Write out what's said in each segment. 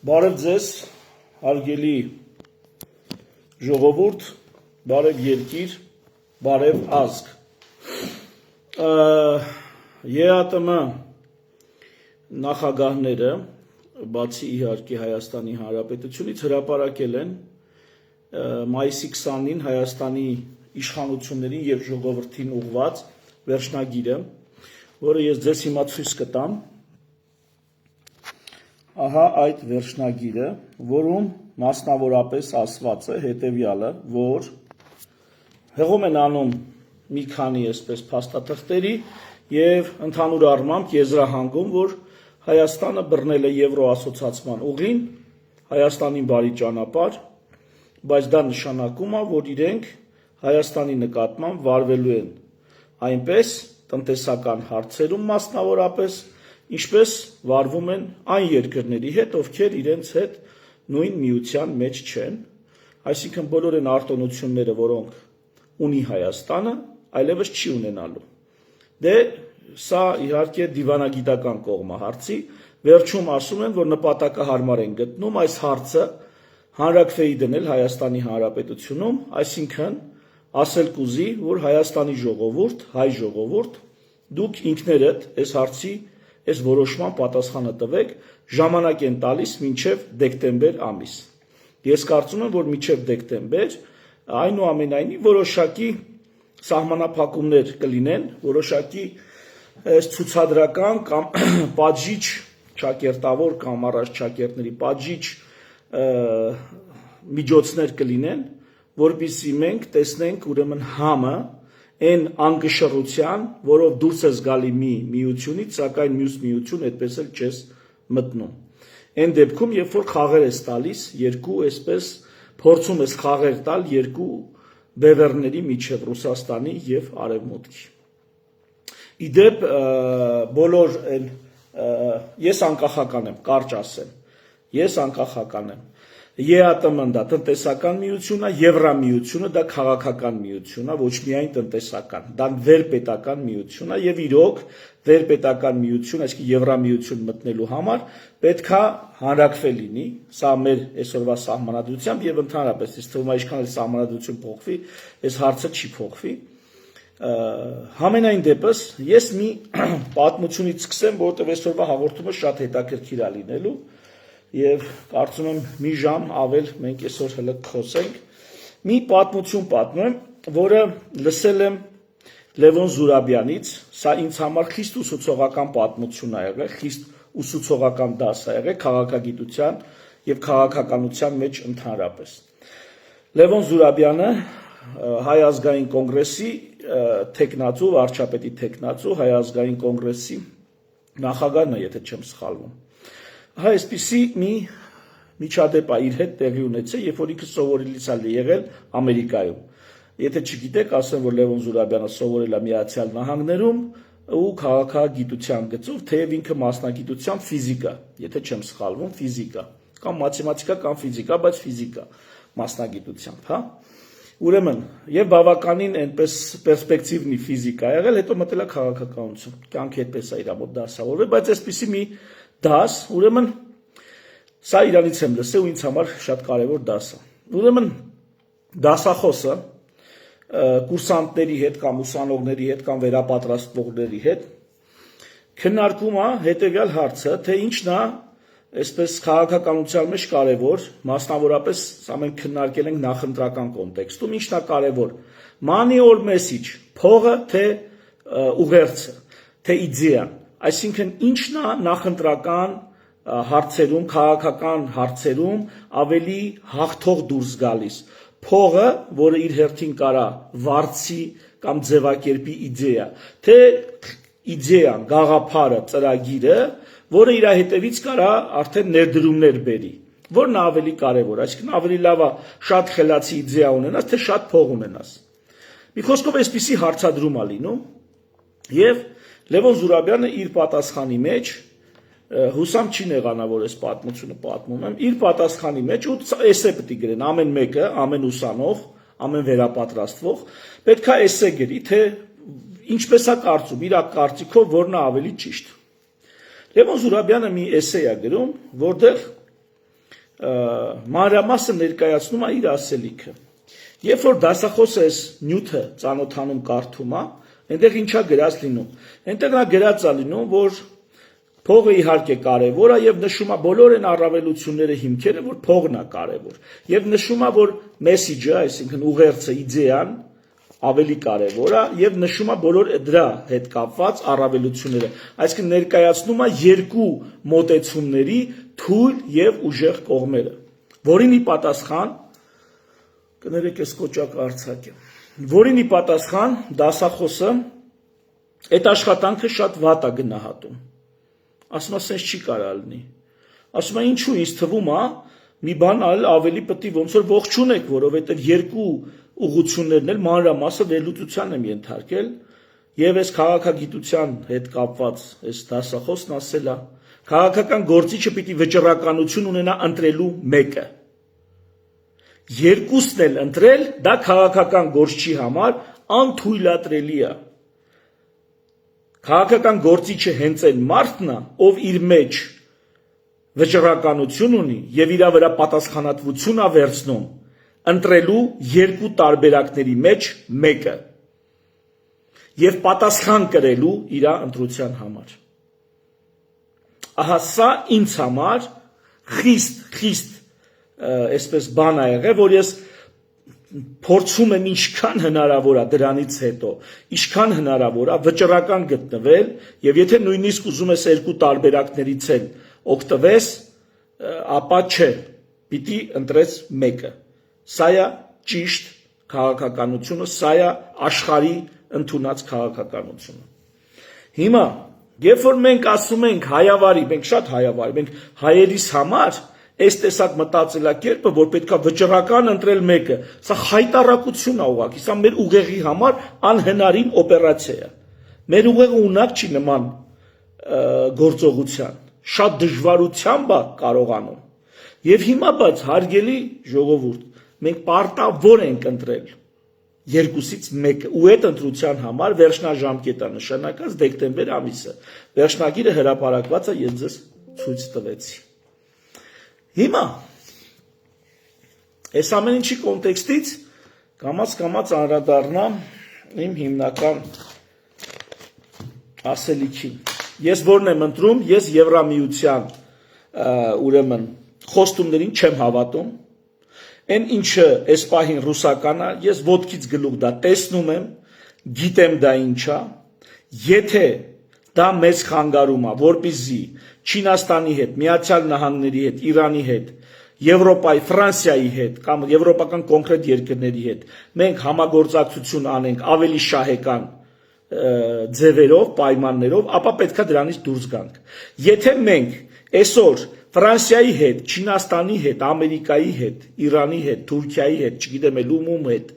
Բարև ձեզ, հարգելի ժողովուրդ, բարև երկիր, բարև ազգ։ ԵԱՏՄ նախագահները, բացի իհարկե Հայաստանի Հանրապետությունից, հրապարակել են մայիսի 20-ին Հայաստանի իշխանություններին և ժողովրդին ուղղված վերջնագիրը, որը ես ձեզ հիմա ցույց կտամ։ Ահա այդ վերջնագիրը, որում մասնավորապես ասված է հետևյալը, որ հեղում են անում մի քանի այսպես փաստաթղթերի եւ ընդհանուր առմամբ եզրահանգում, որ Հայաստանը բռնել է Եվրոասոցիացիան ուղին, Հայաստանին բարի ճանապարհ, բայց դա նշանակում է, որ իրենք Հայաստանի նկատմամբ վարվելու են այնպես տնտեսական հարցերում մասնավորապես, ինչպես վարվում են այն երկրների հետ, ովքեր իրենց հետ նույն միության մեջ չեն, այսինքն բոլոր այն արտոնությունները, որոնք ունի Հայաստանը, այլևս չի ունենալու։ Դե սա իհարկե դիվանագիտական կողմը հարցի, վերջում ասում են, որ նպատակահարմար են գտնում այս հարցը հանրաքվեի դնել Հայաստանի Հանրապետությունում, այսինքն ասել կուզի, որ Հայաստանի ժողովուրդ, հայ ժողովուրդ, դուք ինքներդ այս հարցի այս որոշման պատասխանը տվեք, ժամանակ են տալիս մինչև դեկտեմբեր ամիս։ Ես կարծում եմ, որ մինչև դեկտեմբեր այնուամենայնիվ որոշակի սահմանափակումներ կլինեն, որոշակի ցուցադրական կամ պատժիչ ճակերտավոր կամ առաջ-ճակերտների պատժիչ միջոցներ կլինեն, որպեսզի մենք տեսնենք ուրեմն համը այն անգշռության, որով դուրս ես գալի մի միությունից, սակայն մյուս միություն այդպես էլ չես մտնում։ Այն դեպքում, երբ որ խաղեր ես տալիս երկու, այսպես փորձում ես խաղեր տալ երկու բևեռների միջև Ռուսաստանի եւ Արևմուտքի։ Իդեպ բոլոր ես անկախական եմ, կարճ ասեմ, ես անկախական եմ։ ԵԱՏՄ-ն դա տնտեսական միություն է, Եվրամիությունը դա քաղաքական միություն է, ոչ միայն տնտեսական, դա վերպետական միություն է եւ իրոք վերպետական միություն, այսինքն Եվրամիություն մտնելու համար պետքա հանրաքվե լինի, սա մեր այսօրվա սահմանադրությամբ եւ ընդհանրապես ըստ թվում է ինչքան էլ սահմանադրություն փոխվի, այս հարցը չի փոխվի։ Համենայն դեպս ես մի պատմությունից սկսեմ, որովհետեւ այսօրվա հաղորդումը շատ հետաքրքիր է լինելու եւ կարծում եմ մի ժամ ավել մենք այսօր հələ կխոսենք։ Մի պատմություն պատմեմ, որը լսել եմ Լևոն Զուրաբյանից, սա ինձ համար խիստ ուսուցողական պատմություն է եղել, խիստ ուսուցողական դաս է եղել քաղաքագիտության եւ քաղաքականության մեջ ընդհանրապես։ Լևոն Զուրաբյանը Հայ ազգային կոնգրեսի տեխնացու, վարչապետի տեխնացու, Հայ ազգային կոնգրեսի նախագահն է, եթե չեմ սխալվում։ Հա այսպիսի մի միջադեպ է իր հետ տեղի ունեցել, երբ որ ինքը սովորելիս է եղել Ամերիկայում։ Եթե չգիտեք, ասեմ, որ Լևոն Զուրաբյանը սովորել է Միացյալ Նահանգներում ու քաղաքագիտության գծով, թեև ինքը մասնագիտությամբ ֆիզիկա, եթե չեմ սխալվում, ֆիզիկա, կամ մաթեմատիկա կամ ֆիզիկա, բայց ֆիզիկա մասնագիտությամբ, հա։ Ուրեմն, եւ բավականին այնպես պերսպեկտիվնի ֆիզիկա եղել, հետո մտել է քաղաքականություն։ Կյանքը այդպես է իր մոտ դասավորվել, բայց այսպիսի մի դաս, ուրեմն սա իրանից եմ լսել ու ինձ համար շատ կարևոր դաս է։ Ուրեմն դասախոսը կուրսանտների հետ կամ ուսանողների հետ կամ վերապատրաստվողների հետ քննարկում է հետեւյալ հարցը, թե ինչն է այսպես քաղաքականության մեջ կարևոր, մասնավորապես սա մենք քննարկել ենք նախընտրական կոնտեքստում, ինչն է կարևոր, money or message, փողը թե ուղերձը, թե իդեան, այսինքն ինչն է նախընտրական հարցերում, քաղաքական հարցերում ավելի հաղթող դուրս գալիս, փողը, որը իր հերթին կարա վարձի կամ ձևակերպի իդեա, թե իդեան, գաղափարը, ծրագիրը, որը իր հետևից կարա արդեն ներդրումներ բերի, որն ավելի կարևոր, այսինքն ավելի լավ է շատ խելացի իդեա ունենաս, թե շատ փող ունենաս։ Մի խոսքով այսպիսի հարցադրում է լինում, եւ Լևոն Զուրաբյանը իր պատասխանի մեջ հուսամ չի նեղանա, որ այս պատմությունը պատմում եմ, իր պատասխանի մեջ ու էսե պետք է գրեն ամեն մեկը, ամեն ուսանող, ամեն վերապատրաստվող պետք է էսե գրի, թե ինչպես է կարծում, իր կարծիքով որն է ավելի ճիշտ։ Լևոն Զուրաբյանը մի էսե է գրում, որտեղ մանրամասը ներկայացնում է իր ասելիքը։ Երբ որ դասախոս ես նյութը ծանոթանում կարդում է, այնտեղ ինչա գրած լինում։ Այնտեղ նա գրած է լինում, որ փողը իհարկե կարևոր է եւ նշում է բոլոր այն առավելությունները հիմքերը, որ փողն է կարևոր։ Եվ նշում է, որ մեսիջը, այսինքն ուղերձը, իդեան ավելի կարևոր է եւ նշում է բոլոր դրա հետ կապված առավելությունները։ Այսինքն ներկայացնում է երկու մոտեցումների թույլ եւ ուժեղ կողմերը, որին ի պատասխան կներեք ես կոճակը արցակեմ, որին ի պատասխան դասախոսը այդ աշխատանքը շատ վատ է գնահատում։ Ասում է, սենց չի կարա լինի։ Ասում է, ինչու ինձ թվում է, մի բան ավելի պետք է ոնց որ ողջունեք, որովհետև երկու ուղղություններն էլ մանրամասը վերլուծության եմ ենթարկել, եւ այս քաղաքագիտության հետ կապված այս դասախոսն ասել է, քաղաքական գործիչը պիտի վճռականություն ունենա ընտրելու մեկը։ Երկուսն էլ ընտրել, դա քաղաքական գործչի համար անթույլատրելի է։ Քաղաքական գործիչը հենց այն մարդն է, ով իր մեջ վճռականություն ունի եւ իր վրա պատասխանատվություն է վերցնում ընտրելու երկու տարբերակների մեջ մեկը եւ պատասխան կրելու իր ընտրության համար։ Ահա սա ինձ համար խիստ այսպես բան է եղել, որ ես փորձում եմ ինչքան հնարավոր է դրանից հետո, ինչքան հնարավոր է վճռական գտնվել եւ եթե նույնիսկ ուզում ես երկու տարբերակներից էլ օգտվես, ապա չէ, պիտի ընտրես մեկը։ Սա է ճիշտ քաղաքականությունը, սա է աշխարհի ընդունած քաղաքականությունը։ Հիմա, երբ որ մենք ասում ենք հայավարի, մենք շատ հայավարի, մենք հայերիս համար այս տեսակ մտածելակերպը, որ պետք է վճռական ընտրել մեկը, սա խայտառակություն է ուղղակի, սա մեր ուղեղի համար անհնարին օպերացիա է։ Մեր ուղեղը ունակ չի նման գործողության, շատ դժվարությամբ է կարողանում։ Եվ հիմա բայց հարգելի ժողովուրդ, մենք պարտավոր ենք ընտրել երկուսից մեկը ու այդ ընտրության համար վերջնաժամկետ է նշանակած դեկտեմբեր ամիսը։ Վերջնագիրը հրապարակված է, ես ձեզ ցույց տվեցի։ Հիմա այս ամեն ինչի կոնտեքստից կամաց անդրադառնամ իմ հիմնական ասելիքին։ Ես որն եմ ընտրում, ես Եվրամիության ուրեմն խոստումներին չեմ հավատում։ Այն ինչը այս պահին ռուսական է, ես ոտքից գլուխ դա տեսնում եմ, գիտեմ դա ինչ է, եթե դա մեզ խանգարում է, որպեսզի Չինաստանի հետ, Միացյալ Նահանգների հետ, Իրանի հետ, Եվրոպայի, Ֆրանսիայի հետ կամ եվրոպական կոնկրետ երկրների հետ մենք համագործակցություն անենք ավելի շահեկան ձևերով, պայմաններով, ապա պետք է դրանից դուրս գանք։ Եթե մենք այսօր Ֆրանսիայի հետ, Չինաստանի հետ, Ամերիկայի հետ, Իրանի հետ, Թուրքիայի հետ, չգիտեմ ում հետ,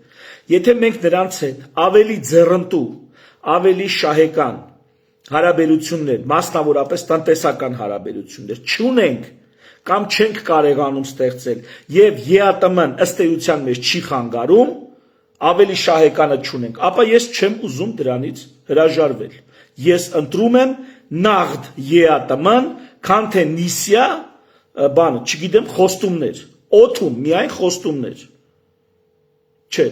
եթե մենք նրանց հետ ավելի ձեռնտու, ավելի շահեկան հարաբերություններ, մասնավորապես տնտեսական հարաբերություններ չունենք կամ չենք կարողանում ստեղծել եւ ԵԱՏՄ-ն ըստ էության մեջ չի խանգարում, ավելի շահեկանը չունենք, ապա ես չեմ ուզում դրանից հրաժարվել։ Ես ընտրում եմ նաղդ ԵԱՏՄ-ն, քան թե նիսյա բանը, չգիտեմ, խոստումներ, օթում միայն խոստումներ։ Չէ,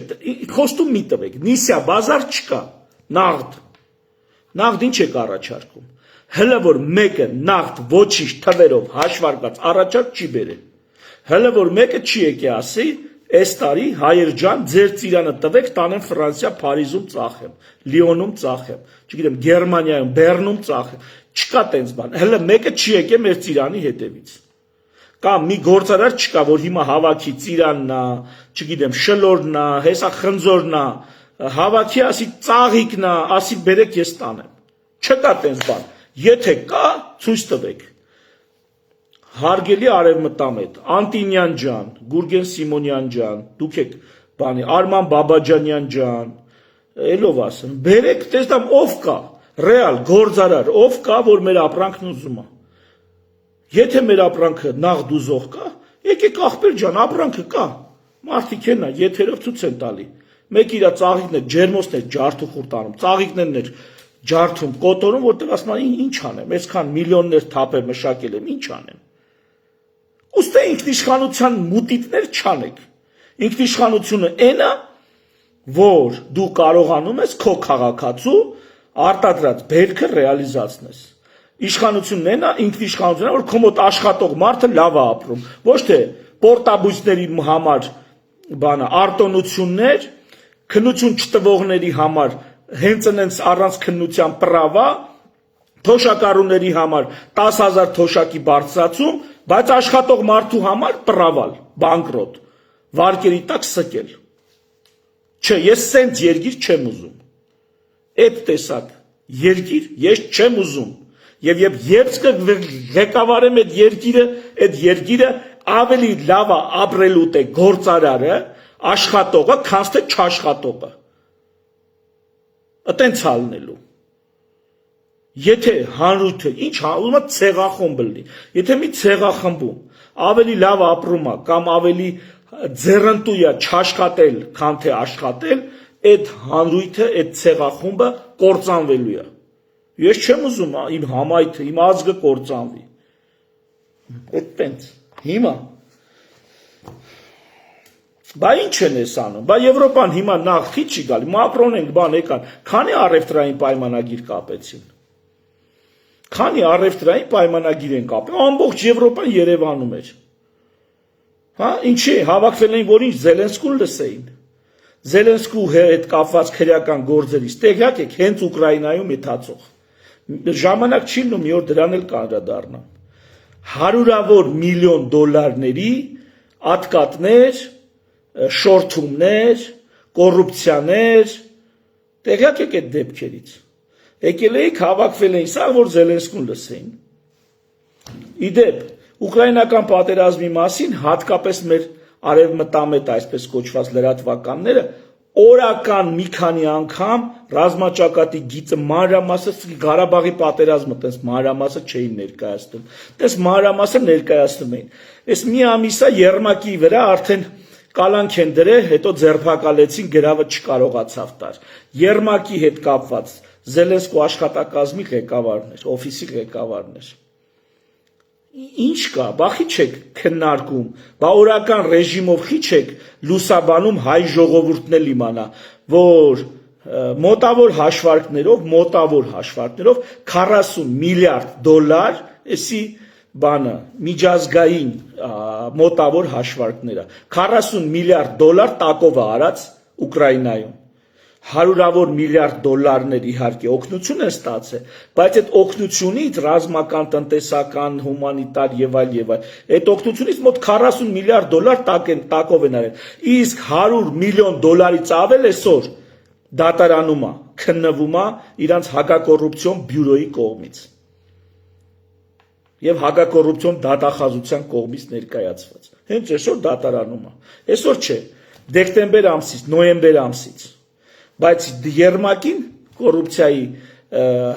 խոստում մի տվեք, նիսյա բազար չկա, նաղդ։ Նաղդ ինչ եք առաջարկում։ Հələ որ մեկը նաղդ ոչինչ թվերով հաշվարկած առաջարկ չի բերել։ Հələ որ մեկը չի եկե ասի, այս տարի հայեր ջան, ձեր ծիրանը տվեք, տանեմ Ֆրանսիա, Փարիզում ծախեմ, Լիոնում ծախեմ, չգիտեմ, Գերմանիայում, Բեռնում ծախեմ։ Չկա տենց բան։ Հələ մեկը չի եկե մեր ծիրանի հետևից։ Կամ մի գործարար չկա, որ հիմա հավաքի ծիրանն է, չգիտեմ, շլորն է, հեսա խնձորն է, հավաքի ասի ծաղիկն է, ասի բերեք ես տանեմ։ Չկա տենց բան։ Եթե կա, ցույց տվեք։ Հարգելի Արևմտամետ, Անտինյան ջան, Գուրգեն Սիմոնյան ջան, դուք եք բանի, Արման Բաբաջանյան ջան, ելով ասեմ, բերեք, տեսնամ ով կա, ռեալ գործարար, ով կա, որ մեր ապրանքն ուզում է։ Եթե մեր ապրանքը նաղդ ուզող կա, եկեք ախպեր ջան, ապրանքը կա։ Մարդիկ են եթերով ցույց են տալի։ Մեկ իր ծաղիկն է, ջերմոցն է ջարդու խուրտանում, ծաղիկներն է ջարդում, կոտորում, որտեղ ասում են ինչ անեմ, այսքան միլիոններ թափեր մշակել եմ, ինչ անեմ։ Ուստի ինքնիշխանության մուտիտներ չանեք։ Ինքնիշխանությունը այնա, որ դու կարողանում ես քո քաղաքացու արտադրած բերքը ռեալիզացնես։ Իշխանությունն այնա, ինքնիշխանությունն, որ քո մոտ աշխատող մարդը լավ է ապրում, ոչ թե պորտաբույսների համար արտոնություններ, քննություն չտվողների համար հենց այնց առանց քննության պրավա, թոշակառուների համար 10,000 թոշակի բարձրացում, բայց աշխատող մարդու համար պրավալ, բանկրոտ, վարկերի տակ սկել։ Չէ, ես սենց երկիր չեմ ուզում։ Այդ տեսակ երկիր ես չեմ ուզում։ Եվ երբ ղեկավարեմ այդ երկիրը ավելի լավ է ապրելու թե գործարարը, աշխատողը, քան թե չաշխատողը։ Այտենց ալնելու։ Եթե հանրույթը ինչ ուզում է ցեղախումբ լինի, եթե մի ցեղախմբում ավելի լավ ապրում է կամ ավելի ձեռնտու է չաշխատել, քան թե աշխատել, այդ հանրույթը, այդ ցեղախումբը կործանվելու է։ Ես չեմ ուզում իմ համայնքը, իմ ազգը կործանվի։ Այդտենց։ Հիմա Բա ինչ են ես անում։ Բա Եվրոպան հիմա նախ քիչ չի գալի, Մակրոն ենք բան եկան, քանի առևտրային պայմանագիր կապեցին։ Քանի առևտրային պայմանագիր են կապել, ամբողջ Եվրոպան Երևանում էր։ Հա, ինչի հավաքվել էին, որ ինչ Զելենսկուն լսեին։ Զելենսկու հետ կապված քրեական գործերից տեղյակ եք, հենց Ուկրաինայում եթացող։ Ժամանակ չի լինում, մի օր դրան էլ կանդրադառնամ։ Հարյուրավոր միլիոն դոլարների ատկատներ, շորթումներ, կոռուպցիաներ, տեղյակ եք այդ դեպքերից։ Եկել էիք, հավաքվել էին, սա որ Զելենսկուն լսեին։ Իդեպ, ուկրաինական պատերազմի մասին հատկապես մեր արևմտամետ այսպես կոչված լրատվականները օրական մի քանի անգամ ռազմաճակատի գիծը մանրամասը Ղարաբաղի պատերազմը տես մանրամասը չէին ներկայացնում։ Տես մանրամասը ներկայացնում էին։ Այս մի ամիսա Երմակի վրա արդեն կալանք են դրել, հետո ձերբակալեցին, գրավը չկարողացավ տար։ Երմակի հետ կապված Զելենսկու աշխատակազմի ղեկավարներ, օֆիսի ղեկավարներ։ Ինչ կա, բա խի չեք քննարկում, բա օրական ռեժիմով խի չեք լուսաբանում հայ ժողովուրդն էլ իմանա, որ մոտավոր հաշվարկներով 40 միլիարդ դոլար, էսի բանը, միջազգային մոտավոր հաշվարկները, 40 միլիարդ դոլար տակով է արած Ուկրաինայում։ Հարյուրավոր միլիարդ դոլարներ իհարկե օգնություն են ստացել, բայց այդ օգնությունից ռազմական, տնտեսական, հումանիտար եւ այլ, այդ օգնությունից մոտ 40 միլիարդ դոլար տակով են արել։ Իսկ 100 միլիոն դոլարից ավել այսօր դատարանում է, քննվում է իրանց հակակոռուպցիոն բյուրոյի կողմից։ Եվ հակակոռուպցիոն դատախազության կողմից ներկայացված։ Հենց այսօր դատարանում է։ Այսօր չէ, դեկտեմբեր ամսից, նոյեմբեր ամսից։ Բայց Երմակին կոռուպցիայի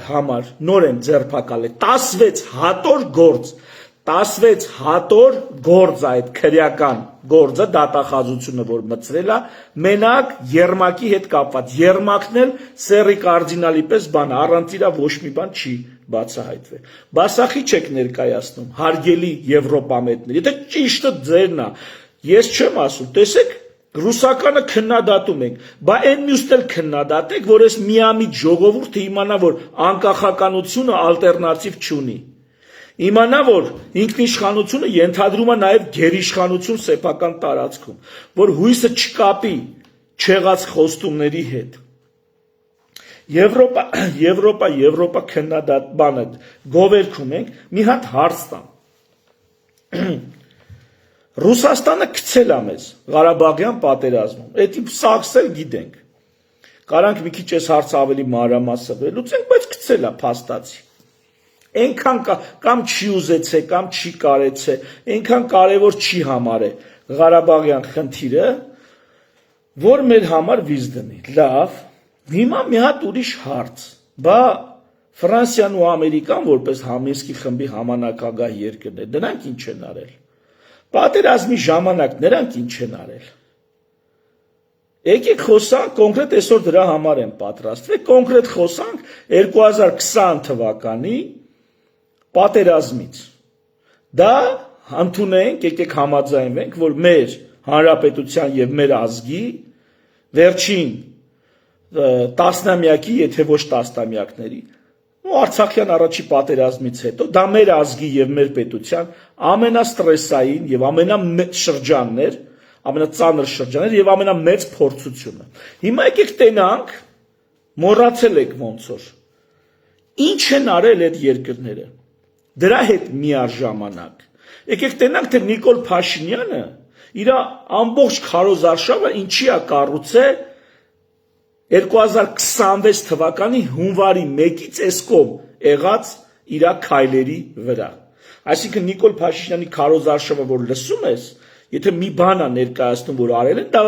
համար նոր են ձերբակալել 16 հատոր գործ այդ քրեական գործը դատախազությունը որ մցրել է մենակ Երմակի հետ կապված Երմակն էլ սերի կարդինալի պես բան առանց իրա ոչ մի բան չի բացահայտվել բասախի չեք ներկայացնում հարգելի եվրոպամետներ եթե ճիշտը ձերն է ես չեմ ասում տեսեք Ռուսականը քննադատում ենք, բա այն մյուսն էլ քննադատեք, որ այս միամիտ ժողովուրդը իմանա, որ անկախականությունը ալտերնատիվ չունի։ Իմանա, որ ինքնիշխանությունը ենթադրում է նաև գերիշխանություն սեփական տարածքում, որ հույսը չկապի չեղած խոստումների հետ։ Եվրոպա քննադատ բանը գովերքում ենք, մի հատ հարց տամ։ Ռուսաստանը գցել է մեզ Ղարաբաղյան պատերազմում, էդի սաքսել գիտենք, կարանք մի քիչ այս հարցը ավելի մանրամասը վերլուծենք, բայց գցել է փաստացի, այնքան կամ չի ուզեցե, կամ չի կարեցե, այնքան կարևոր չի համարել Ղարաբաղյան խնդիրը, որ մեր համար վիզ դնի, լավ, հիմա մի հատ ուրիշ հարց, բա Ֆրանսիան ու Ամերիկան որպես Համինսկի խմբի համանակագահ երկրներ, դրանք ինչ են արել Պատերազմի ժամանակ նրանք ինչ են արել։ Եկեք խոսանք կոնկրետ այսօր դրա համար են պատրաստվել, կոնկրետ խոսանք 2020 թվականի պատերազմից։ Դա ընդունենք, եկեք համաձայնվենք, որ մեր հանրապետության եւ մեր ազգի վերջին տասնամյակի, եթե ոչ տասնամյակների, Արցախյան առաջի պատերազմից հետո դա մեր ազգի եւ մեր պետության ամենաստրեսային եւ ամենամեծ շրջաններ, ամենածանր շրջաններ եւ ամենամեծ փորձությունը։ Հիմա եկեք տենանք, մոռացել եք ոնց որ ինչ են արել այդ երկրները։ Դրա հետ միաժամանակ եկեք տենանք, թե Նիկոլ Փաշինյանը իր ամբողջ քարոզարշավը ինչի է կառուցել 2026 թվականի հունվարի 1-ից այս կողմ եղած իր քայլերի վրա։ Այսինքն Նիկոլ Փաշինյանի քարոզարշավը, որ լսում ես, եթե մի բան է ներկայացնում, որ արել են, դա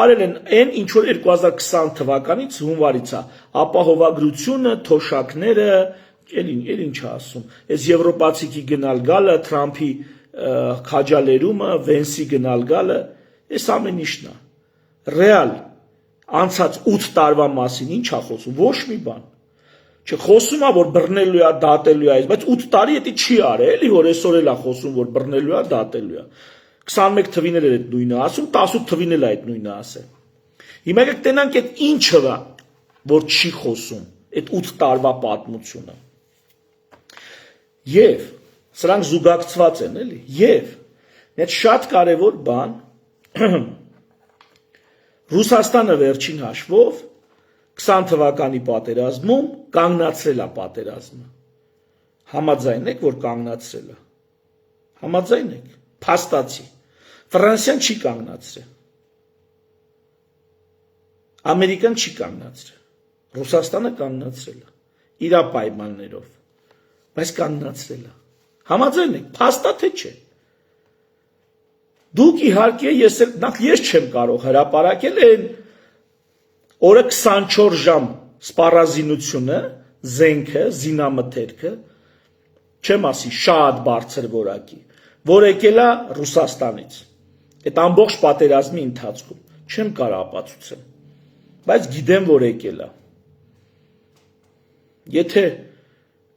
արել են այն, ինչ որ 2020 թվականից հունվարից է, ապահովագրությունը, թոշակները, էլ ինչ ասում, այս եվրոպացիքի գնալ գալը, Թրամփի քաջալերումը, Վենսի գնալ գալը, այս ամեն ինչն է։ Ռեալ անցած 8 տարվա մասին ինչ է խոսում, ոչ մի բան։ Չէ, խոսում է, որ բռնելու է, դատելու է, բայց 8 տարի էդի չի արել, էլի որ այսօր էլ է խոսում, որ բռնելու է, դատելու է։ 21 թվին էլ այդ նույնը ասում, 18 թվին էլ այդ նույնը ասել։ Հիմա եկեք տենանք այդ ինչը, որ չի խոսում, այդ 8 տարվա պատմությունը։ Եվ սրանք զուգակցված են, էլի, եւ այդ շատ կարևոր բան Ռուսաստանը վերջին հաշվով 20 թվականի պատերազմում կանգնացրել է պատերազմը։ Համաձայն եք, որ կանգնացրել է։ Համաձայն եք, փաստացի։ Ֆրանսիան չի կանգնացրել։ Ամերիկան չի կանգնացրել։ Ռուսաստանը կանգնացրել է իր պայմաններով, բայց կանգնացրել է։ Համաձայն եք, փաստա թե չէ։ Դուք իհարկե ես չեմ կարող հրապարակել այն օրը 24 ժամ սպառազինությունը, զենքը, զինամթերքը, չեմ ասի շատ բարձր որակի, որ եկել է Ռուսաստանից։ Այդ ամբողջ պատերազմի ընթացքում չեմ կարող ապացուցել, բայց գիտեմ, որ եկել է։ Եթե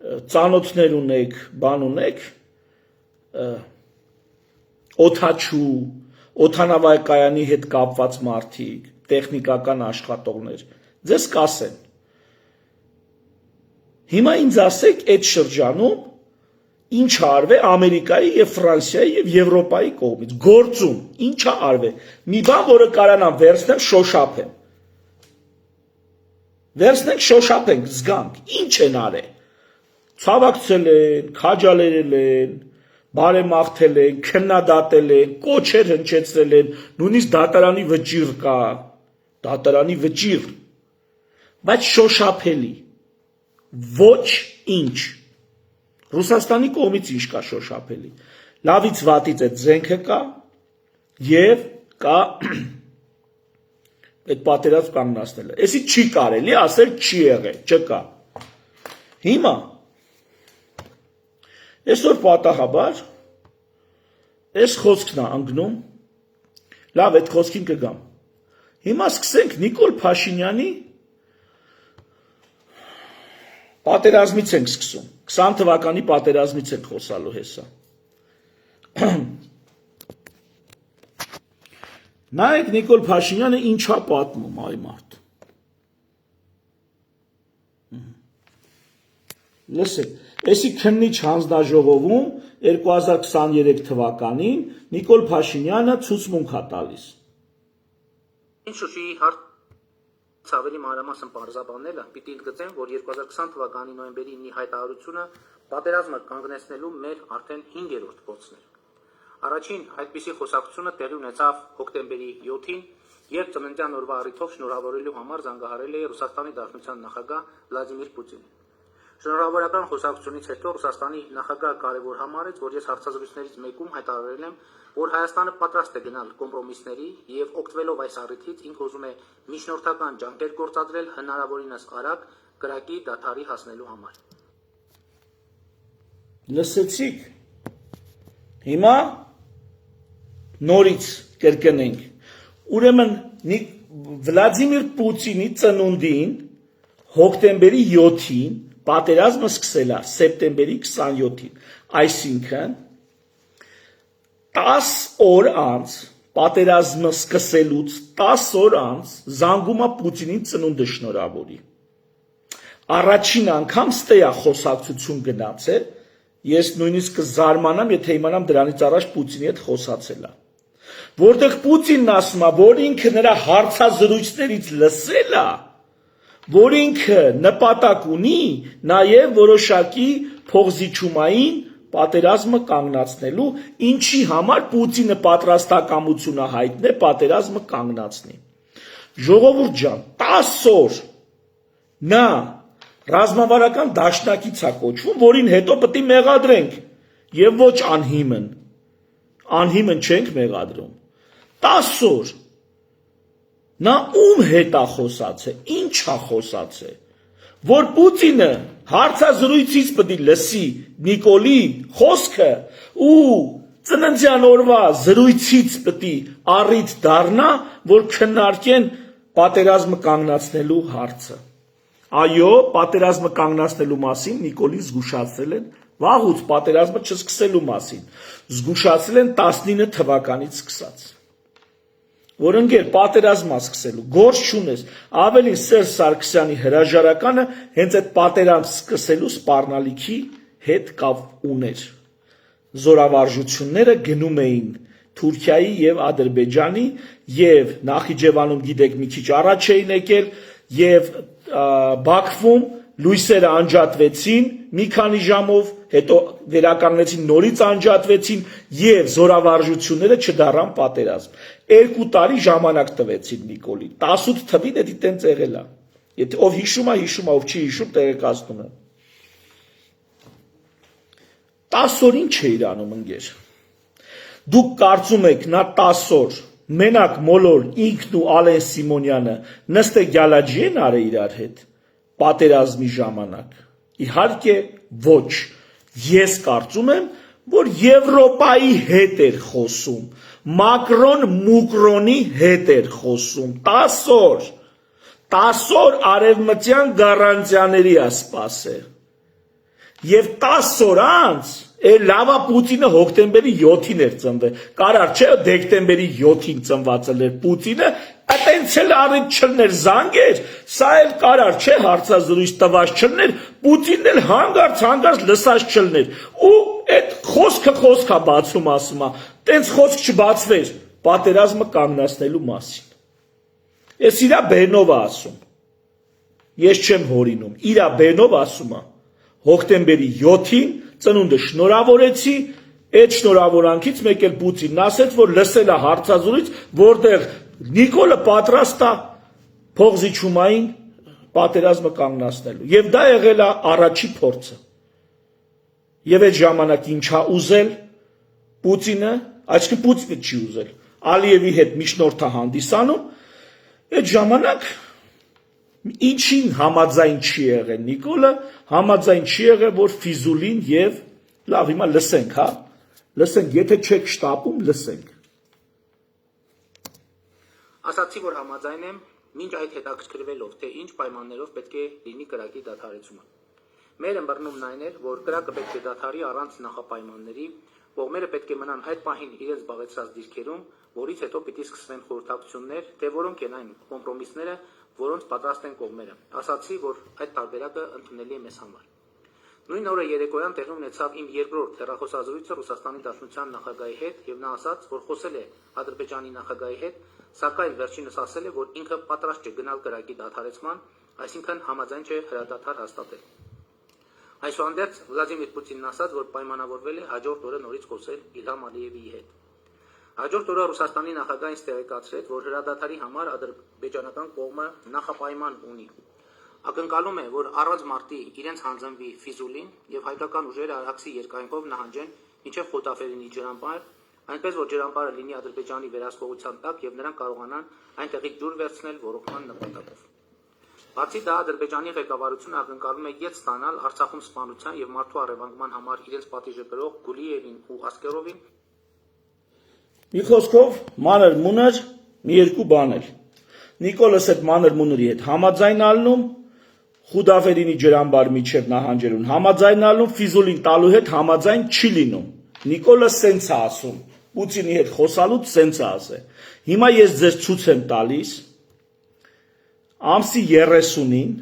ծանոթներ ունեք, բան ունեք, օդաչու, օդանավակայանի հետ կապված մարդիկ, տեխնիկական աշխատողներ, ձեզ կասեն։ Հիմա ինձ ասեք այդ շրջանում ինչ արվել Ամերիկայի եւ Ֆրանսիայի եւ Եվրոպայի կողմից, գործում, ինչ արվել։ Մի բան, որը կարանամ վերցնեմ, շոշափեմ։ Վերցնենք, շոշափենք, զգանք, ինչ են արել։ Ցավակցել են, քաջալերել են, բարեմաղթել են, քննադատել են, կոչեր հնչեցրել են, նույնիսկ դատարանի վճիռ կա, դատարանի վճիռ, բայց շոշափելի, ոչ ինչ։ Ռուսաստանի կողմից ինչ կա շոշափելի։ Լավից վատից այդ զենքը կա եւ կա այդ պատերազմ կանգնացնելը։ Էսի չի կարելի ասել չի եղել, չկա։ Հիմա այսօր պատահաբար այս խոսքն է ընկնում, լավ, այդ խոսքին կգամ։ Հիմա սկսենք Նիկոլ Փաշինյանի պատերազմից ենք սկսում, 20 թվականի պատերազմից ենք խոսալու հեսա։ Նայեք Նիկոլ Փաշինյանը ինչա պատմում, այ մարդ։ Լսեք, էսի քննիչ հանձնաժողովում 2023 թվականին Նիկոլ Փաշինյանը ցուցմունք է տալիս։ Շուշիի հարց ավելի մանրամասն պարզաբանելը պիտի ընդգծեմ, որ 2020 թվականի նոյեմբերի 9-ի հայտարարությունը պատերազմը կանգնեցնելու մեր արդեն 5-րդ փորձն էր։ Առաջին այդպիսի խոսակցությունը տեղի ունեցավ հոկտեմբերի 7-ին, երբ ծննդյան օրվա առիթով շնորհավորելու համար զանգահարել է Ռուսաստանի Դաշնության նախագահ Վլադիմիր Պուտինին։ Շնորհավորական խոսակցությունից հետո Ռուսաստանի նախագահը կարևոր համարեց, որ ես հարցազրույցներից մեկում հայտարարել եմ, որ Հայաստանը պատրաստ է գնալ կոմպրոմիսների եւ օգտվելով այս առիթից ինքը ուզում է միջնորդական ջանքեր գործադրել հնարավորինս արագ կրակի դադարի հասնելու համար։ Լսեցիք։ Հիմա նորից կրկնենք։ Ուրեմն Վլադիմիր Պուտինի ծնունդին հոկտեմբերի 7-ին պատերազմը սկսել է սեպտեմբերի 27-ին, այսինքն 10 օր անց պատերազմը սկսելուց 10 օր անց զանգում է Պուտինին ծնունդը շնորհավորի։ Առաջին անգամ ստեյա խոսակցություն գնացել, ես նույնիսկ կզարմանամ, եթե իմանամ դրանից առաջ Պուտինի հետ խոսացել է։ Որտեղ Պուտինն ասում է, որ ինքը նրա հարցազրույցներից լսել է, որ ինքը նպատակ ունի նաև որոշակի փողզիջումային պատերազմը կանգնացնելու, ինչի համար Պուտինը պատրաստակամություն է հայտնել պատերազմը կանգնացնի։ Ժողովուրդ ջան, 10 օր նա ռազմավարական դաշնակից է կոչվում, որին հետո պետք է մեղադրենք եւ ոչ անհիմն։ Անհիմն չենք մեղադրում։ 10 օր նա ում հետ է խոսացել, ինչ է խոսացել, որ Պուտինը հարցազրույցից պետք է լսի Նիկոլի խոսքը ու ծննդյան օրվա զրույցից պետք է առիթ դառնա, որ քննարկեն պատերազմը կանգնացնելու հարցը։ Այո, պատերազմը կանգնացնելու մասին Նիկոլին զգուշացրել են վաղուց պատերազմը չսկսելու մասին, զգուշացրել են 19 թվականից սկսած։ Որ ընկեր պատերազմը սկսելու, գործ չունես, ավելին Սերժ Սարգսյանի հրաժարականը հենց այդ պատերազմ սկսելու սպառնալիքի հետ կապ ուներ։ Զորավարժությունները գնում էին Թուրքիայի եւ Ադրբեջանի եւ Նախիջևանում գիտեք մի քիչ առաջ էին եկել եւ Բաքվում լույսերը անջատվեցին մի քանի ժամով, հետո վերականգնեցին, նորից անջատվեցին եւ զորավարժությունները չդառան պատերազմ։ 2 տարի ժամանակ տվեցին Նիկոլի։ 18 թվին դա տենց եղել է։ Եթե ով հիշում է, ով չի հիշում, տեղեկացնում եմ։ 10 օր ինչ է իրանում ընկեր։ Դուք կարծում եք նա 10 օր մենակ մոլոր ինքն ու Ալեն Սիմոնյանը նստե գյալաջի են արել իրար հետ պատերազմի ժամանակ։ Իհարկե ոչ։ Ես կարծում եմ, որ Եվրոպայի հետ էր խոսում, Մակրոն-Մուկրոնի հետ էր խոսում, 10 օր, 10 օր արևմտյան գարանտիաների է սպասել։ Եվ 10 օր անց լավա Պուտինը հոկտեմբերի 7-ին էր ծնվել, կարար չէ դեկտեմբերի 7-ին ծնված էր Պուտինը, այտենց էլ առիթ չլներ զանգեր, սա էլ կարար չէ հարցազրույց տված չլներ, Պուտինն էլ հանգարց լսած չլներ, ու այդ խոսքը բացում ասում է, տենց խոսք չբացվեր պատերազմը կանգնացնելու մասին։ Ես իրա բերնով ասում, ես չեմ հորինում, իրա բերնով ասում է, հոկտեմբերի 7-ին ծնունդը շնորհավորեցի, այդ շնորհավորանքից մեկ էլ Պուտինն ասեց, որ լսել է հարցազրույց, որտեղ Նիկոլը պատրաստ է փողզիջումային պատերազմը կանգնացնելու։ Եվ դա եղել է առաջի փորձը։ Եվ այդ ժամանակ ինչա ուզել Պուտինը, այսինքն Պուտինը չի ուզել, Ալիևի հետ միջնորդ է հանդիսանում, այդ ժամանակ ինչին համաձայն չի եղել Նիկոլը, համաձայն չի եղել, որ Ֆիզուլին եւ լավ հիմա լսենք, հա։ Լսենք, եթե չեք շտապում, լսենք։ Ասացի, որ համաձայն եմ, մինչ այդ հետաքրքրվելով, թե ինչ պայմաններով պետք է լինի կրակի դադարեցումը։ Մեր ըմբռնումն այն էր, որ կրակը պետք է դադարի առանց նախապայմանների, կողմերը պետք է մնան այդ պահին իրենց զբաղեցրած դիրքերում, որից հետո պիտի սկսվեն խորհրդակցություններ, թե որոնք են այն կոմպրոմիսները, որոնց պատրաստ են կողմերը։ Ասացի, որ այդ տարբերակը ընդունելի է մեզ համար։ Նույն օրը երեկոյան տեղի ունեցավ իմ երկրորդ հեռախոսազրույցը Ռուսաստանի Դաշնության նախագահի հետ եւ նա ասաց, որ խոսել է Ադրբեջանի նախագահի հետ, սակայն վերջինս ասել է, որ ինքը պատրաստ չէ գնալ կրակի դադարեցման, այսինքն համաձայն չէ հրադադար հաստատել։ Այսուհանդերձ Վլադիմիր Պուտինն ասաց, որ պայմանավորվել է հաջորդ օրը նորից խոսել Իլհամ Ալիևի հետ։ Հաջորդ օրը Ռուսաստանի նախագահին ստեղեկացրեց, որ հրադադարի համար ադրբեջանական կողմը նախապայման ունի։ Ակնկալում է, որ առանց մարտի իրենց հանձնվի Ֆիզուլին եւ հայկական ուժերը Արաքսի երկայնքով նահանջեն մինչեւ Խոտաֆերինի ջրամբար, այնպես որ ջրամբարը լինի Ադրբեջանի վերահսկողության տակ եւ նրանք կարողանան այնտեղից ջուր վերցնել ոռոգման նպատակով։ Բացի դա, Ադրբեջանի ղեկավարությունը ակնկալում է յետ ստանալ Արցախում սպանության եւ մարդու առևանգման համար իրենց պատիժը կրող Գուլիևին ու Ասկերովին։ Մի խոսքով մանր մունր մի երկու բան էր։ Նիկոլս այդ մանր մունրի հետ համաձայնալնում, Խուդաֆերինի ջրամբար միջև նահանջելուն համաձայնալում, Ֆիզուլին տալու հետ համաձայն չի լինում։ Նիկոլը սենց է ասում, Պուտինի հետ խոսալուց սենց է ասել։ Հիմա ես ձեզ ցույց եմ տալիս ամսի 30-ին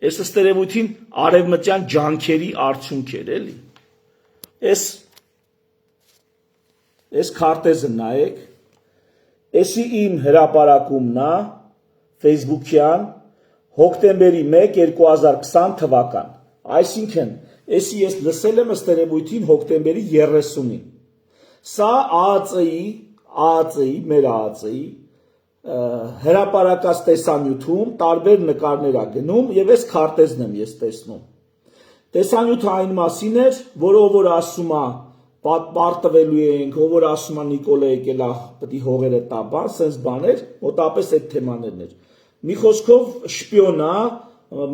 այս ըստերևույթին արևմտյան ջանքերի արդյունք էր էլի։ Այս քարտեզը նայեք, էսի իմ հրապարակումն է Facebook-յան հոկտեմբերի 1 2020 թվական, այսինքն էսի ես լսել եմ ըստերևույթին հոկտեմբերի 30-ին։ Սա ԱԱԾ-ի, մեր ԱԱԾ-ի հրապարակած տեսանյութում տարբեր նկարներ է գնում եւ այս քարտեզն եմ ես տեսնում։ Տեսանյութը այն մասին էր, որ ով որ ասում է պարտվելու ենք, ով որ ասում է Նիկոլը եկել է, պետք է հողերը տա, բան, sense բաներ, մոտապես այդ թեմաներն էր։ Մի խոսքով շպիոն է,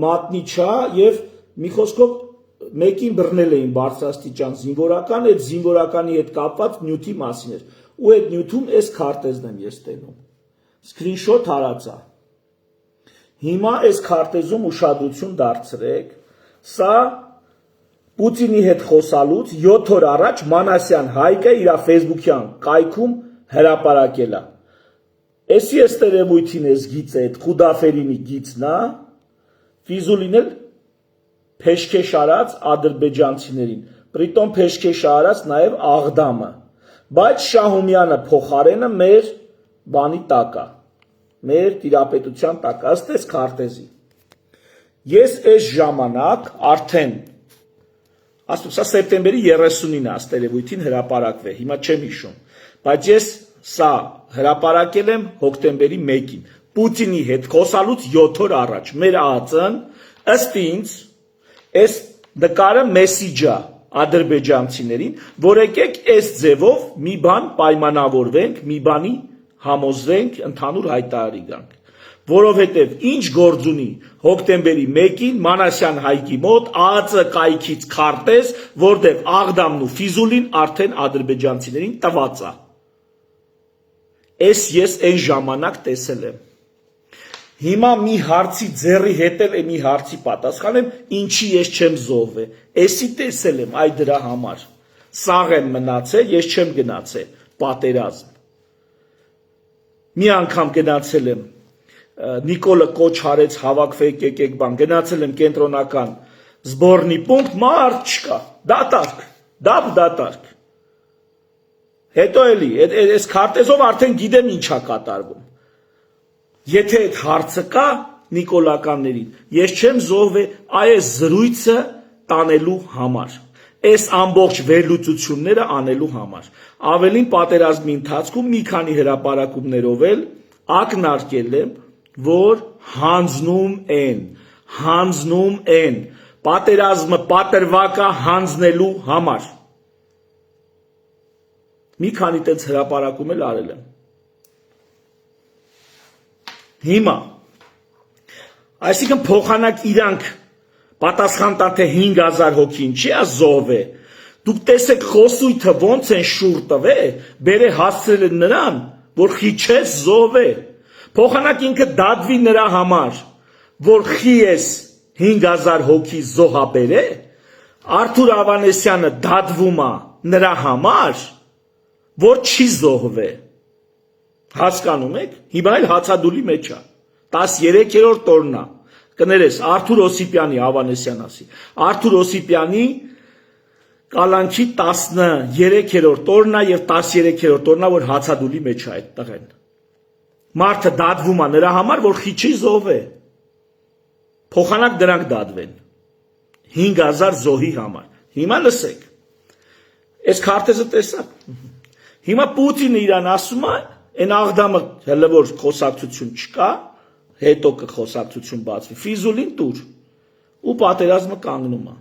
մատնիչ է եւ մի խոսքով մեկին բռնել էին բարձրաստիճան զինվորական, այդ զինվորականի հետ կապված նյութի մասին էր։ Ու այդ նյութում այս քարտեզն եմ ես տենում։ Screenshot հարացա։ Հիմա այս քարտեզում ուշադրություն դարձրեք։ Սա Պուտինի հետ խոսալուց 7 օր առաջ Մանասյան Հայկը իր Facebook-յան կայքում հրապարակել է։ Էսի ըստերևույթին էս գիծը այդ Խուդաֆերինի գիծն է, Ֆիզուլին էլ փեշքեշ արած ադրբեջանցիներին, պրիտոմ փեշքեշ արած նաև Աղդամը, բայց Շահումյանը փոխարենը մեր բանի տակ է, մեր տիրապետության տակ, ըստ այս քարտեզի։ Ես այս ժամանակ արդեն ասում սա սեպտեմբերի 30-ին է ըստերևույթին հրապարակվել, հիմա չեմ հիշում, բայց ես սա հրապարակել եմ հոկտեմբերի 1-ին, Պուտինի հետ խոսալուց 7 օր առաջ, մեր ԱԱԾ-ն ըստ ինձ այս նկարը մեսիջ է ադրբեջանցիներին, որ եկեք այս ձևով մի բան պայմանավորվենք, մի բանի համոզվենք, ընդհանուր հայտարարի գանք, որովհետև ինչ գործ ունի հոկտեմբերի 1-ին Մանասյան Հայկի մոտ ԱԱԾ կայքից քարտեզ, որտեղ Աղդամն ու Ֆիզուլին արդեն ադրբեջանցիներին տված է։ Ես այն ժամանակ տեսել եմ։ Հիմա մի հարցի ձեռի հետ էլ մի հարցի պատասխանեմ, ինչի ես չեմ զոհվել։ Էսի տեսել եմ, այ դրա համար։ Սաղ եմ մնացել, ես չեմ գնացել պատերազմ։ Մի անգամ գնացել եմ, Նիկոլը կոչ արեց հավաքվեք, եկեք բան, գնացել եմ կենտրոնական զբորնի պունկտ, մարդ չկա, դատարկ։ Հետո էլի, այս քարտեզով արդեն գիտեմ ինչ է կատարվում։ Եթե այդ հարցը կա նիկոլականներին, ես չեմ զոհվել այս զրույցը տանելու համար, այս ամբողջ վերլուծությունները անելու համար։ Ավելին պատերազմի ընթացքում մի քանի հրապարակումներով էլ ակնարկել եմ, որ հանձնում են, պատերազմը պատրվակը հանձնելու համար։ Մի քանի տենց հրապարակում էլ արել եմ։ Հիմա, այսինքն փոխանակ իրանք պատասխան տան, թե 5000 հոգին չի զոհվել, դուք տեսեք խոսույթը ոնց են շուռ տվել, բերե հասցրել են նրան, որ խի չես զոհվել, փոխանակ ինքը դադվի նրա համար, որ խի ես 5000 հոգի զոհաբեր է, Արթուր Ավանեսյանը դադվում է նրա համար, որ չի զոհվել, հասկանում եք, հիմա էլ հացադուլի մեջ է, 13-րդ օրն է, կներես, Արթուր Օսիպյանի Ավանեսյան ասի, Արթուր Օսիպյանի կալանքի 13-րդ օրն է և 13-րդ օրն է, որ հացադուլի մեջ է այդ տղեն, մարդը դադվում է նրա համար, որ խի չի զոհվել, փոխանակ դրանք դադվեն, 5000 զոհի համար, հիմա լսեք, այս քարտեզը տեսակ, հիմա Պուտինը իրան ասում է, այն Աղդամը հələ որ խոսակցություն չկա, հետո կխոսակցություն բացվի, Ֆիզուլին տուր, ու պատերազմը կանգնում է։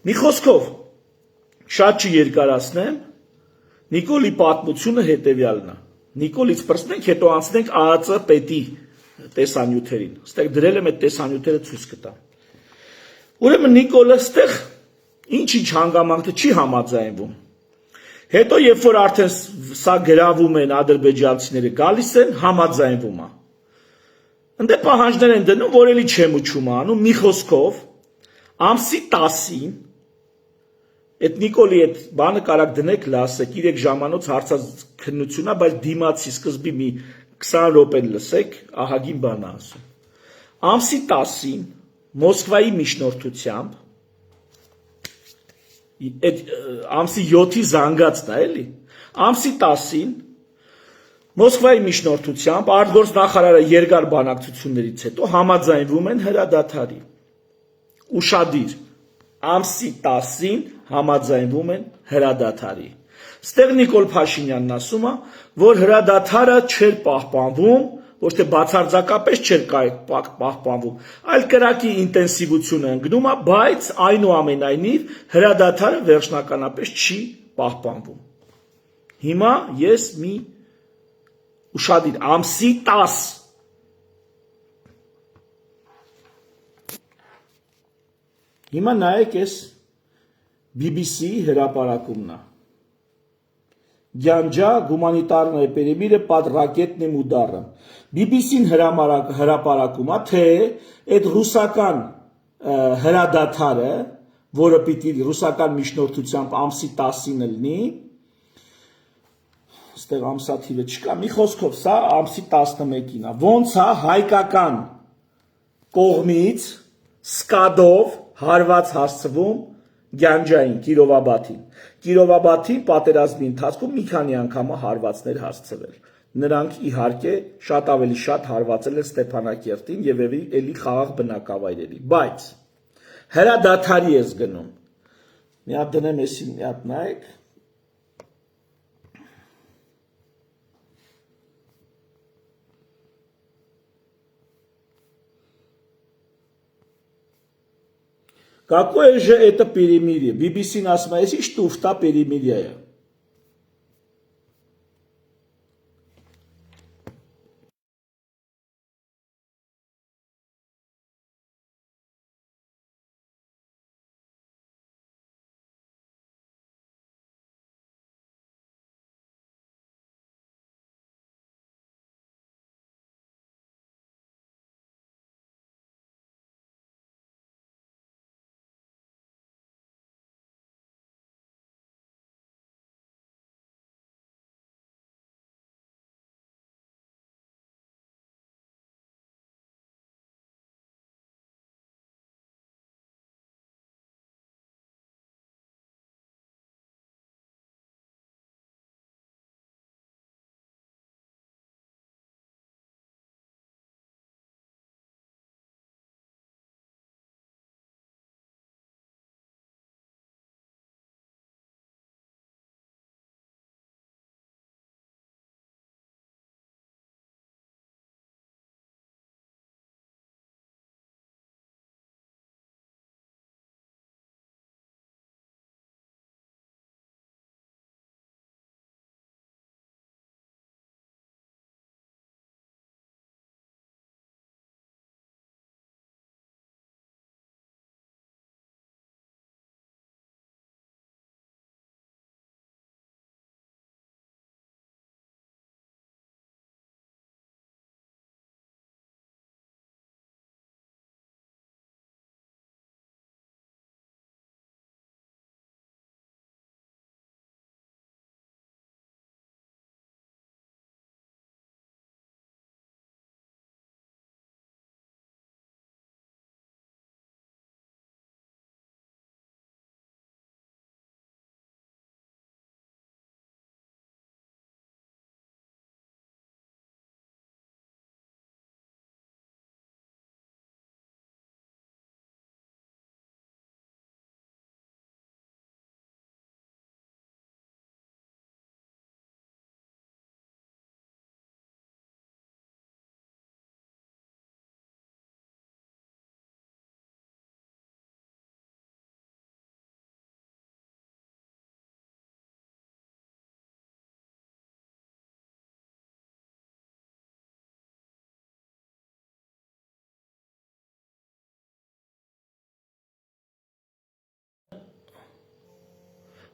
Մի խոսքով, շատ չերկարացնեմ, Նիկոլի պատմությունը հետևյալն է։ Նիկոլից պրծնենք, հետո անցնենք ԱԱԾ պետի տեսանյութերին։ Ստեղ դրել եմ այդ տեսանյութերը ցույց կտամ։ Ուրեմն Նիկոլը ստեղ ինչ հանգամանքներ չի համաձայնվում։ Հետո երբ որ արդեն սա գրավում են ադրբեջանցիները գալիս են, համաձայնվում է։ Ընդ պահանջներ են դնում, որ էլի չեմ ուչում անում, մի խոսքով ամսի 10-ին Այդ Նիկոլի այդ բանը կարակ դնեք լասեք 3 ժամանոց հարցած քննությունա, բայց դիմացի սկզբի մի 20 րոպե լսեք, ահագին բան ասում։ Ամսի 10-ին Մոսկվայի միջնորդությամբ այդ ամսի 7-ի զանգացն է, էլի։ Ամսի 10-ին Մոսկվայի միջնորդությամբ արտգործնախարարը երկար բանակցություններից հետո համաձայնվում են հրադադարի։ Ուշադիր, ամսի 10-ին համաձայնվում են հրադադարի։ Ստեղ Նիկոլ Փաշինյանն ասում է, որ հրադադարը չէր պահպանվում, ոչ թե բացարձակապես չէր պահպանվում, այլ կրակի ինտենսիվությունը ընկնում է, բայց այնուամենայնիվ հրադադարը վերջնականապես չի պահպանվում։ Հիմա ես մի ուշադիր ամսի 10 Հիմա նայեք ես BBC հրապարակումն է։ Գյանջա գումանիտարնոյ перемирие под ракетным ударом։ BBC-ն հրապարակում է, թե այդ ռուսական հրադադարը, որը պիտի ռուսական միջնորդությամբ ամսի 10-ին լինի, ստեղ ամսաթիվը չկա, մի խոսքով սա ամսի 11-ին է, ոնց է հայկական կողմից սկադով հարված հասցվում Գյանջային, Կիրովաբադին։ Կիրովաբադին պատերազմի ընթացքում մի քանի անգամ հարվածներ հասցվել։ Նրանք իհարկե շատ ավելի շատ հարվածել են Ստեփանակերտին եւ էլի խաղաղ բնակավայրերի, բայց հրադադարի ես գնում։ Մի հատ դնեմ էսի, մի հատ նայեք։ Какое же это перемирие? BBC-ն ասում է, «Էսի շտուֆտա перемирие է»։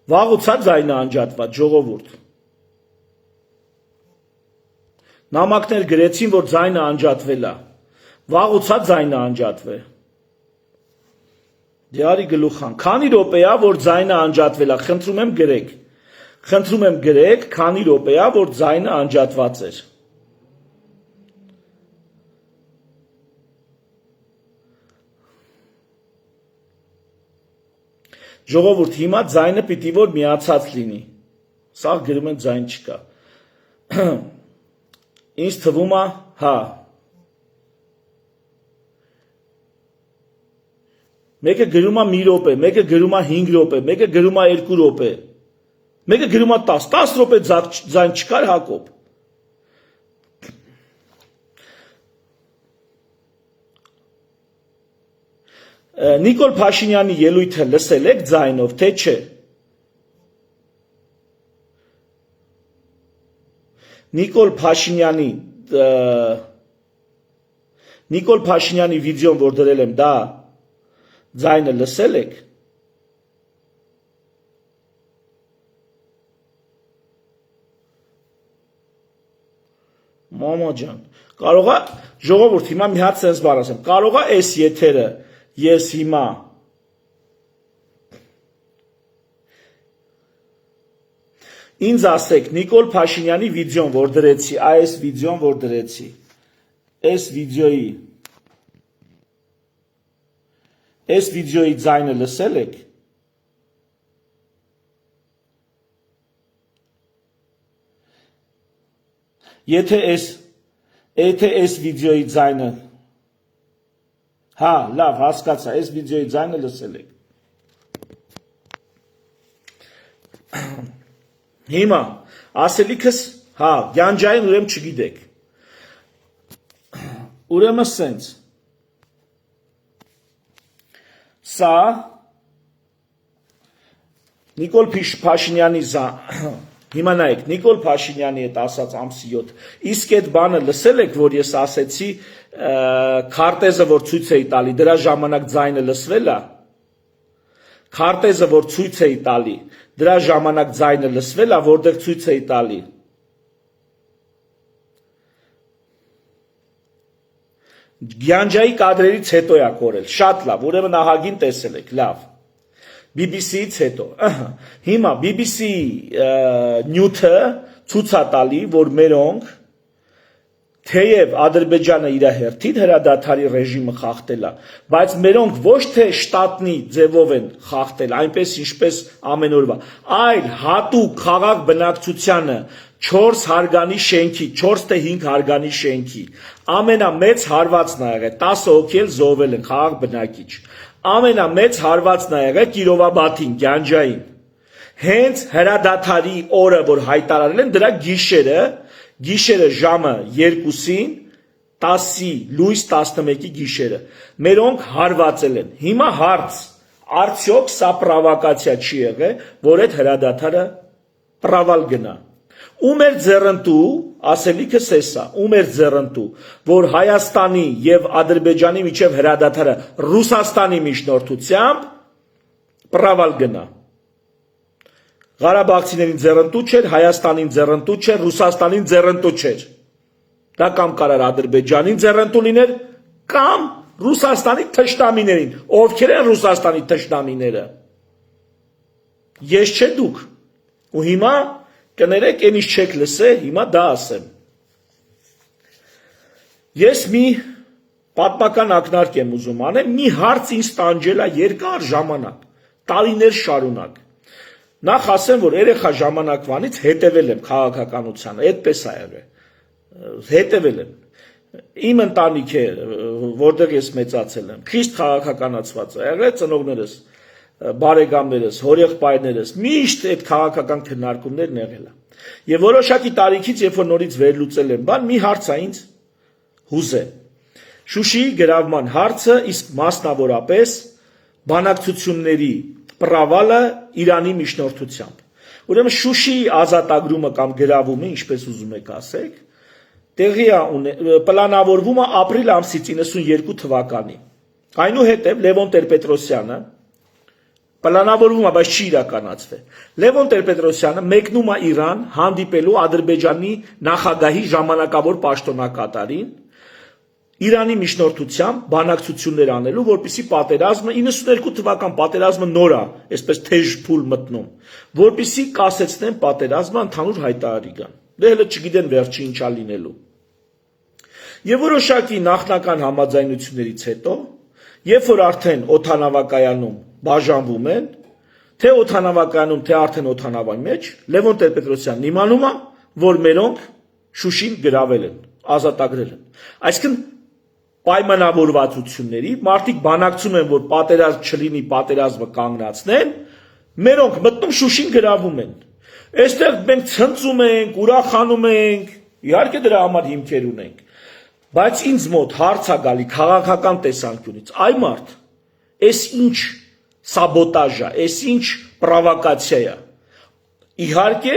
Վաղուց է ձայնը անջատված, ժողովուրդ։ Նամակներ գրեցին, որ ձայնը անջատվել է։ Վաղուց է ձայնը անջատվել։ Դիարի գլուխան, քանի րոպեա, որ ձայնը անջատվել է, խնդրում եմ գրեք, քանի րոպեա, որ ձայնը անջատված էր։ Ժողովուրդ, հիմա ձայնը պիտի որ միացած լինի։ Սաղ գրում են ձայն չկա։ Ինձ թվում է, հա։ Մեկը գրում է մի րոպե, մեկը գրում է 5 րոպե, մեկը գրում է 2 րոպե, մեկը գրում է 10 րոպե ձայն չկար Հակոբ։ Նիկոլ Փաշինյանի ելույթը լսել եք ձայնով, թե չէ։ Նիկոլ Փաշինյանի վիդեոն, որ դրել եմ, դա ձայնը լսել եք։ Մամա ջան, կարող է ժողովուրդ հիմա մի հատ sense բառ ասեմ, կարող է այս եթերը ես հիմա ինձ ասեք Նիկոլ Փաշինյանի վիդեոն, որ դրեցի, այս վիդեոն, որ դրեցի, այս վիդեոյի ձայնը լսել եք։ Եթե այս վիդեոյի ձայնը, հա, լավ, հասկացա, այս վիդեոյի ձայնը լսել եք։ Հիմա, ասելիքս, հա, գյանջային ուրեմ չգիտեք։ Ուրեմն սենց, սա Նիկոլ Փաշինյանի հիմա նայեք, Նիկոլ Փաշինյանի հետ ասած ամսի 7, իսկ այդ բանը լսել եք, որ ես ասեցի քարտեզը, որ ցույց էի տալի, դրա ժամանակ ձայնը լսվել է, քարտեզը, որ ցույց էի տալի, դրա ժամանակ ձայնը լսվել է, որտեղ ցույց էի տալի։ Գյանջայի կադրերից հետո է կորել, շատ լավ, ուրեմն ահագին տեսել եք, լավ։ BBC-ից հետո, հիմա BBC նյութը ցույց է տալի, որ մերոնք թեև Ադրբեջանը իր հերթին հրադադարի ռեժիմը խախտել է, բայց մերոնք ոչ թե շտատնի ձևով են խախտել, այնպես ինչպես ամեն օրվա, այլ հատուկ խաղաղ բնակչությանը 4 հարգանի շենքի, 4 թե 5 հարգանի շենքի, ամենամեծ հարվածն ա եղել, 10 հոգի էլ զոհվել են խաղաղ բնակիչ, ամենամեծ հարվածն ա եղել Կիրովաբադին, Գյանջային, հենց հրադադարի օրը, որ հայտարարել են, դրա գիշերը ժամը 2-ին, 10-ի լույս 11-ի գիշերը, մերոնք հարվածել են, հիմա հարց, արդյոք սա պրովոկացիա չի եղել, որ այդ հրադադարը պրավալ գնա։ Ում էր ձեռնտու, ասելիքս էսա, ում էր ձեռնտու, որ Հայաստանի և Ադրբեջանի միջև հրադադարը Ռուսաստանի միջնորդությամբ պրավալ գնա։ Ղարաբաղցիներին ձեռնտու չէր, Հայաստանին ձեռնտու չէր, Ռուսաստանին ձեռնտու չէր։ Դա կամ կարար Ադրբեջանին ձեռնտու լիներ, կամ Ռուսաստանի թշնամիներին, ովքեր են Ռուսաստանի թշնամիները։ Ես չէ դուք։ Ու հիմա կներեք, այն ինչ չեք լսե, հիմա դա ասեմ։ Ես մի պատմական ակնարկ եմ ուզում անեմ, մի հարց ինձ տանջել է երկար ժամանակ, տարիներ շարունակ։ Նախ ասեմ, որ երեխա ժամանակվանից հետևել եմ քաղաքականությանը, այդպես ա եղել, հետևել եմ։ Իմ ընտանիք է, որտեղ ես մեծացել եմ, խիստ քաղաքականացված է եղել, ծնողներս, բարեկամներս, հորեղբայրներս, միշտ այդ քաղաքական քննարկումներն եղել է։ Եվ որոշակի տարիքից, երբ որ նորից վերլուծել եմ, մի հարց է ինձ հուզել։ Շուշիի գրավման հարցը, իսկ մասնավորապես բանակցությունների պրավալը Իրանի միջնորդությամբ։ Ուրեմն Շուշիի ազատագրումը կամ գրավումը, ինչպես ուզում եք ասեք, պլանավորվում է ապրիլ ամսի 92 թվականի։ Այնուհետև Լևոն Տեր-Պետրոսյանը պլանավորվում է, բայց չի իրականացվել։ Լևոն Տեր-Պետրոսյանը մեկնում է Իրան հանդիպելու Ադրբեջանի նախագահի ժամանակավոր պաշտոնակատարին Իրանի միջնորդությամբ բանակցություններ անելու, որպեսզի պատերազմը 92 թվական պատերազմը նոր է, այսպես թեժ փուլ մտնում, որպեսզի կասեցնեն պատերազմը ընդհանուր հայտարարի գան։ Դե հələ չգիտեն վերջի ինչա լինելու։ Եվ որոշակի նախնական համաձայնություններից հետո, երբ որ արդեն օդանավակայանում բաժանվում են, թե օդանավակայանում, թե արդեն օդանավայի մեջ, Լևոն Տեր-Պետրոսյանն իմանում է, որ մերոնք Շուշին գրավել են, ազատագրել են։ Այսինքն պայմանավորվածությունների մարդիկ բանակցում են, որ պատերազմ չլինի, պատերազմը կանգնացնեն, մերոնք մտնում Շուշին գրավում են։ Այստեղ մենք ցնծում ենք, ուրախանում ենք, իհարկե դրա համար հիմքեր ունենք, բայց ինձ մոտ հարց է գալի քաղաքական տեսանկյունից, այ մարդ, այս ինչ սաբոտաժ է, այս ինչ պրովոկացիա է։ Իհարկե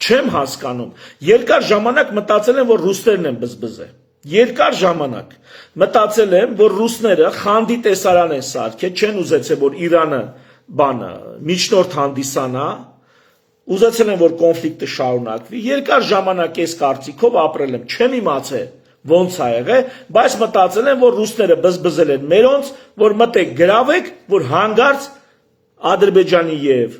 չեմ հասկանում, երկար ժամանակ մտածել եմ, որ ռուսներն են բզբզել, երկար ժամանակ մտածել եմ, որ ռուսները խանդի տեսարան են սարքել, չեն ուզեցել, որ Իրանը միջնորդ հանդիսանա, ուզեցել են, որ կոնֆլիկտը շարունակվի, երկար ժամանակ այս կարծիքով ապրել եմ, չեմ իմացել ոնց ա եղել, բայց մտածել եմ, որ ռուսները բզբզել են մերոնց, որ մտեք գրավեք, որ հանգարց Ադրբեջանի եւ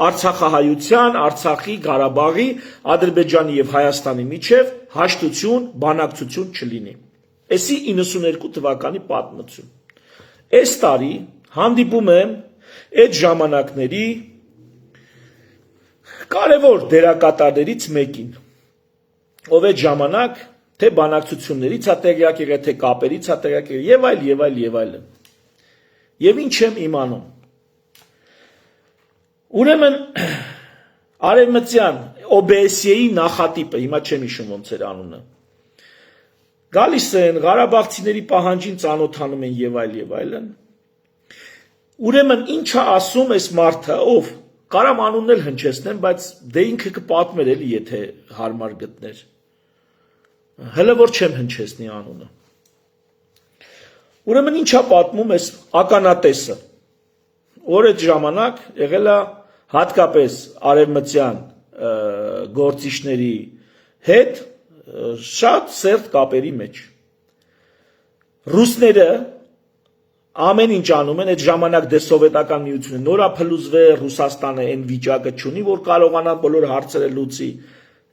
Արցախահայության, Արցախի, Ղարաբաղի, Ադրբեջանի եւ Հայաստանի միջև հաշտություն, բանակցություն չլինի։ Էսի 92 թվականի պատմություն։ Այս տարի հանդիպում եմ այդ ժամանակների կարևոր դերակատարներից մեկին, ով այդ ժամանակ թե բանակցություններից է տեղյակ եղել, թե կապերից է տեղյակ եղել եւ այլ եւ այլ եւ այլն։ Եվ ինչ եմ իմանում։ Ուրեմն արևմտյան OBSE-ի նախատիպը, հիմա չեմ հիշում ոնց էր անունը, գալիս են Ղարաբաղցիների պահանջին ծանոթանում են եւ այլն։ Ուրեմն ինչա ասում այս մարդը, ով կարամ անունն էլ հնչեցնեմ, բայց դե ինքը կպատմեր էլի, եթե հարմար գտներ։ Հələ որ չեմ հնչեցնի անունը։ Ուրեմն ինչա պատմում այս ականատեսը, որ այդ ժամանակ եղել է հատկապես արևմտյան գործիչների հետ շատ սերտ կապերի մեջ։ Ռուսները ամեն ինչ անում են, այդ ժամանակ դե սովետական միությունը նոր է փլուզվել, Ռուսաստանը այն վիճակը չունի, որ կարողանա բոլոր հարցերը լուծի,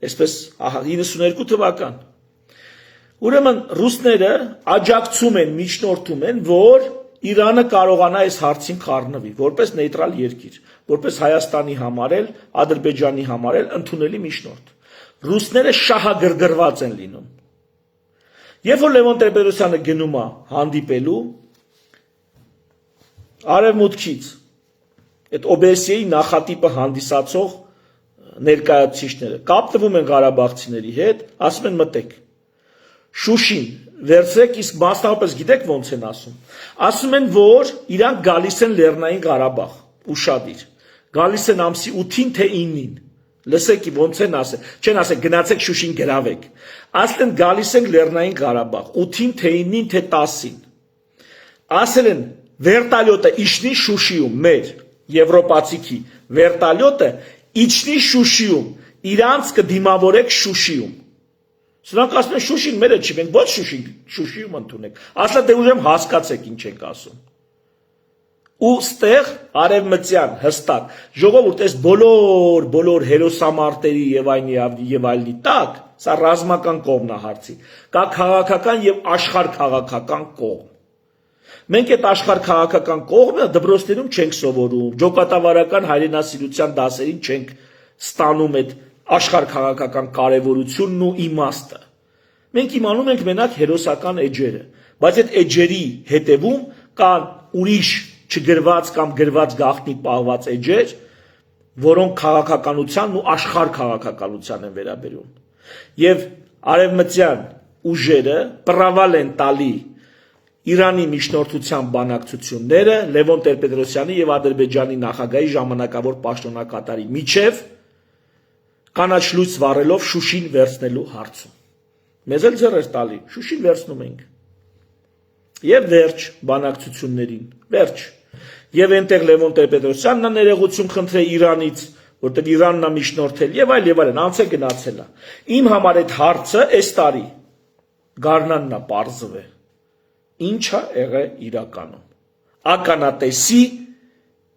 այսպես 92 թվական։ Ուրեմն ռուսները աջակցում են, միջնորդում են, որ Իրանը կարողանա այս հարցին խառնվի, որպես նեյտրալ երկիր, որպես Հայաստանի համար էլ, Ադրբեջանի համար էլ ընդունելի միջնորդ։ Ռուսները շահագրգռված են լինում։ Երբ որ Լևոն Տեր-Պետրոսյանը գնում է հանդիպելու արևմուտքից այդ OBSE-ի նախատիպը հանդիսացող ներկայացուցիչները կապտվում են ղարաբաղցիների հետ, ասում են մտեք։ Շուշին վերցրեք, իսկ մասնավորապես գիտեք ոնց են ասում։ Ասում են, որ իրանք գալիս են Լեռնային Ղարաբաղ, ուշադիր։ Գալիս են ամսի 8-ին թե 9-ին։ Լսեք ոնց են ասել։ Չեն ասել գնացեք Շուշին գրավեք։ Ասել են գալիս են Լեռնային Ղարաբաղ, 8-ին թե 9-ին թե 10-ին։ Ասել են վերտալյոտը իջնի Շուշիում, մեր եվրոպացիքի վերտալյոտը իջնի Շուշիում, իրանց կդիմավորեք Շուշիում։ Սրանք ասում են Շուշին մերը չի, մենք ոչ Շուշիում ընդունենք։ Ասա դե ուժեմ հասկացեք ինչ ենք ասում։ Ու ստեղ արևմտյան հստակ ժողովուրդ այս բոլոր հերոսամարտերի եւ այլնի տակ, սա ռազմական կողմն է հարցի, կա քաղաքական եւ աշխարհ քաղաքական կողմ։ Մենք այդ աշխարհ քաղաքական կողմը դպրոցներում չենք սովորում, ջոկատավարական հայրենասիրության դասերին չենք ստանում այդ աշխարհ քաղաքական կարևորությունն ու իմաստը։ Մենք իմանում ենք մենակ հերոսական էջերը, բայց այդ էջերի հետևում կան ուրիշ չգրված կամ գրված գաղտնի պահված էջեր, որոնք քաղաքականությանն ու աշխարհ քաղաքականության են վերաբերում։ Եվ արևմտյան ուժերը պրավալ են տալի Իրանի միջնորդության բանակցությունները Լևոն Տեր-Պետրոսյանի եւ Ադրբեջանի նախագահի ժամանակավոր պաշտոնակատարի միջև կանաչ լույս վառելով Շուշին վերցնելու հարցում։ Մեզ էլ ձեռ էր տալի, Շուշին վերցնում ենք։ Եվ վերջ բանակցություններին, վերջ։ Եվ այնտեղ Լևոն Տեր-Պետրոսյանն է ներողություն խնդրել Իրանից, որտեղ Իրանն է միջնորդել եւ այլն, անց է գնացել է։ Իմ համար այդ հարցը այս տարի գարնանն է պարզվել։ ինչ է եղել իրականում։ Ականատեսի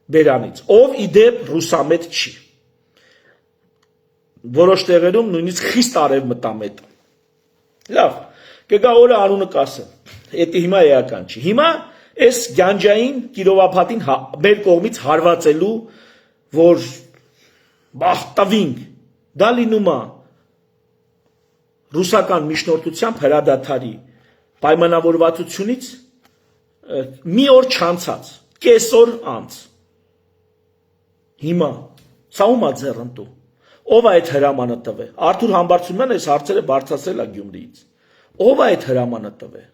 բերանից, ով իդեպ ռուսամետ չի։ Որոշ տեղերում նույնիսկ խիստ արևմտամետ։ Լավ, կգա օրը անունը կասեմ։ Դա հիմա էական չի։ Հիմա այս գանջային կիրովափաթին մեր կողմից հարվածելու, որ բախտավինգ դա լինում է ռուսական միջնորդությամբ հրադադարի պայմանավորվածությունից մի օր չանցած, կեսօր անց։ Հիմա սա ում է ձեռնտու։ Ով է այդ հրամանը տվել։ Արթուր Համբարձումյանը այս հարցերը բարձրացրել է Գյումրիից։ Ով է այդ հրամանը տվել։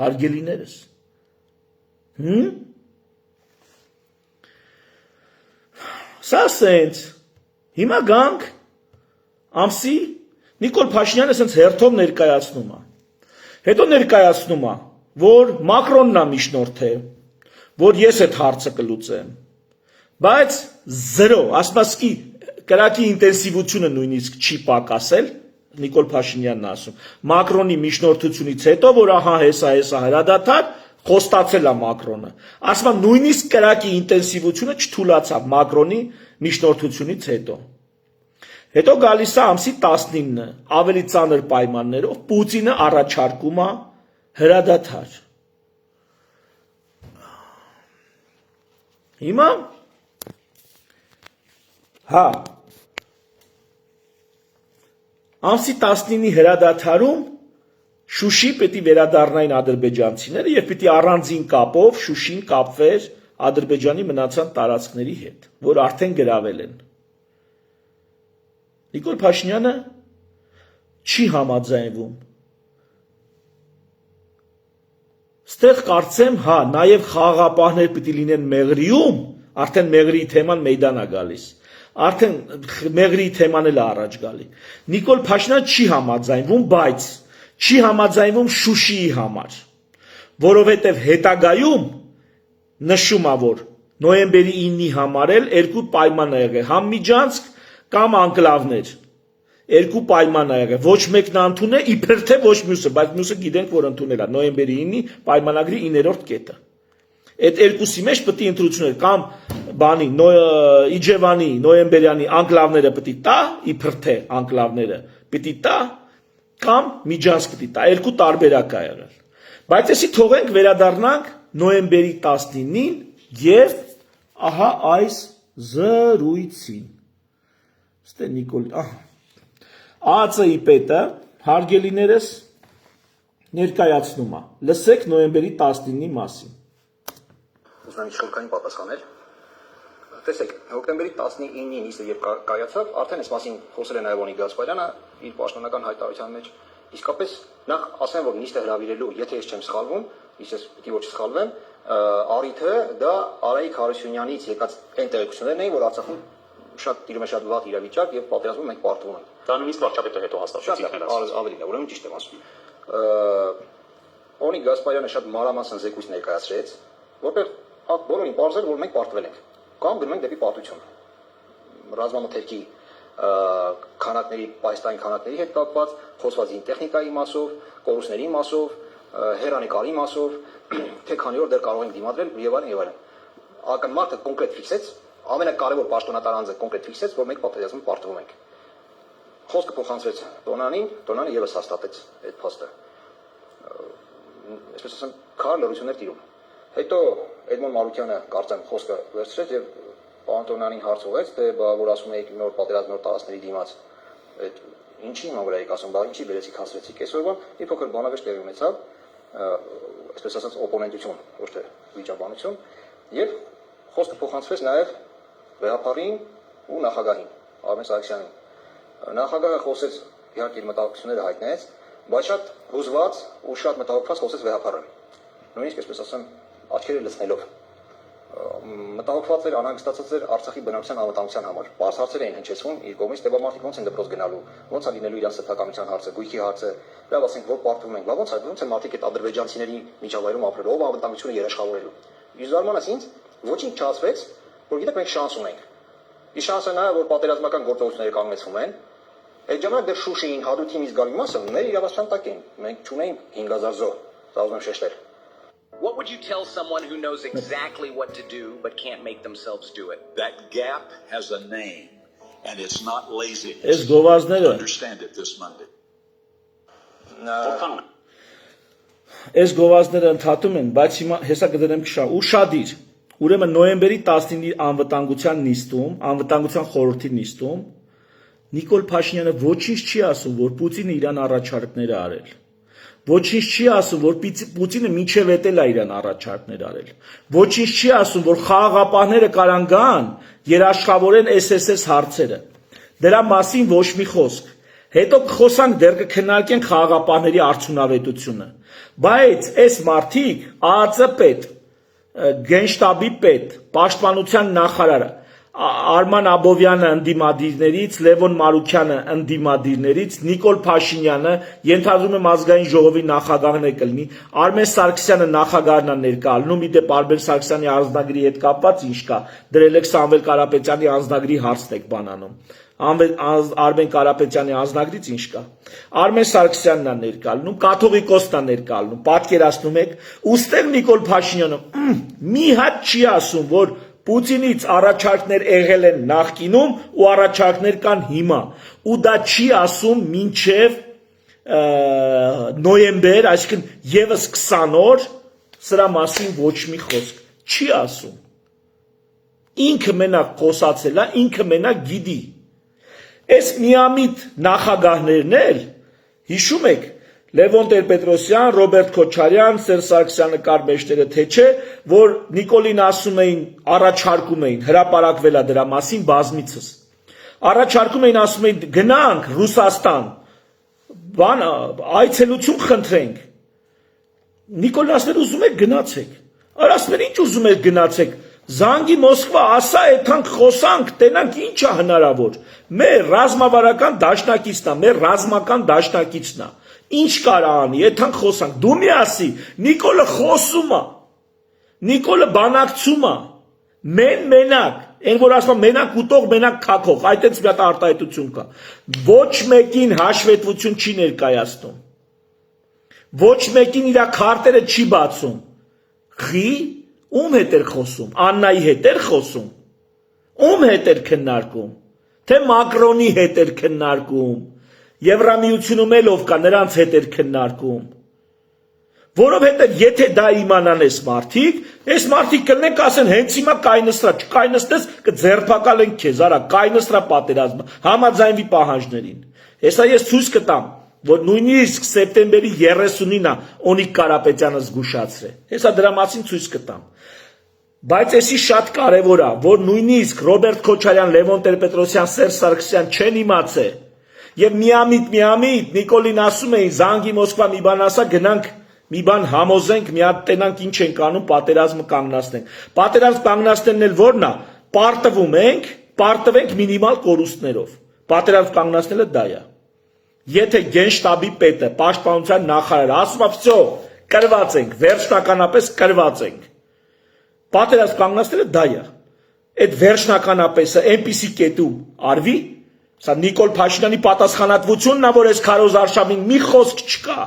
Հարգելիներս։ Սա սենց։ Հիմա գանք ամսի Նիկոլ Փաշինյանը սենց հերթով ներկայացնում է։ Հետո ներկայացնում է, որ Մակրոնն է միջնորդ է, որ ես այդ հարցը կլուծեմ։ Բայց զրո, ասպասկի կրակի ինտենսիվությունը նույնիսկ չի պակասել, Նիկոլ Փաշինյանն ասում, Մակրոնի միջնորդությունից հետո, որ ահա հեսա հրադադար, խոստացել է Մակրոնը։ Ասում է նույնիսկ կրակի ինտենսիվությունը չթուլացավ Մակրոնի միջնորդությունից հետո։ Հետո գալիս է ամսի 19-ը, ավելի ծանր պայմաններով Պուտինը առաջարկում է հրադադար։ Հիմա հա ամսի 19-ի հրադադարում Շուշի պետք է վերադառնային ադրբեջանցիները եւ պետք է առանձին կապով Շուշին կապվեր Ադրբեջանի մնացած տարածքների հետ, որ արդեն գրավել են։ Նիկոլ Փաշինյանը չի համաձայնվում։ Ստեղ կարծեմ, հա, նաև խաղաղապահներ պիտի լինեն Մեղրիում, արդեն Մեղրիի թեման մեյդան է գալիս։ Արդեն Մեղրիի թեման էլ է առաջ գալի։ Նիկոլ Փաշինյանը չի համաձայնվում, բայց չի համաձայնվում Շուշիի համար, որովհետև հետագայում նշում է, որ նոյեմբերի 9-ի համար էլ երկու պայման է եղել, համ Միջանցք կամ անկլավներ, երկու պայման է եղել, ոչ մեկն ընդունել, իբր թե ոչ մյուսը, բայց մյուսը գիտենք, որ ընդունել է նոյեմբերի 9-ի պայմանագրի 9-րդ կետը։ Այդ երկուսի մեջ պետք է ընտրություններ կամ բանի Իջևանի նոյեմբերյանի անկլավները պետք է տա, իբր թե անկլավները պետք է տա, կամ Միջանցք պետք է տա, երկու տարբերակ է եղել։ Բայց էսի թողենք վերադառնանք նոյեմբերի 19-ին եւ ահա այս զրույցին։ Ստե Նիկոլ, ԱԱՑ-ի պետը հարգելիներս ներկայացնում է։ Լսեք նոյեմբերի 19-ի մասին։ Ուզում եմ շնորհքային պատասխանել։ Տեսեք, հոկտեմբերի 19-ին նիստը երբ կայացավ, արդեն այս մասին խոսել է նաև Օնիկ Գասպարյանը իր պաշտոնական հայտարարության մեջ։ Իսկապես նախ ասեմ, որ նիստը հրավիրելու, եթե ես չեմ սխալվում, ես պիտի ոչ սխալվեմ, առիթը դա Արայիկ Հարությունյանից եկած այն տեղեկություններն էին, որ Արցախում տիրում է շատ վատ իրավիճակ եւ պատերազմում մենք պարտվում ենք։ Դա նույնիսկ վարչապետը հետո հաստատեցիք ներած։ Ավելին է, ուրեմն ճիշտ եմ ասում։ Օնիկ Գասպարյանը շատ մանրամասն զեկույց ներկայացրեց, որտեղ բոլորին պարզել, որ մենք պարտվել ենք կամ գնում ենք դեպի պարտություն։ Ռազմամթերքի քանակների, պայստային քանակների հետ կապված, խոսվածին տեխնիկայի մասով, կորուստների մասով, հերանեկարի մասով, թե քանի օր դեռ կարող ենք դիմադրել եւ այլն եւ այլն։ Ակնմարտը կոնկրետ ֆիքսեց, ամենակարևոր պաշտոնատար անձը կոնկրետ ֆիքսեց, որ մենք պատերազմում պարտվում ենք։ Խոսքը փոխանցվեց Տոնանին, Տոնանը եւս հաստատեց այդ փաստը։ Այսպես ասեմ, քար լրություններ տիրում։ Հետո Էդմոն Մարուկյանը կարծեմ խոսքը վերցրեց եւ պարոն Տոնանին հարց ուղեց, թե որ ասում եք նոր պատերազմ նոր տարածքների դիմաց, այդ ինչի հիմա վրա եք ասում, բա ինչի բերեցիք հասրեցիք այսօրվա, մի փոքր բանավեճ տեղի ունեցավ, այսպես ասած օպոնենտություն, ոչ թե վիճաբանություն, եւ խոսքը փոխանցվեց նաեւ վեհապարին ու նախագահին, Արմեն Սարգսյանին։ Նախագահը խոսեց, իհարկե իր մտահոգությունները հայտնեց, բայց շատ հուզված ու շատ մտահոգված խոսեց վեհապարը։ Նույնիսկ այսպես ասեմ, աչքերը լցնելով մտահոգված էր, անհանգստացած էր Արցախի բնակչության անվտանգության համար։ Բարձ հարցեր էին հնչեցվում իր կողմից, թե մարդիկ ոնց են դպրոց գնալու, ոնց է լինելու իրենց սեփականության հարցը, գույքի հարցը, լավ ասենք, որ պարտվում ենք, ոնց է մարդիկ այդ ադրբեջանցիների միջավայրում ապրելու, ով անվտանգությունը երաշխավորելու։ Իր զարմանաց ինձ ոչինչ չասվեց, որ գիտեք մենք շանս ունենք։ Ի շանսը նա որ պատերազմական գործողությունները կանգնեցվում են, այդ ժամանակ դեռ Շուշիին, Հադրութի մի զգալի մասը մեր իրավասության տակ էին։ Մենք չունեինք 5000 զոհ, դա ուզում եմ շեշտել։ What would you tell someone who knows exactly what to do but can't make themselves do it? That gap has a name, and it's not laziness. Այս գովազները Understand it this Monday. Որքան Այս գովազները ընդհատում են, բայց հիմա հեսա կդրեմ քշա ուշադիր։ Ուրեմն նոյեմբերի 19-ի անվտանգության նիստում, անվտանգության խորհրդի նիստում Նիկոլ Փաշինյանը ոչինչ չի ասում, որ Պուտինը իրան առաջարկներ է արել։ Ոչինչ չի ասում, որ Պուտինը միջև էտել է իրան առաջարկներ արել։ Ոչինչ չի ասում, որ խաղաղապահները կարան գան երաշխավորեն SSS հարցերը։ Դրա մասին ոչ մի խոսք։ Հետո կխոսանք դեռ կքննարկենք խաղաղապահների արդյունավետությունը։ Բայց այս մարդիկ ԱԱԾ պետ, Գենշտաբի պետ, Պաշտպանության նախարարը, Արման Աբովյանը ընդդիմադիրներից, Լևոն Մարուքյանը ընդդիմադիրներից, Նիկոլ Փաշինյանը, ենթադրում եմ ազգային ժողովի նախագահն է կլինի, Արմեն Սարգսյանը նախագահն է ներկայանում, իդեպ Արմեն Սարգսյանի անձնագրի հետ կապված ինչ կա, դրել եք Սամվել Կարապետյանի անձնագրի հարցն եք բանանում։ Արմեն Կարապետյանի անձնագրից ինչ կա։ Արմեն Սարգսյանն է ներկայանում, կաթողիկոսն է ներկայանում, պատկերացնում եք, ուստեղ Նիկոլ Փաշինյանը մի հատ չի ասում, որ Պուտինից առաջարկներ եղել են նախկինում ու առաջարկներ կան հիմա, ու դա չի ասում մինչև նոյեմբեր, այսինքն եւս 20 օր, սրա մասին ոչ մի խոսք չի ասում։ Ինքը մենակ խոսացել է, ինքը մենակ գիտի։ Այս միամիտ նախագահներն էլ, հիշում եք, Լևոն Տեր-Պետրոսյան, Ռոբերտ Քոչարյան, Սերժ Սարգսյանը կար մեջտերը թե չէ, որ Նիկոլին ասում էին, առաջարկում էին, հրապարակվել է դրա մասին բազմիցս։ Առաջարկում էին, ասում էին, գնանք Ռուսաստան, այցելություն խնդրենք։ Նիկոլն ասել ուզում եք գնացեք։ Ասում ինչ ուզում եք գնացեք։ Զանգի Մոսկվա, ասա այդքան խոսանք, տենանք ինչ է հնարավոր։ Մեր ռազմավարական դաշնակիցն է, մեր ռազմական դաշնակիցն է։ Ինչ կարա անի, այդքան խոսանք։ Դու մի ասի, Նիկոլը խոսում է։ Նիկոլը բանակցում է։ Մենակ, այն որ ասում մենակ ուտող, մենակ քակող, այդտենց մի հատ արտահայտություն կա։ Ոչ մեկին հաշվետվություն չի ներկայացնում։ Ոչ մեկին իր քարտերը չի բացում։ Խի ում հետ էր խոսում, Աննայի հետ էր խոսում, ում հետ էր քննարկում, թե Մակրոնի հետ էր քննարկում, Եվրամիությունում էլ ով կա, նրանց հետ էր քննարկում, որովհետև եթե դա իմանան այս մարդիկ կլնենք ասեն հենց հիմա կայնստրա, չկայնստես կձերբակալենք քեզ, արա կայնստրա պատերազմը, համաձայնվի պահանջներին։ Հեսա ես ցույց կտամ, որ նույնիսկ սեպտեմբերի 30-ին Օնիկ Կարապետյանը զգուշացրել։ Հեսա դրա մասին ցույց կտամ։ Բայց էսի շատ կարևոր է, որ նույնիսկ Ռոբերտ Քոչարյան, Լևոն Տեր-Պետրոսյան, Սերժ Սարգսյան չեն իմացել։ Եվ միամիտ Նիկոլին ասում էին Զանգի Մոսկվա մի բան ասա, գնանք մի բան համոզենք, մի հատ տենանք ինչ ենք անում, պատերազմը կանգնացնենք։ Պատերազմ կանգնացնելն էլ որն է, պարտվենք մինիմալ կորուստներով։ Պատերազմ կանգնացնելը դա է։ Եթե Գենշտաբի պետը, Պաշտպանության նախարարը ասում է, «Վсё, կրված ենք, վերջնականապես կրված ենք»։ Պատերազմ կանգնացնելը դա է։ Այդ վերջնականապեսը այնպիսի կետում արվի, սա Նիկոլ Փաշինյանի պատասխանատվությունն է, որ այս քարոզ արշավին մի խոսք չկա։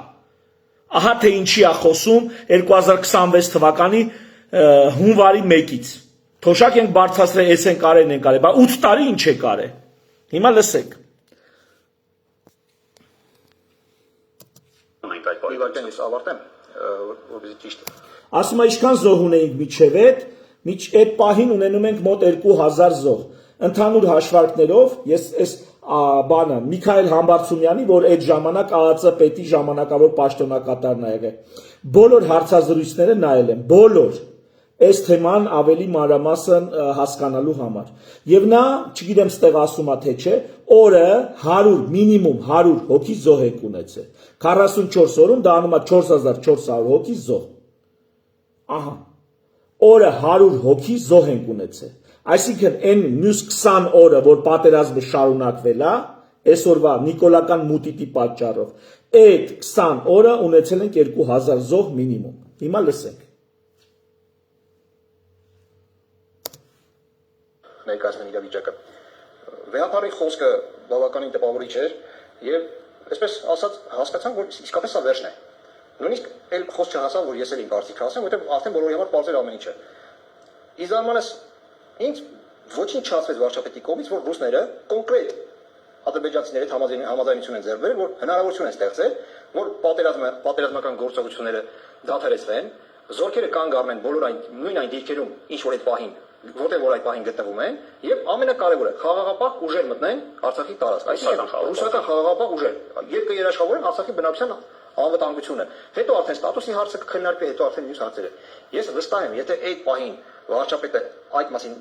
Ահա թե ինչի է խոսում 2026 թվականի հունվարի 1-ից։ Թոշակ ենք բարձրացրել, էս ենք արել, բայց 8 տարի ինչ է կարել։ Հիմա լսեք։ Իվարկեն ես ավարտեմ, որպեսզի ճիշտ է։ Ասում է ինչքան զոհ ունեինք միջև այդ պահին ունենում ենք մոտ 2000 զոհ։ Ընդհանուր հաշվարկներով ես այս բանը Միքայել Համբարձումյանի, որ այդ ժամանակ ԱԱԾ պետի ժամանակավոր պաշտոնակատարն է եղել, բոլոր հարցազրույցները նայել եմ, բոլոր այս թեման ավելի մանրամասն հասկանալու համար։ Եվ նա, չգիտեմ ստեղ ասում է թե չէ, օրը 100, մինիմում 100 հոգի զոհ եք ունեցել։ 44 օրում դա անում է 4400 հոգի զոհ։ Ահա, օրը 100 հոգի զոհ ենք ունեցել։ Այսինքն այն մյուս 20 օրը, որ պատերազմը շարունակվել է, այսօրվա նիկոլական մուտիտի պատճառով, այդ 20 օրը ունեցել ենք 2000 զոհ մինիմում։ Հիմա լսենք։ Ներկայացնեն իրավիճակը։ Վեհապարի խոսքը բավականին տպավորիչ էր եւ այսպես ասած հասկացանք, որ իսկապես սա վերջն է։ նույնիսկ էլ խոսք չհասավ, որ ես էլ իմ կարծիքը ասեմ, որովհետև արդեն բոլորի համար բարձր ամեն ինչը։ Իզարմանս ինձ ոչինչ չասվեց վարչապետի կողմից, որ ռուսները կոնկրետ ադրբեջանցիների հետ համաձայնություն են ձեռք բերել, որ հնարավորություն են ստեղծել, որ պատերազմական գործողությունները դադարեցվեն, զորքերը կանգ առնեն բոլոր այն նույն այն դիրքերում, ինչ որ այդ պահին, որտեղ որ այդ պահին գտնվում են, եւ ամենակարևորը խաղաղապահ ուժեր մտնեն Արցախի տարածք, այսինքն ռուսական խաղաղապահ ուժեր, եւ կերաշխավորեն Արցախի բնակչության անվտանգությունը։ Հետո արդեն ստատուսի հարցը կքննարկվի, հետո արդեն մյուս հարցերը։ Ես վստահ եմ, եթե այդ պահին վարչապետը այդ մասին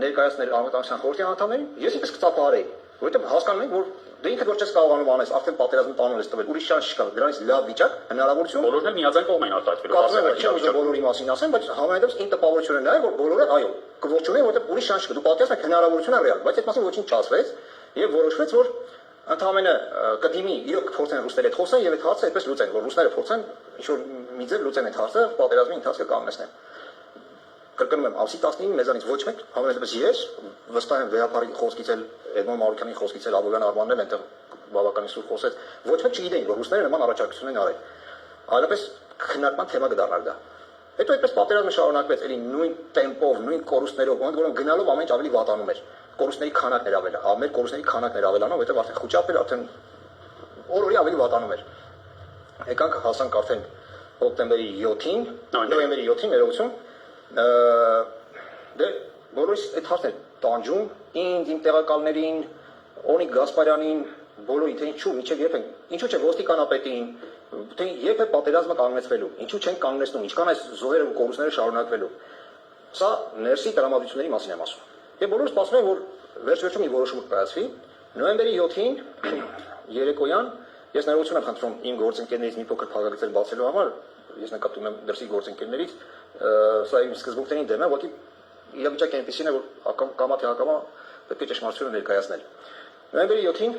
ներկայացնել անվտանգության խորհրդի անդամներին, ես ինքս կծափահարեի, որովհետեւ հասկանում եմ, որ դե ինքը որ չես կարողանում անես, արդեն պատերազմի տանուլ ես տվել, ուրիշ շանս չկա, դրանից լավ վիճակ, հնարավորություն։ Բոլորն էլ միաձայն կողմ են արտահայտվելու։ Կարծում եմ, բոլորի մասին ասեմ, բայց համենայնդեպս ինձ տպավորություն է նայել, որ բոլորը այո, կողջունեն, որովհետեւ ուրիշ շանս չկա։ Դու պատկերացրու, հնարավորություն է ռեալ, բայց այդ մասին ոչինչ չասվեց եւ որոշվեց, որ ընդհանրապես կդիմի իրոք փորձեն ռուսները հետ խոսեն եւ այդ հարցը այդպես լուծեն, որ ռուսները փորձեն ինչ որ մի ձև լուծեն այդ հարցը, պատերազմի ընթացքը կանգնեցնեն։ Կրկնում եմ, ամսի 19-ին մեզանից ոչ մեկ, համենայնդեպս ես վստահ եմ Վեհապարի խոսքից էլ Էդմոն Մարուկյանի խոսքից էլ Աբովյան Արմանն էլ այնտեղ բավականին սուր խոսեց, ոչ մեկ չգիտեին, որ ռուսները նման առաջարկություն են արել։ Այլապես քննարկման թեմա կդառնար դա։ Հետո այդպես պատերազմը շարունակվեց, էլի նույն տեմպով, նույն կորուստներով, որոնք գնալով ամեն ինչ ավելի վատանում էր։ Կորուստների քանակն էր ավելանում, մեր կորուստների քանակն էր ավելանում, որովհետև արդեն խոճապել, արդեն օր-օրի ավելի վատանում էր։ Եկանք հասանք արդեն հոկտեմբերի 7-ին, նոյեմբերի 7-ին ներողություն, դե բոլորիս այդ հարցն էր տանջում, ինձ, իմ տեղակալներին, Օնիկ Գասպարյանին, բոլորին, թե ինչու, մինչև երբ են, ինչու չէ ոստիկանապետին, թե երբ է պատերազմը կանգնեցվելու, ինչու չեն կանգնեցնում, ինչքան այս զոհերը ու կորուստները շարունակվելու։ Սա ներսի տրամադրությունների մասին եմ ասում։ Եվ բոլորը սպասում են, որ վերջ-վերջում մի որոշում կայացվի։ Նոյեմբերի 7-ին երեկոյան ես ներողություն եմ խնդրում իմ գործընկերներից մի փոքր փակագծեր բացելու համար, ես նկատում եմ դրսի գործընկերներից, սա իմ սկզբունքներին դեմ է, որտի իրավիճակը այնպեսին է, որ կամա թե ակամա պետք է ճշմարտությունը ներկայացնել։ Նոյեմբերի 7-ին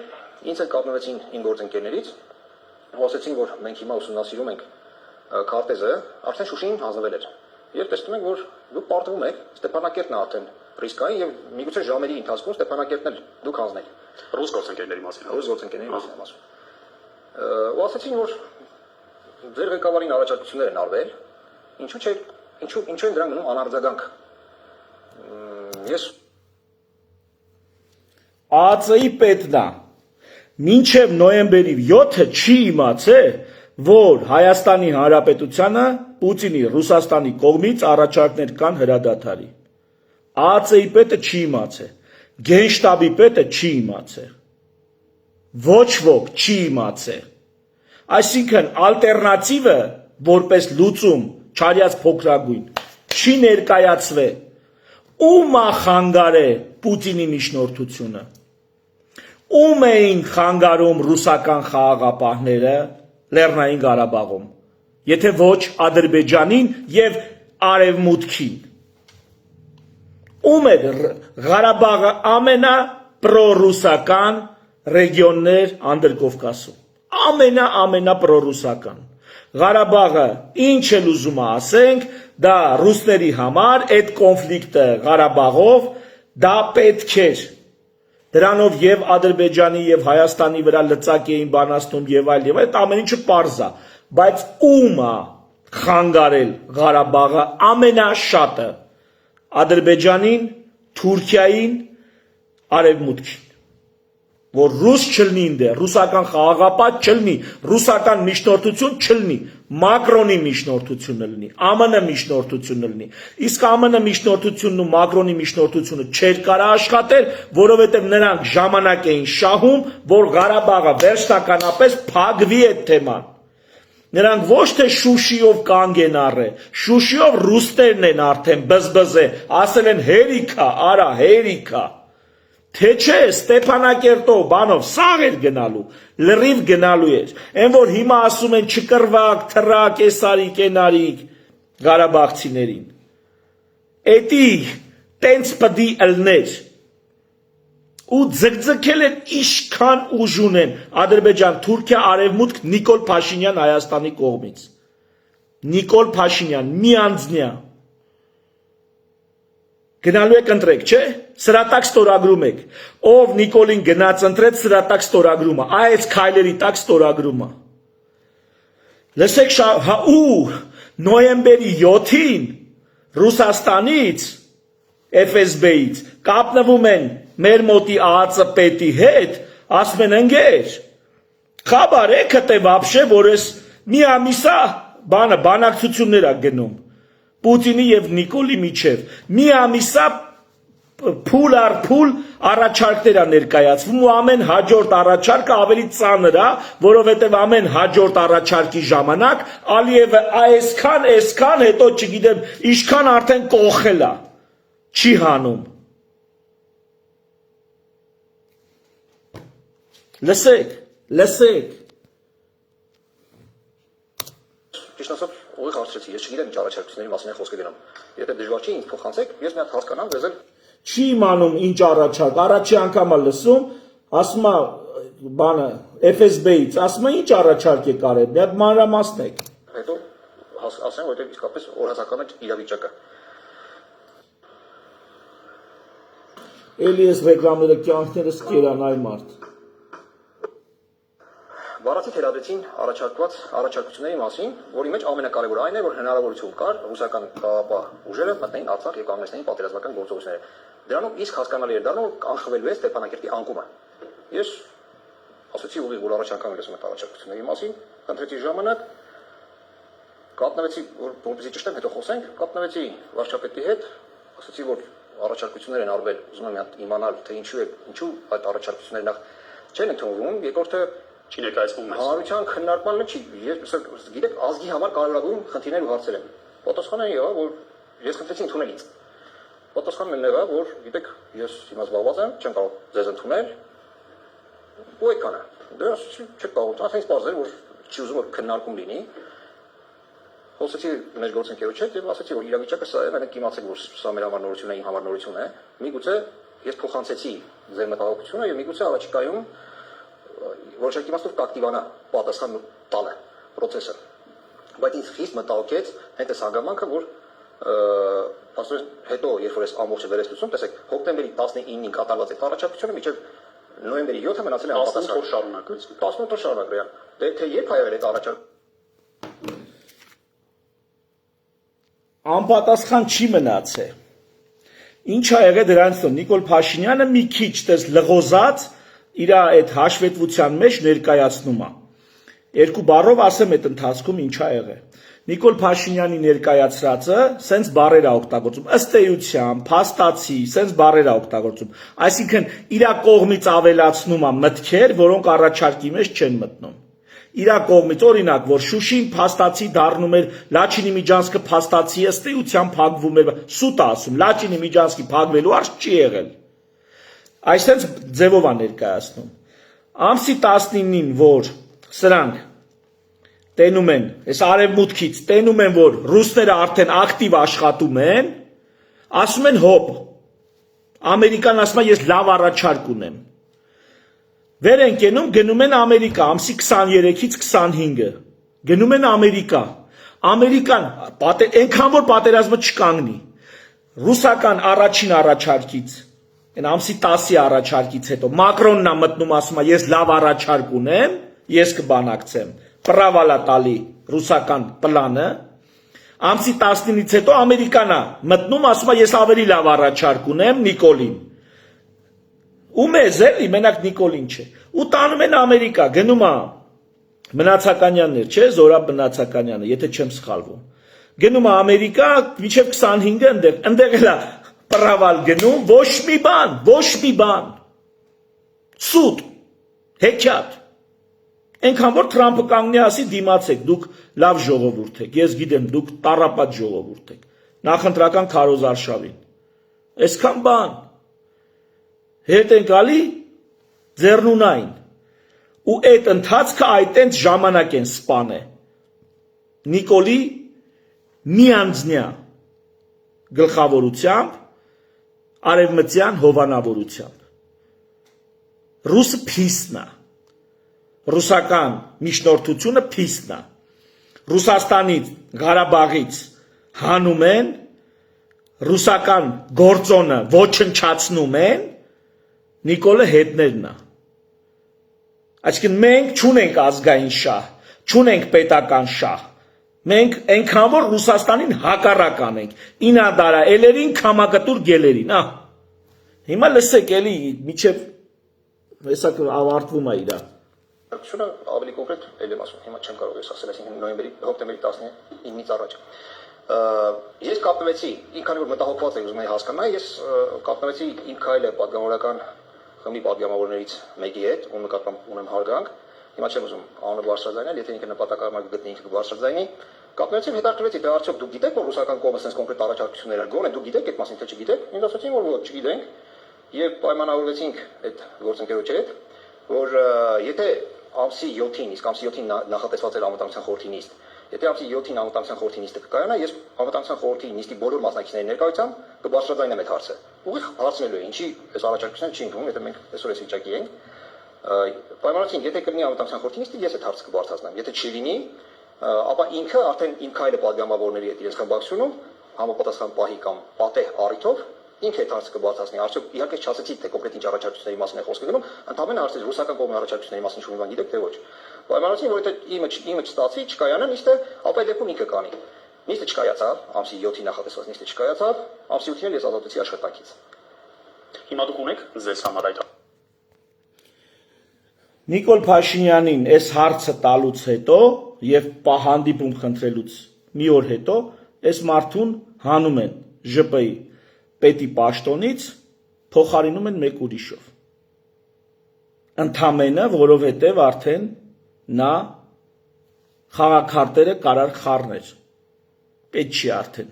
ինձ էլ կապնվեցին իմ գործընկերներից, ասացին, որ մենք հիմա ուսումնասիրում ենք քարտեզը, արդեն Շուշին հանձնվել էր։ Եվ տեսնում ենք, որ դուք պարտվում եք, Ստեփանակերտն է արդեն ռիսկային եւ միգուցե ժամերի ընթացքում Ստեփանակերտն էլ դուք հանձնել։ Ռուս գործընկերների մասին։ Ռուս գործընկերների մասին եմ ասում։ Ու ասացին, որ ձեր ղեկավարին առաջարկություններ են արվել, ինչու՞ չէ, ինչու են դրանք մնում անարձագանք։ Ես ԱԱԾ-ի պետն է մինչև նոյեմբերի 7-ը չի իմացել, որ Հայաստանի Հանրապետությանը Պուտինի Ռուսաստանի կողմից առաջարկներ կան հրադադարի։ ԱԱԾ-ի պետը չի իմացել, Գենշտաբի պետը չի իմացել, ոչ ոք չի իմացել։ Այսինքն ալտերնատիվը որպես լուծում չարյաց փոքրագույն չի ներկայացվել։ Ում է խանգարել Պուտինի միջնորդությունը։ Ում էին խանգարում ռուսական խաղաղապահները Լեռնային Ղարաբաղում, եթե ոչ Ադրբեջանին եւ Արևմուտքին։ Ում է Ղարաբաղը ամենապրոռուսական ռեգիոններ Անդրկովկասում, ամենապրոռուսական։ Ղարաբաղը ինչ էլ ուզում ասենք, դա ռուսների համար այդ կոնֆլիկտը Ղարաբաղով դա պետք էր։ Դրանով եւ Ադրբեջանի եւ Հայաստանի վրա լծակ էին բանաստում եւ այլ, այդ ամեն ինչը պարզ է, բայց ում է խանգարել Ղարաբաղը ամենաշատը։ Ադրբեջանին, Թուրքիային, Արևմուտքին, որ ռուս չլինի ինձ, ռուսական խաղաղապահ չլինի, ռուսական միջնորդություն չլինի, Մակրոնի միջնորդությունը լինի, ԱՄՆ միջնորդությունը լինի։ Իսկ ԱՄՆ միջնորդությունն ու Մակրոնի միջնորդությունը չէր կարող աշխատել, որովհետև նրանք ժամանակ էին շահում, որ Ղարաբաղը վերջնականապես փակվի այդ թեման։ Նրանք ոչ թե Շուշիով կանգ են առել, Շուշիով ռուսներն են արդեն բզբզե, ասել են հերիքա, արա հերիքա։ Թե չէ Ստեփանակերտով բանով սաղ էր գնալու, լրիվ գնալու էր։ Այն որ հիմա ասում են չկրվակ, թրակ, էսարիկ, ենարիկ Ղարաբաղցիներին։ Էդի տենց պդի ըլներ։ Ու ձգձգել են իշքան ուժ ունեն Ադրբեջան, Թուրքիա, Արևմուտք, Նիկոլ Փաշինյան Հայաստանի կողմից։ Նիկոլ Փաշինյան միանձնյա։ Գնալու եք ընտրեք, չէ՞։ Սրատակ ստորագրում եք։ Ով Նիկոլին գնաց ընտրեց սրատակ ստորագրումը, այս քայլերի տակ ստորագրումը։ Լսեք ու նոյեմբերի 7-ին Ռուսաստանից FSB-ից կապնվում են մեր մոտի ԱԱԾ պետի հետ, ասում են ընկեր, խաբար եք թե вообще որ ես մի ամիսա բանակցություններ ա գնում Պուտինի եւ Նիկոլի միջև մի ամիսա փուլ առ փուլ առաջարկներ ա ներկայացվում ու ամեն հաջորդ առաջարկը ավելի ծանր ա, որովհետեւ ամեն հաջորդ առաջարկի ժամանակ Ալիևը այսքան հետո չգիտեմ ինչքան արդեն կողել ա չի հանում լսեք Ճիշտ ասած, ուղիղ հարցրեցի, ես չգիտեմ ինչ առաջարկությունների մասին է խոսքը գնում։ Եթե դժվար չի, ինձ փոխանցեք, ես մի հատ հասկանամ, դեզ էլ Չի իմանում ինչ առաջարկ, առաջի անգամ ա լսում, ասում ա բանը FSB-ից, ասում ա ինչ առաջարկ է կարել, մի հատ մանրամասնեք։ հետո ասեմ, որտեղ իսկապես օրհասական է իրավիճակը։ Էլի ես ռեկլամները կյանքներս կերան այ մարդ։ Բառացի թերադրեցին առաջարկված առաջարկությունների մասին, որի մեջ ամենակարևորը այն է, որ հնարավորություն կար ռուսական գաղափար ուժերը մտնեին Արցախ եւ կանգնեցնեին պատերազմական գործողությունները։ Դրանով իսկ հասկանալի էր դառնում, որ կանխվելու է Ստեփանակերտի անկումը։ Ես ասացի ուղիղ որ առաջ անգամ լսում եմ առաջարկությունների մասին, խնդրեցի ժամանակ, կապնվեցի, որպեսզի ճշտեմ, հետո խոսենք, կապնվեցի վարչապետի հետ, ասացի որ առաջարկություններ են արվել, ուզում եմ իմանալ, թե ինչու այդ առաջարկությունները նախ չեն ընդունվում, երկրորդը Չի ներկայացվում մեզ։ Հանրության քննարկման մեջ չի, ես գիտեք, ազգի համար կարևորագույն խնդիրներ ու հարցեր են։ Պատասխանը եղավ, որ ես խնդրեցի ընդունելից։ Պատասխանն եղավ, որ գիտեք, ես հիմա զբաղված եմ, չեմ կարող ձեզ ընդունել։ Ու այդքանը։ Դե չեք կարող, ասենք բարձր, որ չի ուզում որ քննարկում լինի։ Խոսեցի մեր գործընկերոջ հետ եւ ասացի, որ իրավիճակը սա է, մենակ իմացեք, որ սա մեր համար նորություն է, իմ համար նորություն է։ Միգուցե ես փոխանցեցի ձեր մտահոգությունը եւ միգուցե առաջիկայում որոշակի իմաստով կակտիվանա պատասխան տալը process-ը։ Բայց ինձ խիստ մտահոգեց հենց այս հանգամանքը, որ ասես հետո երբ որ այս ամբողջը վերստացում, տեսեք, հոկտեմբերի 19-ին կատարված է առաջարկությունը, մինչև նոյեմբերի 7-ը մնացել է անպատասխան։ 18 օր շարունակվեց։ 18 օր շարունակվել է։ Դե թե երբ հայերել այդ առաջարկ Անպատասխան չի մնացել։ Ինչ ա եղել դրանից հետո Նիկոլ Փաշինյանը մի քիչ տես լղոզած իր այդ հաշվետվության մեջ ներկայացնում է։ Երկու բառով ասեմ այդ ընթացքում ինչ ա եղել։ Նիկոլ Փաշինյանի ներկայացրածը սենց բառեր ա օգտագործում, ըստ էության, փաստացի, սենց բառեր ա օգտագործում։ Այսինքն իր կողմից ավելացնում է մտքեր, որոնք առաջարկի մեջ չեն մտնում։ Իր կողմից օրինակ, որ Շուշին փաստացի դառնում էր Լաչինի Միջանցքը փաստացի ըստ էության փակվում էր, սուտ ասում, Լաչինի Միջանցքի փակվելու արժ չի եղել։ Այսպես ձևով է ներկայացնում։ Ամսի 19-ին, որ սրանք տենում են, այս արևմուտքից տենում են, որ ռուսները արդեն ակտիվ աշխատում են, ասում են հոպ, Ամերիկան ասում է ես լավ առաջարկ ունեմ։ Վեր են կենում, գնում են Ամերիկա, ամսի 23-ից 25-ը, գնում են Ամերիկա, Ամերիկան, ենքան որ պատերազմը չկանգնի, ռուսական առաջին առաջարկից, են ամսի 10-ի առաջարկից հետո, Մակրոնն է մտնում, ասում է, ես լավ առաջարկ ունեմ, ես կբանակցեմ, պրավալա տալի ռուսական պլանը, ամսի 19-ից հետո Ամերիկան է մտնում, ասում է, ես ավելի լավ առաջարկ ունեմ Նիկոլին, ու մեզ էլի, մենակ Նիկոլին չէ, ու տանում են Ամերիկա, գնում է Մնացականյաններ, չէ, Զորաբ Մնացականյանը, եթե չեմ սխալվում, գնում է Ամերիկա, մինչև 25-ը ընդեղ էլա պրավալ գնում, ոչ մի բան, սուտ, հեքյատ, ենքան որ Թրամփը կանգնի ասի դիմացեք, դուք լավ ժողովուրդ եք, ես գիտեմ, դուք տառապած ժողովուրդ եք, նախընտրական քարոզարշավին, այսքան բան, հետ են գալի ձեռնունային, ու այդ ընթացքը այտենց ժամանակ են սպանը, Նիկոլի միանձնյա գլխավորությամբ, արևմտյան հովանավորությամբ, ռուսը փիսնա, ռուսական միջնորդությունը փիսնա, Ռուսաստանից, Ղարաբաղից հանում են, ռուսական գործոնը ոչնչացնում են, Նիկոլը հետներն է։ Այսինքն մենք չունենք ազգային շահ, Չունենք պետական շահ։ Մենք այնքան որ Ռուսաստանին հակառակ անենք, ինադարա էլերին, կամակտուր գելերին, Հիմա լսեք էլի, միջև հեսա ավարտվում է իրա։ Շուտը ավելի կոնկրետ էլ եմ ասում, հիմա չեմ կարող ես ասել, այսինքն հոկտեմբերի 19-ից առաջ։ Ես կապնվեցի, ինքան որ մտահոգված եմ ուզում եի հասկանալ, ես կապնվեցի իմ քայլը պատգամավորական խմբի պատգամավորներից մեկի հետ, ում նկատմամբ ունեմ հարգանք, հիմա չեմ ուզում անունը բարձրաձայնել, եթե ինքը նպատակարար գտնի ինքը կբարձրաձայնի, կապնվեցի հետաքրքրվեցի, թե արդյոք դուք գիտեք, որ ռուսական կողմը sense կոնկրետ առաջարկություններ ա գոնե, դուք գիտեք այդ մասին, թե չգիտեք, ինձ ասացին, որ ոչ չգիտենք, եւ պայմանավորվեցինք այդ գործընկերոջի հետ, որ եթե ամսի 7-ին, իսկ ամսի 7-ին նախատեսված էր անվտանգության խորհրդի նիստ, եթե ամսի 7-ին անվտանգության խորհրդի նիստը կկայանա, ես անվտանգության խորհրդի նիստի բոլոր մասնակիցների ներկայությամբ կբարձրաձայնեմ այդ հարցը։ Ուղիղ հարցնելու է, ինչի այս առաջարկությունը չի ընդունում, եթե մենք այսօր այս վիճակի ենք, պայմանավորեցինք, եթե կլինի անվտանգության խորհրդի նիստը, ես այդ հարցը կբարձրացնեմ, եթե չլինի, ապա ինքը արդեն իմ քայլը պատգամավորների հետ իրենց խմբակցությունում համապատասխան պահի կամ պատեհ առիթով ինքը այդ հարցը կբարձրացնի, արդյոք իհարկե չասեցի, թե կոնկրետ ինչ առաջարկությունների մասին է խոսքը գնում, ընդհանրապես հարցը ռուսական կողմի առաջարկությունների մասին ինչ-որ բան գիտեք, թե ոչ։ Պայմանավորեցին, որ եթե իմը չստացվի, չկայանա նիստը, ապա այդ դեպքում ինքը կանի։ Նիստը չկայացավ, ամսի 7-ին նախատեսված նիստը չկայացավ, ամսի 8-ին ես ազատվեցի աշխատանքից։ Հիմա դուք ունեք ձեզ համար այդ Նիկոլ Փաշինյանին այս հարցը տալուց հետո եւ հանդիպում խնդրելուց մի օր հետո այս մարդուն հանում են ԺՊ-ի պետի պաշտոնից, փոխարինում են մեկ ուրիշով։ Ընդամենը, որովհետև արդեն նա խաղաքարտերը կարար խառներ։ Պետք չի արդեն։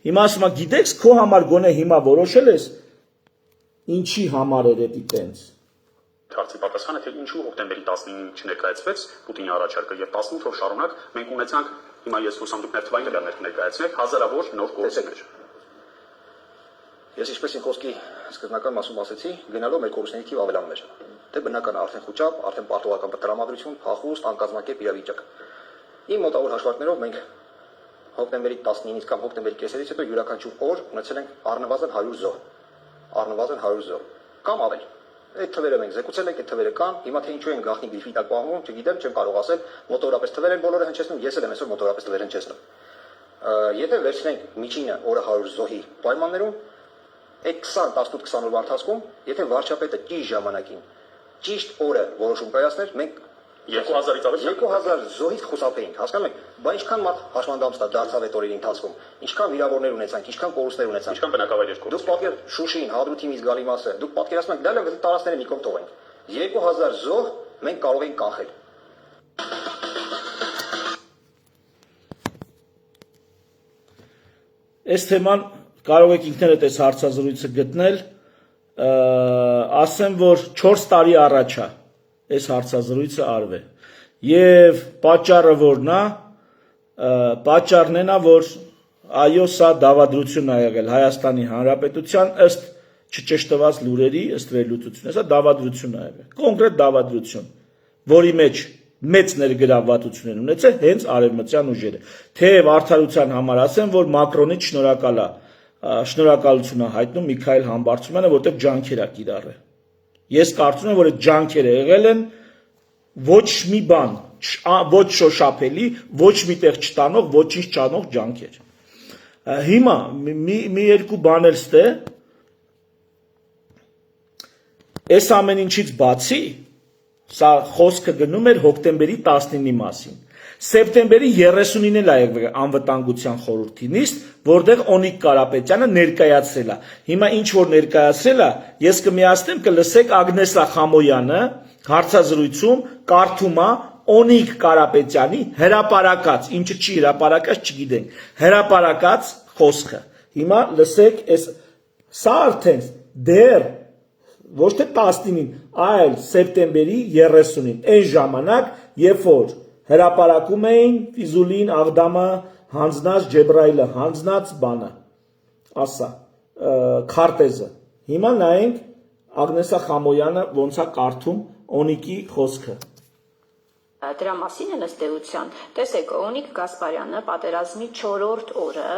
Հիմա ասում եմ, գիտեք, քո համար գոնե հիմա որոշել ես ինչի համար էր դա տենց։ հարցի պատասխանը, թե ինչու հոկտեմբերի 19-ին չներկայացվեց Պուտինի առաջարկը եւ 18 օր շարունակ մենք ունեցանք, հիմա ես հուսամ դուք ներթվային ներկայացնեք հազարավոր նոր գործեր։ Ես ինչպես իմ խոսքի սկզբնական մասում ասեցի, գնալով մեր կորուստների թիվը ավելանում էր։ Դե բնական է արդեն խոճապ, արդեն պարտողական տրամադրություն, փախուստ, անկազմակերպ իրավիճակ։ Իմ մոտավոր հաշվարկներով մենք հոկտեմբերի 19-ից կամ հոկտեմբերի կեսերից հետո յուրաքանչյուր օր ունեցել ենք առնվազն 100 զոհ։ Առնվազն 100 զոհ կամ ավել։ Այդ թվերը մենք զեկուցել ենք, այդ թվերը կան, հիմա թե ինչու են գաղտնի գրիֆի տակ պահվում, չգիտեմ, չեմ կարող ասել, մոտորապես թվեր են բոլորը հնչեցնում, ես էլ եմ այսօր մոտորապես թվեր հնչեցնում։ Եթե վերցնենք միջինը օրը 100 զոհի պայմաններում, այդ 20-18-20 օրվա ընթացքում, եթե վարչապետը ճիշտ ժամանակին, ճիշտ օրը որոշում կայացներ, մենք 2000-ից ավել 2000 զոհից խուսափեինք, հասկանում եք, բայց ինչքան մարդ հաշմանդամ ստա դարձավ այդ օրերի ընթացքում, ինչքան վիրավորներ ունեցանք, ինչքան կորուստներ ունեցանք, ինչքան բնակավայրեր դուք պատկեր Շուշին, Հադրութի մի զգալի մասը, դուք պատկերացնում եք, դալը տարածքները մի կողմ թողենք, 2000 զոհ մենք կարող ենք կանխել։ Այս թեման կարող եք ինքներդ այս հարցազրույցը գտնել, ասեմ, որ 4 տարի առաջ է այս հարցազրույցը արվել։ Եվ պատճառը որն է, պատճառն է, որ այո, սա դավադրություն է եղել Հայաստանի Հանրապետության ըստ չճշտված լուրերի, ըստ վերլուծությունների, սա դավադրություն է եղել։ Կոնկրետ դավադրություն, որի մեջ մեծ ներգրավվածություն են ունեցել հենց արևմտյան ուժերը։ Թեև արդարության համար ասեմ, որ Մակրոնից շնորհակալություն է հայտնում Միքայել Համբարձումյանը, որտեղ ջանքեր է կիրառել։ Ես կարծում եմ, որ այդ ջանքերը եղել են ոչ մի բան, ոչ շոշափելի, ոչ միտեղ չտանող, ոչինչ չանող ջանքեր։ Հիմա մի երկու բան էլ ստե, այս ամեն ինչից բացի, սա խոսքը գնում էր հոկտեմբերի 19-ի մասին։ Սեպտեմբերի 30-ին էլ ա անվտանգության խորհրդի նիստ, որտեղ Օնիկ Կարապետյանը ներկայացրել է։ Հիմա ինչ որ ներկայացրել է, ես կմիացնեմ կլսեք Ագնեսա Խամոյանը հարցազրույցում կարդում է Օնիկ Կարապետյանի հրապարակած, ինչը չի հրապարակած չգիտենք, հրապարակած խոսքը։ Հիմա լսեք, սա արդեն դեռ ոչ թե 19-ին, այլ սեպտեմբերի 30-ին, այն ժամանակ, երբ որ հրապարակում էին Ֆիզուլին, Աղդամը, հանձնած Ջեբրայելը, հանձնած բանը, ասա, քարտեզը։ Հիմա նայենք Ագնեսա Խամոյանը ոնց է կարդում Օնիկի խոսքը։ Դրա մասին են ըստ էության, տեսեք, Օնիկ Գասպարյանը պատերազմի 4-րդ օրը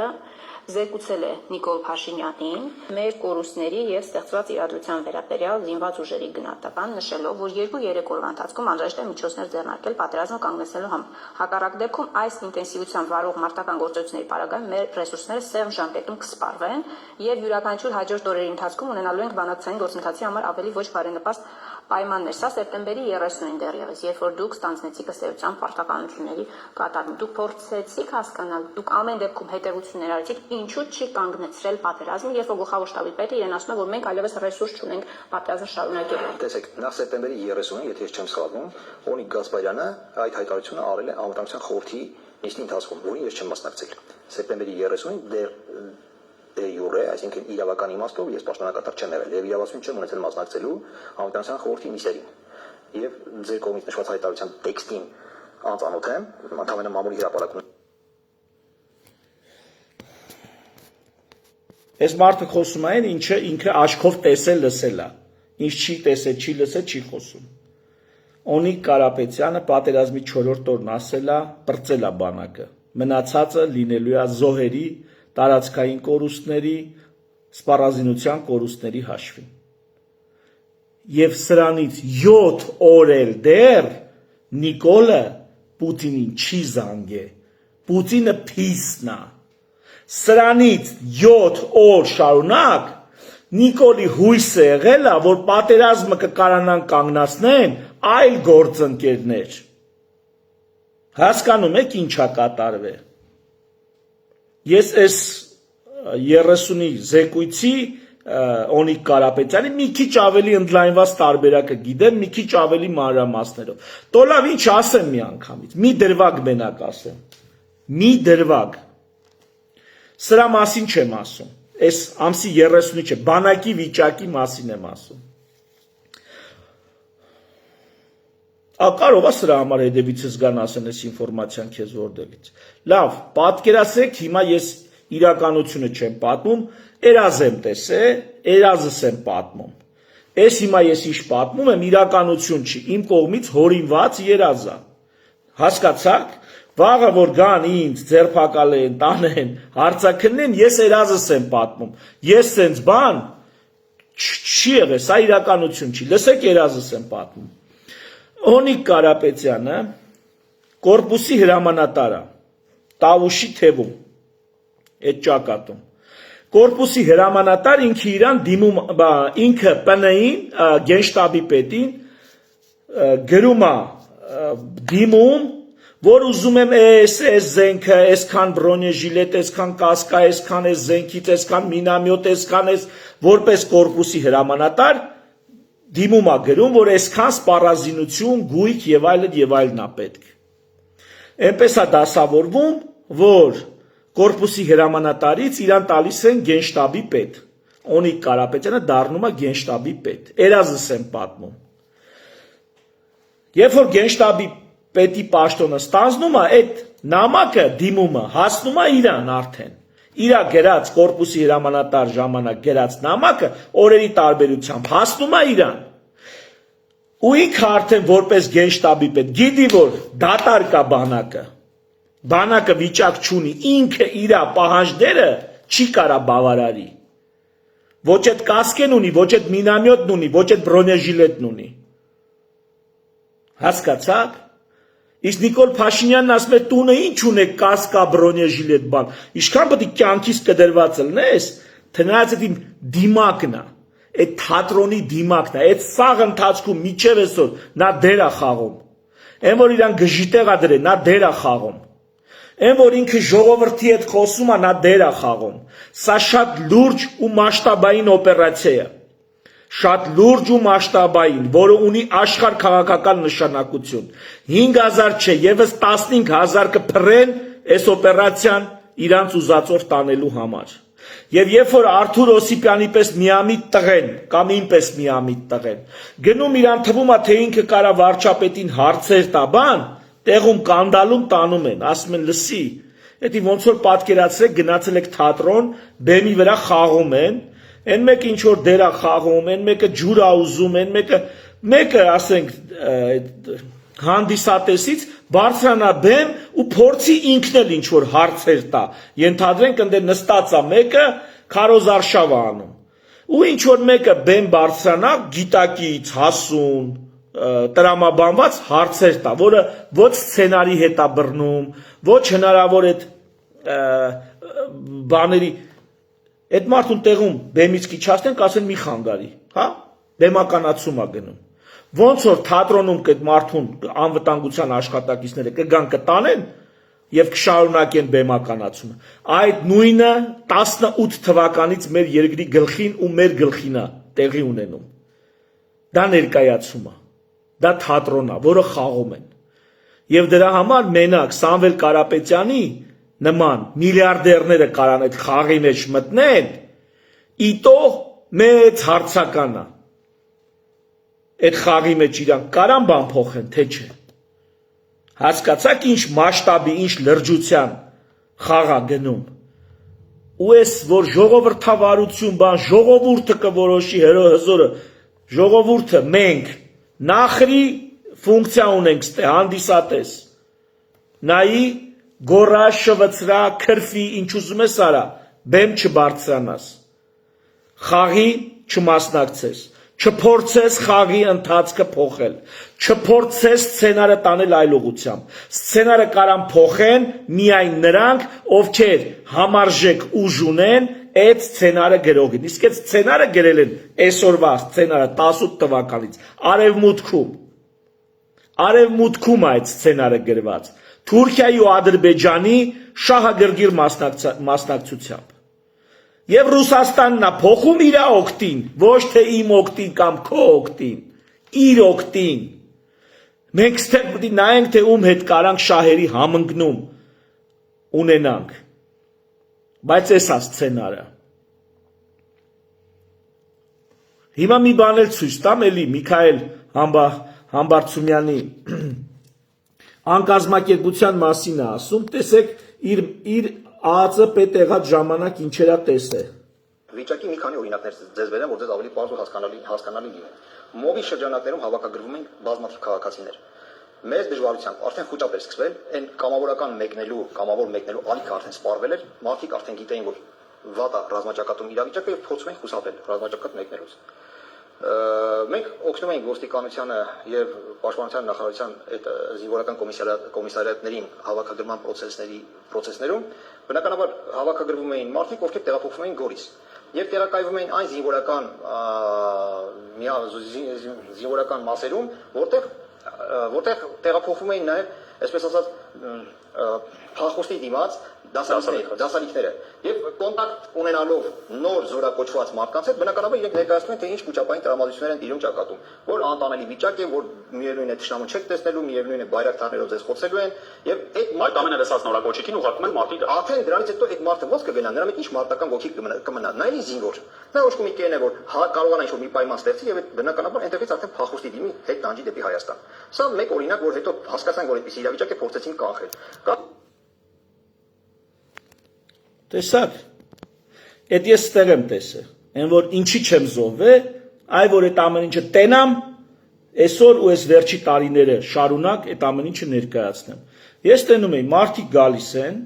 զեկուցել է Նիկոլ Փաշինյանին մեր կորուստների եւ ստեղծված իրադրության վերաբերյալ զինված ուժերի գնահատական, նշելով, որ 2-3 օրվա ընթացքում անհրաժեշտ է միջոցներ ձեռնարկել պատերազմը կանգնեցնելու համար։ Հակառակ դեպքում այս ինտենսիվությամբ վարող մարտական գործողությունների պարագայում մեր ռեսուրսները սեղմ ժամկետում կսպառվեն եւ յուրաքանչյուր հաջորդ օրերի ընթացքում ունենալու ենք բանակցային գործընթացի համար ավելի ոչ բարենպաստ պայմաններ։ Սա սեպտեմբերի 30-ին դեռևս, երբ որ դուք ստանձնեցիք ըստ էության պարտականությունների կատարում, դուք փորձեցիք հասկանալ, դուք ամեն դեպքում հետևություններ արեցիք, ինչու չի կանգնեցրել պատերազմը, երբ որ գլխավոր շտաբի պետը իրեն ասում է, որ մենք այլևս ռեսուրս չունենք պատերազմը շարունակելու։ Տեսեք, նախ սեպտեմբերի 30-ին, եթե ես չեմ սխալվում, Օնիկ Գասպարյանը այդ հայտարարությունը արել է անվտանգության խորհրդի նիստի ընթացքում, որին ես չեմ մասնակցել։ Սեպտեմբերի 30-ին դե յուրե, այսինքն իրավական իմաստով ես պաշտոնակատար չեմ եղել եւ իրավասություն չեմ ունեցել մասնակցելու անվտանգության խորհրդի նիստերին։ Եվ ձեր կողմից նշված հայտարարության տեքստին անծանոթ եմ, ընդհանրապես մամուլի հրապարակում։ Այս մարդը խոսում է, ինչը ինքը աչքով տեսել լսել է։ Ինչ չի տեսել, չի լսել, չի խոսում։ Օնիկ Կարապետյանը պատերազմի 4-րդ օրն ասել է, բրծել է բանակը։ Մնացածը լինելու է զոհերի, տարածքային կորուստների, սպառազինության կորուստների հաշվին։ Եվ սրանից 7 օր էլ դեռ Նիկոլը Պուտինին չի զանգե։ Պուտինը փիսն է։ Սրանից 7 օր շարունակ Նիկոլի հույսը եղել է, որ պատերազմը կկարանան կանգնացնեն այլ գործընկերներ։ Հասկանում եք ինչա կատարվել։ Ես այս 30-ի զեկույցի Օնիկ Կարապետյանի մի քիչ ավելի ընդլայնված տարբերակը գիտեմ, մի քիչ ավելի մանրամասներով։ Տոլավ ինչ ասեմ մի անգամից, մի դրվագ մենակ ասեմ։ Մի դրվագ։ Սրա մասին չեմ ասում։ Այս ամսի 30-ի չէ, բանակի վիճակի մասին եմ ասում։ Կարող է սրա համար հետևիցս գան ասեն այս ինֆորմացիան քեզ որտեղից։ Լավ, պատկերացրեք, հիմա ես իրականությունը չեմ պատմում, երազ եմ տեսել, երազս եմ պատմում։ Այս հիմա ես ինչ պատմում եմ, իրականություն չի, իմ կողմից հորինված երազ է։ Հասկացաք։ Վաղը որ գան ինձ ձերբակալեն, տանեն, հարցաքննեն, ես երազս եմ պատմում։ Ես սենց բան չի եղել, սա իրականություն չի։ Լսեք, երազս եմ պատմում։ Օնիկ Կարապետյանը կորպուսի հրամանատար է, Տավուշի թևում, այդ ճակատում։ Կորպուսի հրամանատար ինքը իրան դիմում, ինքը ՊՆ-ին, գենշտաբի պետին գրում է դիմում, որ ուզում եմ այս զենքը, այսքան բրոնեժիլետ, այսքան կասկա, այսքան այս զենքից, այսքան մինամյոտ, այսքան այս որպես կորպուսի հրամանատար դիմում է գրում, որ այսքան սպառազինություն, գույք եւ այլն է պետք։ Էնպես է դասավորվում, որ կորպուսի հրամանատարից իրան տալիս են գենշտաբի պետ։ Օնիկ Կարապետյանը դառնում է գենշտաբի պետ։ Երազս եմ պատմում։ Երբ որ գենշտաբի պետի պաշտոնը ստանձնում է, այդ նամակը դիմումը հասնում է իրան արդեն։ Իրա գրած կորպուսի հրամանատար ժամանակ գրած նամակը օրերի տարբերությամբ հասնում է իրան։ Ու ինքը արդեն որպես գենշտաբի պետ գիտի, որ դատարկա բանակը։ Բանակը վիճակ չունի, ինքը իրա պահանջները չի կարա բավարարի։ Ոչ այդ կասկեն ունի, ոչ այդ մինամյոտն ունի, ոչ այդ բրոնեժիլետն ունի։ Հասկացաք։ Իսկ Նիկոլ Փաշինյանն ասում է տունը ինչ ունեք կասկա բրոնեժիլետ բան։ Ինչքան պետք է կյանքից կդրված լնես, թնայած այդ իմ դիմակն է, այդ թատրոնի դիմակն է, այդ սաղ ընթացքում միջև այսօր նա դեր է խաղում։ Այն որ իրան գժիտեղ է դրել, նա դեր է խաղում։ Այն որ ինքը ժողովրդի հետ խոսում է, նա դեր է խաղում։ Սա շատ լուրջ ու մասշտաբային օպերացիա է։ Շատ լուրջ ու մասշտաբային, որը ունի աշխարհ քաղաքական նշանակություն։ 5000 չէ, եւս 15000 կփռեն այս օպերացիան իրանց ուզածով տանելու համար։ Եվ երբ որ Արթուր Օսիպյանի պես միամիտ տղեն, կամ ինպես միամիտ տղեն, գնում իրան թվում է, թե ինքը կարա վարչապետին հարցեր տա, բան, տեղում կանդալում տանում են, ասում են լսի, դա ոնց որ պատկերացրեք գնացել եք թատրոն, բեմի վրա խաղում են, Այն մեկը ինչ որ դեր է խաղում, այն մեկը ջուր է ուզում, այն մեկը ասենք հանդիսատեսից բարձրանա բեմ ու փորձի ինքն էլ ինչ որ հարցեր տա։ Ենթադրենք ընդ նստած է մեկը քարոզարշավ անում։ Ու ինչ որ մեկը բեմ բարձրանա գիտակից, հասուն, տրամաբանված հարցեր տա, որը ոչ սցենարի հետ է բռնում, ոչ հնարավոր է բաների այդ մարդուն տեղում բեմից կիչացնենք, ասեն մի խանգարի, հա? Բեմականացում է գնում։ Ոնց որ թատրոնում կդ մարդուն անվտանգության աշխատակիցները կգան կտանեն եւ կշարունակեն բեմականացումը։ Այդ նույնը 18 թվականից մեր երկրի գլխին ու մեր գլխին է տեղի ունենում։ Դա ներկայացում է։ Դա թատրոն է, որը խաղում են։ Եվ դրա համար մենակ Սամվել Կարապետյանի նման միլիարդերները կարան այդ խաղի մեջ մտնեն, իտո մեծ հարցական է։ Այդ խաղի մեջ իրանք կարան բան փոխեն, թե չէ։ Հասկացաք ինչ մասշտաբի, ինչ լրջության խաղ է գնում։ Ու էս որ ժողովրդավարություն բան, ժողովուրդը կորոշի հզորը, ժողովուրդը մենք նախրի ֆունկցիա ունենք ստե հանդիսատես։ Նայի գորա շվծրա քրֆի ինչ ուզում ես արա, բեմ չբարձրանաս։ Խաղի չմասնակցես, չփորձես խաղի ընթացքը փոխել, չփորձես սցենարը տանել այլ ուղղությամբ։ Սցենարը կարան փոխեն միայն նրանք, ովքեր համարժեք ուժ ունեն այդ սցենարը գրողին։ Իսկ այդ սցենարը գրել են այսօրվա սցենարը 18 թվականից Արևմուտքում այդ սցենարը գրված Թուրքիայի ու Ադրբեջանի շահագրգիռ մասնակցությամբ։ Եվ Ռուսաստանն է փոխում իր օգտին, ոչ թե իմ օգտին կամ քո օգտին, իր օգտին։ Մենք ստեղ պետք է նայենք, թե ում հետ կարանք շահերի համընկնում ունենանք։ Բայց էս է սցենարը։ Հիմա մի բան էլ ցույց տամ, էլի Միքայել Համբարձումյանի անկազմակերպության մասին է ասում, տեսեք իր ԱԱԾ պետ եղած ժամանակ ինչերա տեսել։ Վիճակի մի քանի օրինակներ ձեզ վերեմ, որ ձեզ ավելի պարզ ու հասկանալի լինի։ Մովի շրջանակներում հավաքագրվում են բազմաթիվ քաղաքացիներ։ Մեծ դժվարությամբ արդեն խոճապ էր սկսվել, այն կամավորական մեկնելու ալիքը արդեն սպառվել էր, մարդիկ արդեն գիտեին, որ վատ է ռազմաճակատում իրավիճակը եւ փորձում են խուսափել ռազմաճակատ մեկնելուց։ Մենք օգնում ենք ոստիկանությանը եւ պաշտպանության նախարարության այդ զինվորական կոմիսարիատներին հավաքագրման process-ներում բնականաբար հավաքագրվում էին մարդիկ, ովքեր տեղափոխվում էին Գորիս եւ տեղակայվում էին այն զինվորական մասերում, որտեղ տեղափոխվում էին նաեւ, այսպես ասած, փախուստի դիմաց դասալիքները եւ կոնտակտ ունենալով նոր զորակոչված մարդկանց հետ բնականաբար իրենք ներկայացնում են թե ինչ կուճապային տրամադրություններ են իրոք ճակատում, որ անտանելի վիճակ է, որ միևնույն է թշնամու չեք տեսնելու, միևնույն է բայրակտարներով ձեզ խոցելու են եւ այդ ամենը լսած նորակոչիկին ուղարկում են մարդիկ արդեն դրանից հետո այդ մարդը ո՞նց կգնա, նրա մեջ ինչ մարտական ոգի կմնա, նայելի զինվոր։ Նա ոչ մի կեն է, որ կարողանա ինչ-որ մի պայման ստեղծի եւ այդ բնականաբար այնտեղից արդեն փախուստի դիմի հետ տանջի դեպի Հայաստան։ Սա մեկ օրինակ, որ հետո հասկացան, որ այդպես իրավիճակ է, փորձեցին կանխել։ Տեսակ, այդ ես ստեղ եմ տեսել, այն որ ինչի չեմ զոհվել, այ որ այդ ամեն ինչը տենամ, այսօր ու այս վերջի տարիները շարունակ այդ ամեն ինչը ներկայացնեմ։ Ես տենում եմ, մարդիկ գալիս են,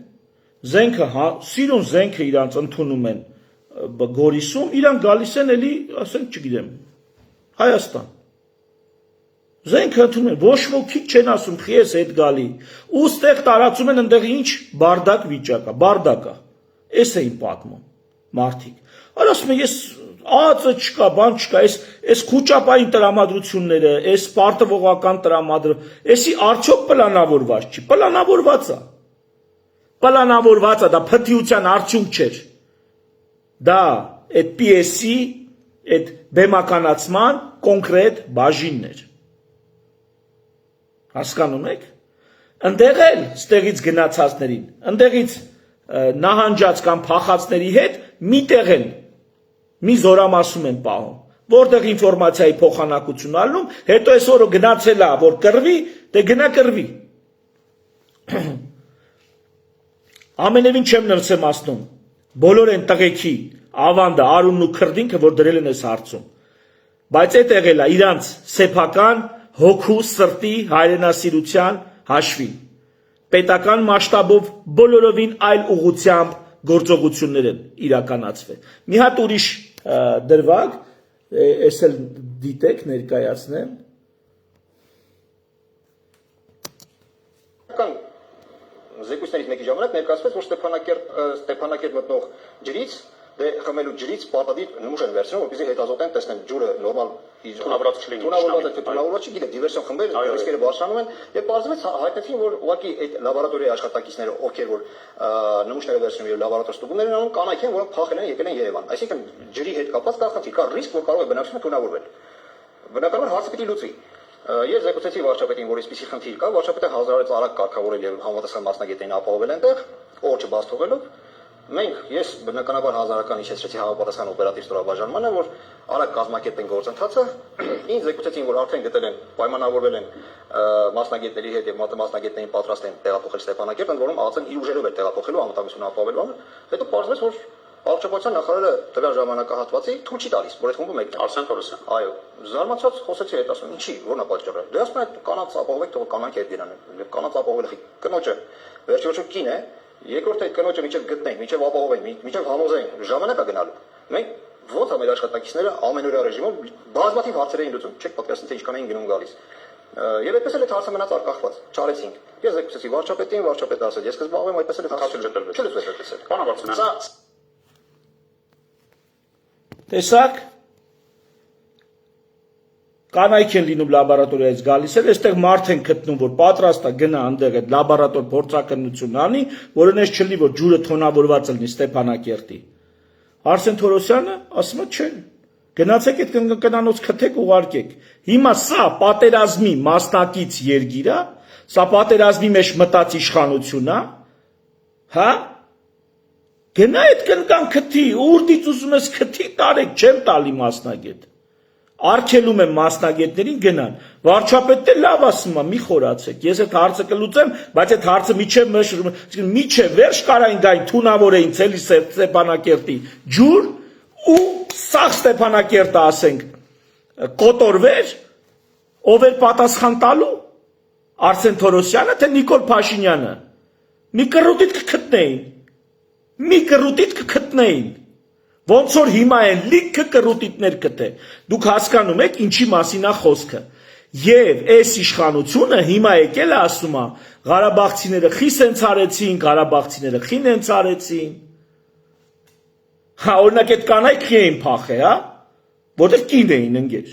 սիրուն զենքը իրանց ընդունում են Գորիսում, իրանք գալիս են էլի, ասենք չգիտեմ, Հայաստան։ Զենքը ընդունում են, ոչ ոքի չեն ասում, խի ես հետ գալի, ու ստեղ տարածում են ընդեղ ինչ բարդակ վիճակա, բարդակա։ Էս էին պատմում մարդիկ։ Արա ասում են, ես ԱԱԾ չկա, բան չկա, այս խոճապային տրամադրությունները, այս պարտվողական էսի արդյոք պլանավորված չի, պլանավորված է, դա փթիության արդյունք չէր։ Դա այդ PS-ի, այդ բեմականացման կոնկրետ բաժիններ։ Հասկանում եք։ Ընդեղ էլ ստեղից գնացածներին, ընդեղից նահանջած կամ փախածների հետ միտեղ են մի զորամասում են պահում, որտեղ ինֆորմացիայի փոխանակություն ալնում, հետո այս օրը գնացել է, որ կռվի, դե գնա կռվի։ Ամենևին չեմ նրսեմացնում, բոլոր են տղեքի ավանդը, արունն ու քրդինքը, որ դրել են այս հարցում, բայց այդ եղել է իրանց սեփական հոգու, սրտի, հայրենասիրության հաշվին։ Պետական մասշտաբով բոլորովին այլ ուղղությամբ գործողություններ են իրականացվել։ Մի հատ ուրիշ դրվագ, ես էլ դիտեք ներկայացնեմ։ Զեկույցներից մեկի ժամանակ ներկայացվեց, որ Ստեփանակերտ մտնող ջրից խմելու ջրից պարտադիր նմուշ են վերցնում, որպեսզի հետազոտեն, տեսնեն ջուրը նորմալ Թունավորված չլինի, թունավորված է, թե թունավորված չի, գիտեք, դիվերսիոն խմբեր ռիսկերը բարձրանում են եւ պարզվեց հայտնեցին, որ ուղղակի այդ լաբորատորիայի աշխատակիցները, ովքեր որ նմուշները վերցնում եւ լաբորատոր ստուգումներ են անում, կանայք են, որոնք փախել են եկել են Երևան։ Այսինքն ջրի հետ կապված կա խնդիր, կա ռիսկ, որ կարող է բնակչությունը թունավորվել։ Բնականաբար հարցը պիտի լուծվի։ Ես զեկուցեցի վարչապետին, որ այսպիսի խնդիր կա, վարչապետը հազարից արագ կարգավորել եւ համապատասխան մասնագետին ապահովել այնտեղ, օրջը բաց թողելով։ Ես բնականաբար հազարական հիշեցրեցի համապատասխան օպերատիվ ստորաբաժանմանը, որ արագ կազմակերպեն գործընթացը, ինձ զեկուցեցին, որ արդեն գտել են, պայմանավորվել են մասնագետների հետ եւ մասնագետներին պատրաստ են տեղափոխել Ստեփանակերտ, ընդ որում ԱԱՑ-ն իր ուժերով էր տեղափոխելու անվտանգությունը ապահովելու համար, հետո պարզվեց, որ Առողջապահության նախարարը տվյալ ժամանակահատվածի թույլ չի տալիս, որ այդ խումբը մեկն է։ Արսեն Թորոսյան։ Այո, զարմացած խոսեցի հետ, ասում, ինչի, որն է պատճառը։ Դե ասում են, կանանց ապահովեք, թող կանանք հետ գնան։ Եվ կանանց ապահովել կնոջը վերջիվերջո կին է, երկրորդ այդ կնոջը միջև գտնենք, միջև ապահովենք, միջև համոզենք, ժամանակ է գնալու։ Մենք ոնց է մեր աշխատակիցները ամենօրյա ռեժիմով բազմաթիվ հարցեր էին լուծում, չեք պատկերացնում, թե ինչքան էին գնում գալիս։ Եվ այդպես էլ այդ հարցը մնաց արկախված, չարեցինք։ Ես զեկուցեցի վարչապետին, վարչապետը ասաց, ես կզբաղվեմ այդպես էլ հարցը չտրվեց։ Չլուծվեց այդպես էլ։ Պարոն Վարդանյան, Տեսակ կանայք են լինում լաբորատորիայից գալիս են, այստեղ մարդ են գտնում, որ պատրաստ է գնա այնտեղ այդ լաբորատոր փորձակնություն անի, որը նես չլինի, որ ջուրը թոնավորված լինի Ստեփանակերտի։ Արսեն Թորոսյանը ասում է չէ։ Գնացեք այդ կնկանոց քթեք ուղարկեք։ Հիմա սա պատերազմի մասնակից երկիր է, սա պատերազմի մեջ մտած իշխանություն է, հա։ Գնա այդ կնկան քթի, ուրդից ուզում ես քթի տարեք, չեմ տալի մասնագետ։ Արգելում եմ մասնագետներին գնան։ Վարչապետը լավ ասում է, մի խորացեք։ Ես այդ հարցը կլուծեմ, բայց այդ հարցը միջև վերջ կարային գային թունավորեին ցելի Ստեփանակերտի ջուր ու սաղ Ստեփանակերտը ասենք կոտորվեր, ով էր պատասխան տալու։ Արսեն Թորոսյանը թե Նիկոլ Փաշինյանը։ Մի կռուտիտ կգտնեին։ Մի կռուտիտ կգտնեին, ոնց որ հիմա են լիքը կռուտիտներ գտե, դուք հասկանում եք ինչի մասին է խոսքը, եւ այս իշխանությունը հիմա եկել է ասում է, Ղարաբաղցիները խիս են ցարեցին, Ղարաբաղցիները խին են ցարեցին, հա օրինակ այդ կանայք խի էին փախե, հա, որտեղ կին էին ընկեր,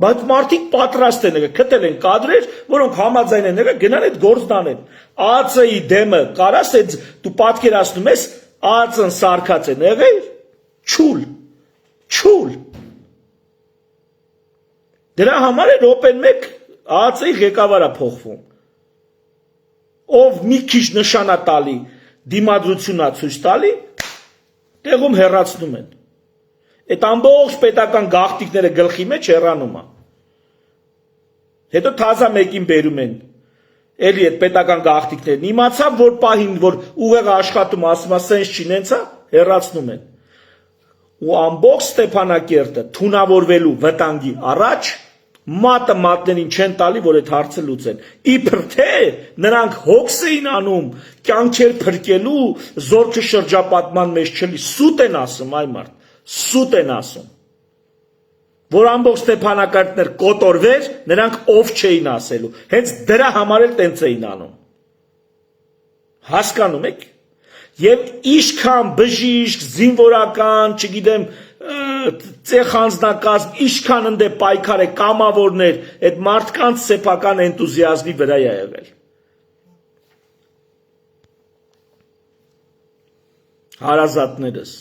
բայց մարդիկ պատրաստ են եղել, գտել են կադրեր, որոնք համաձայն են եղել, գնան այդ գործն անեն։ ԱԱՑ-ի դեմը կարաս այդ դու պատկերացնում ես, ԱԱՑ-ն սարկած են եղել, չուլ։ Դրա համար է րոպեն մեկ ԱԱՑ-ի ղեկավարը փոխվում։ Ով մի քիչ նշանատալի դիմադրությունա ցույց տալի, տեղում հեռացնում են։ Այդ ամբողջ պետական գաղտնիքները գլխի մեջ հեռանում է։ Հետո թազա մեկին բերում են։ Էլի այդ պետական գաղտնիքներն իմացավ, որ պահին, որ ուղեղը աշխատում, ասում է սենց չի, նենց է, հեռացնում են։ Ու ամբողջ Ստեփանակերտը թունավորվելու վտանգի առաջ մատը մատներին չեն տալի, որ այդ հարցը լուծեն։ Իբր թե նրանք հոգս էին անում, կյանքեր փրկելու, զորքը շրջապատման մեջ չլի, սուտ են ասում, այ մարդ, սուտ են ասում, որ ամբողջ Ստեփանակերտներ կոտորվեր, նրանք ով չէին ասելու, հենց դրա համար էլ տենց էին անում, հասկանում եք, և իշքան բժիշկ, զինվորական, չգիտեմ, ծեխանձնակազմ, իշքան ընդ է պայքար է կամավորներ, այդ մարդկանց սեփական էնտուզիազմի վրա է եղել։ Հարազատներս,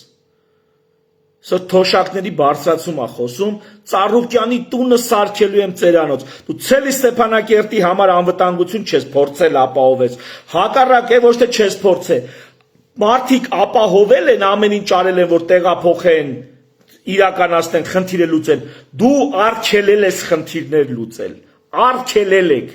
սա թոշակների բարձրացում է խոսում, Ծառուկյանի տունը սարքելու եմ ծերանոց, դու ցելի Ստեփանակերտի համար անվտանգություն չես փորձել ապահովես, հակառակ է ոչ թե չես փորձել, մարդիկ ապահովել են, ամեն ինչ արել են, որ տեղափոխեն, իրականացնեն, խնդիրը լուծեն, դու արգելել ես խնդիրներ լուծել, արգելել եք,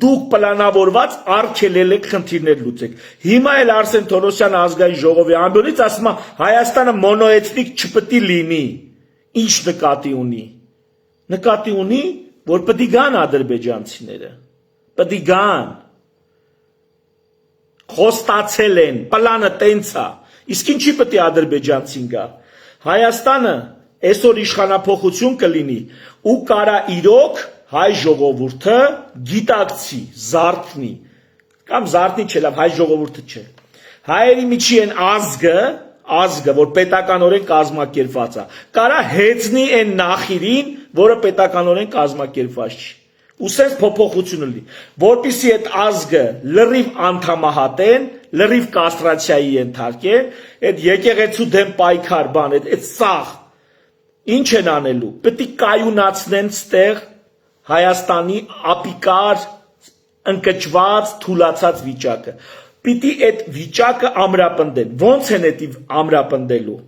դուք պլանավորված արգելել եք խնդիրներ լուծեք, հիմա էլ Արսեն Թորոսյանը ազգային ժողովի ամբյոնից ասում է Հայաստանը մոնոէթնիկ չպետք է լինի, ինչ նկատի ունի, նկատի ունի, որ պետք է գան ադրբեջանցիները, պետք է գան, խոստացել են, պլանը տենց է, իսկ ինչի պետք է ադրբեջանցին գա, Հայաստանը այսօր իշխանափոխություն կլինի ու կարա իրոք հայ ժողովուրդը գիտակցի, զարթնի, կամ զարթնի չէ, լավ հայ ժողովուրդը չէ, հայերի միջի են ազգը, որ պետականորեն կազմակերպված է, կարա հեծնի են նախիրին, որը պետականորեն կազմակերպված չի, ու սենց փոփոխությունը լինի, որպեսզի այդ ազգը լրիվ անդամահատեն, լրիվ կաստրացիայի ենթարկեն, այդ եկեղեցու դեմ պայքար բան, այդ սաղ, ինչ են անելու, պետք է կայունացնեն ստեղ Հայաստանի ապիկար, ընկճված, թուլացած վիճակը, պիտի այդ վիճակը ամրապնդեն, ոնց են այդ ամրապնդելու,